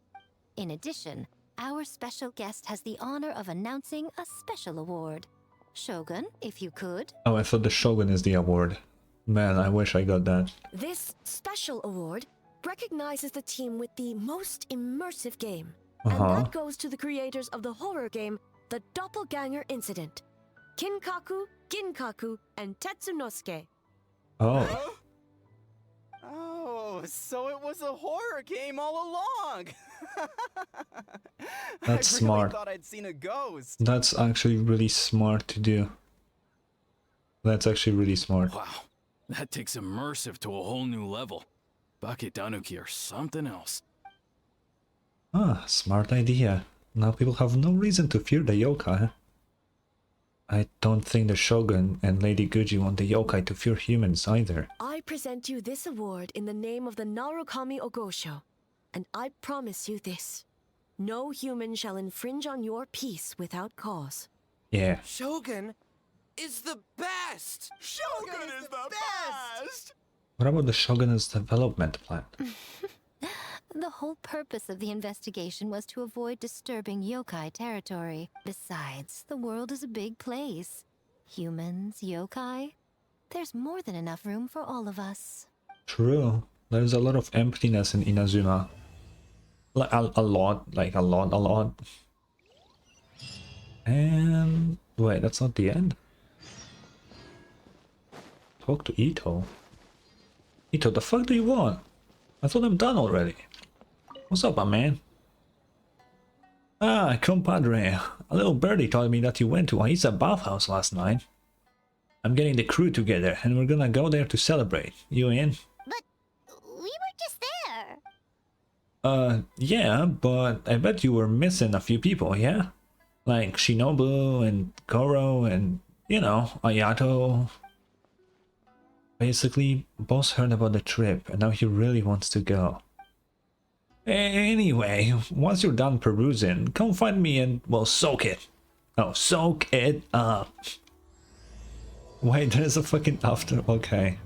In addition, our special guest has the honor of announcing a special award. Shogun, if you could.
Oh, I thought the Shogun is the award. Man, I wish I got that.
This special award recognizes the team with the most immersive game.
Uh-huh.
And that goes to the creators of the horror game, The Doppelganger Incident. Kinkaku, Ginkaku, and Tetsunosuke.
Oh.
Oh, so it was a horror game all along.
That's
I really
smart.
thought I'd seen a ghost.
That's actually really smart to do. That's actually really smart.
Wow, that takes immersive to a whole new level. Baketanuki are something else.
Ah, smart idea. Now people have no reason to fear the yokai. I don't think the Shogun and Lady Guji want the yokai to fear humans either.
I present you this award in the name of the Narukami Ogosho, and I promise you this. No human shall infringe on your peace without cause.
Yeah.
Shogun is the best!
Shogun is the best!
What about the Shogun's development plan?
The whole purpose of the investigation was to avoid disturbing yokai territory. Besides, the world is a big place. Humans, yokai, there's more than enough room for all of us.
True. There's a lot of emptiness in Inazuma. Like a lot. And wait, that's not the end. Talk to Ito. Ito, the fuck do you want? I thought I'm done already. What's up, my man? Ah, compadre. A little birdie told me that you went to Aisa bathhouse last night. I'm getting the crew together and we're gonna go there to celebrate. You in?
But we were just there.
Yeah, but I bet you were missing a few people, yeah? Like Shinobu and Goro and, you know, Ayato. Basically, boss heard about the trip and now he really wants to go. Anyway, once you're done perusing, come find me and, well, soak it. Oh, soak it up. Wait, there's a fucking after. Okay.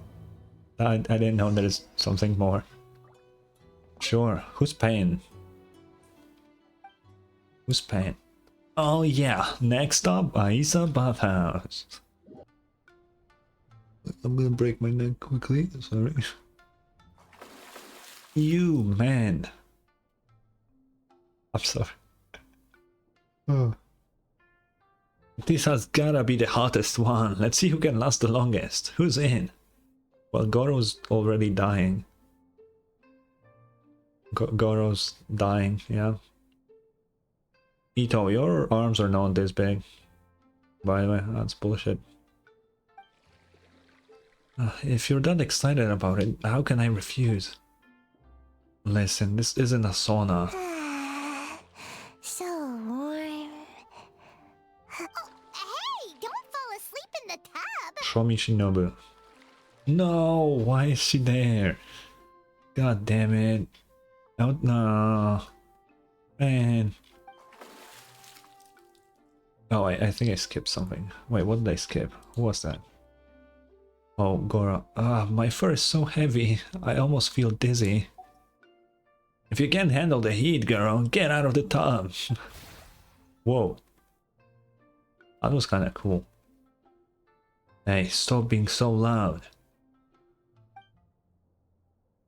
I didn't know there's something more. Sure, who's paying? Who's paying? Oh yeah, next up, Aisa Bathhouse. I'm gonna break my neck quickly, sorry. You, man. I'm sorry. Oh. This has gotta be the hottest one. Let's see who can last the longest. Who's in? Well, Goro's already dying. Goro's dying, yeah. Ito, your arms are not this big. By the way, that's bullshit. If you're that excited about it, how can I refuse? Listen, this isn't a sauna.
So warm. Oh, hey! Don't fall asleep in the tub!
Show me Shinobu. No, why is she there? God damn it. Oh, no. Man. Oh, I think I skipped something. Wait, what did I skip? Who was that? Oh, Goro. Ah, my fur is so heavy. I almost feel dizzy. If you can't handle the heat, Goro, get out of the tub. Whoa. That was kind of cool. Hey, stop being so loud.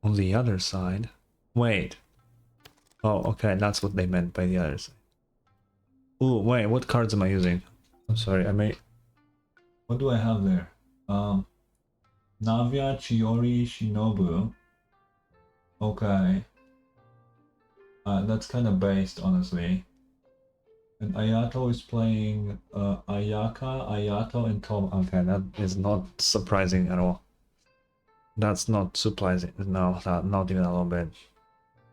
On the other side. Wait. Oh, okay, that's what they meant by the other side. Ooh, wait, what cards am I using? I'm sorry, I may... What do I have there? Navia, Chiori, Shinobu. Okay. That's kind of based, honestly. And Ayato is playing Ayaka, Ayato, and Tom. Okay, that is not surprising at all. That's not surprising. No, not even a little bit.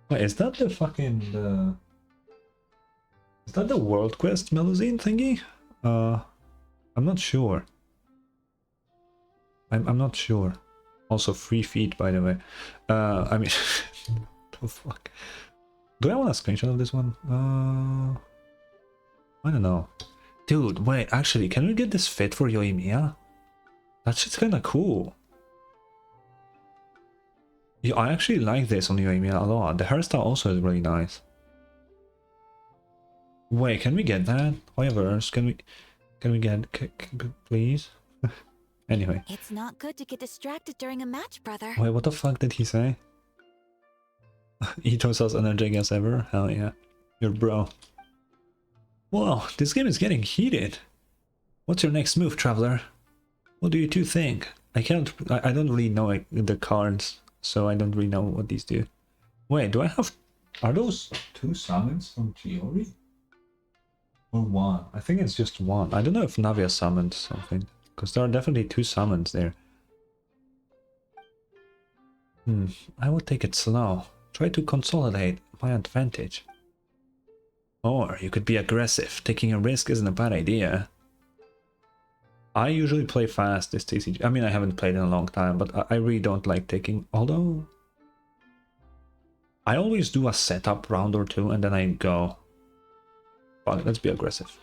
Wait, is that the fucking... Is that the World Quest Melusine thingy? I'm not sure. I'm not sure. Also, free feet, by the way. I mean... the fuck? Do I want a screenshot of this one? I don't know. Dude, wait, actually, can we get this fit for Yoimiya? That shit's kinda cool. Yeah, I actually like this on Yoimiya a lot. The hairstyle also is really nice. Wait, can we get that? However, can we get... please? Anyway.
It's not good to get distracted during a match, brother.
Wait, what the fuck did he say? Ito's as energetic as ever? Hell yeah. Your bro. Whoa, this game is getting heated. What's your next move, traveler? What do you two think? I don't really know the cards, so I don't really know what these do. Wait, do I have... Are those 2 summons from Chiori? Or 1? I think it's just 1. I don't know if Navia summoned something, because there are definitely 2 summons there. I would take it slow. Try to consolidate my advantage. Or you could be aggressive. Taking a risk isn't a bad idea. I usually play fast this TCG. I mean, I haven't played in a long time, but I really don't like taking... Although... I always do a setup round or two and then I go. Fuck, let's be aggressive.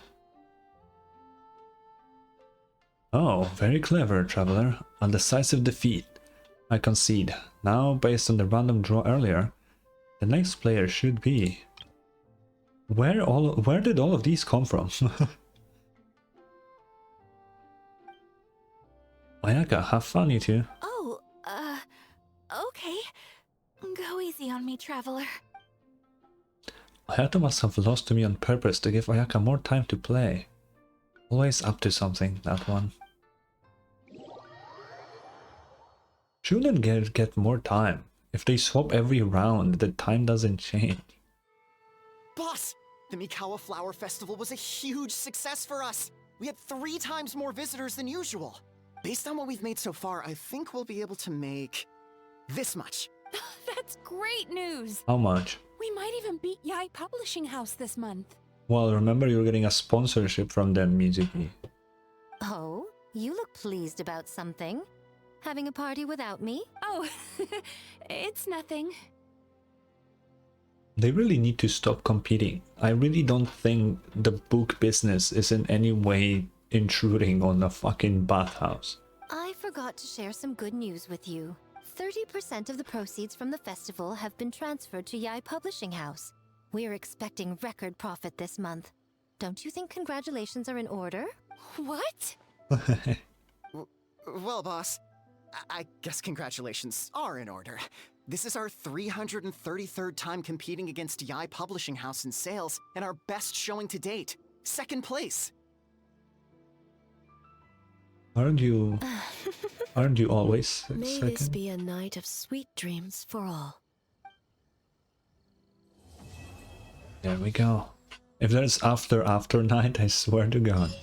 Oh, very clever, Traveler. A decisive defeat. I concede. Now, based on the random draw earlier, the next player should be... Where did all of these come from? Ayaka, have fun, you two.
Oh, okay. Go easy on me, Traveler.
Hayato must have lost to me on purpose to give Ayaka more time to play. Always up to something, that one. Shouldn't get more time. If they swap every round, the time doesn't change.
Boss! The Mikawa Flower Festival was a huge success for us! We had 3 times more visitors than usual! Based on what we've made so far, I think we'll be able to make... this much.
That's great news!
How much?
We might even beat Yai Publishing House this month.
Well, remember you're getting a sponsorship from them, Mizuki.
Oh, you look pleased about something. Having a party without me?
Oh, it's nothing.
They really need to stop competing. I really don't think the book business is in any way intruding on a fucking bathhouse.
I forgot to share some good news with you. 30% of the proceeds from the festival have been transferred to Yai Publishing House. We're expecting record profit this month. Don't you think congratulations are in order?
What?
Well, boss, I guess congratulations are in order. This is our 333rd time competing against Yai Publishing House in sales, and our best showing to date. 2nd place.
Aren't you always
May
second?
this be a night of sweet dreams for all.
There we go. If there's after night, I swear to God.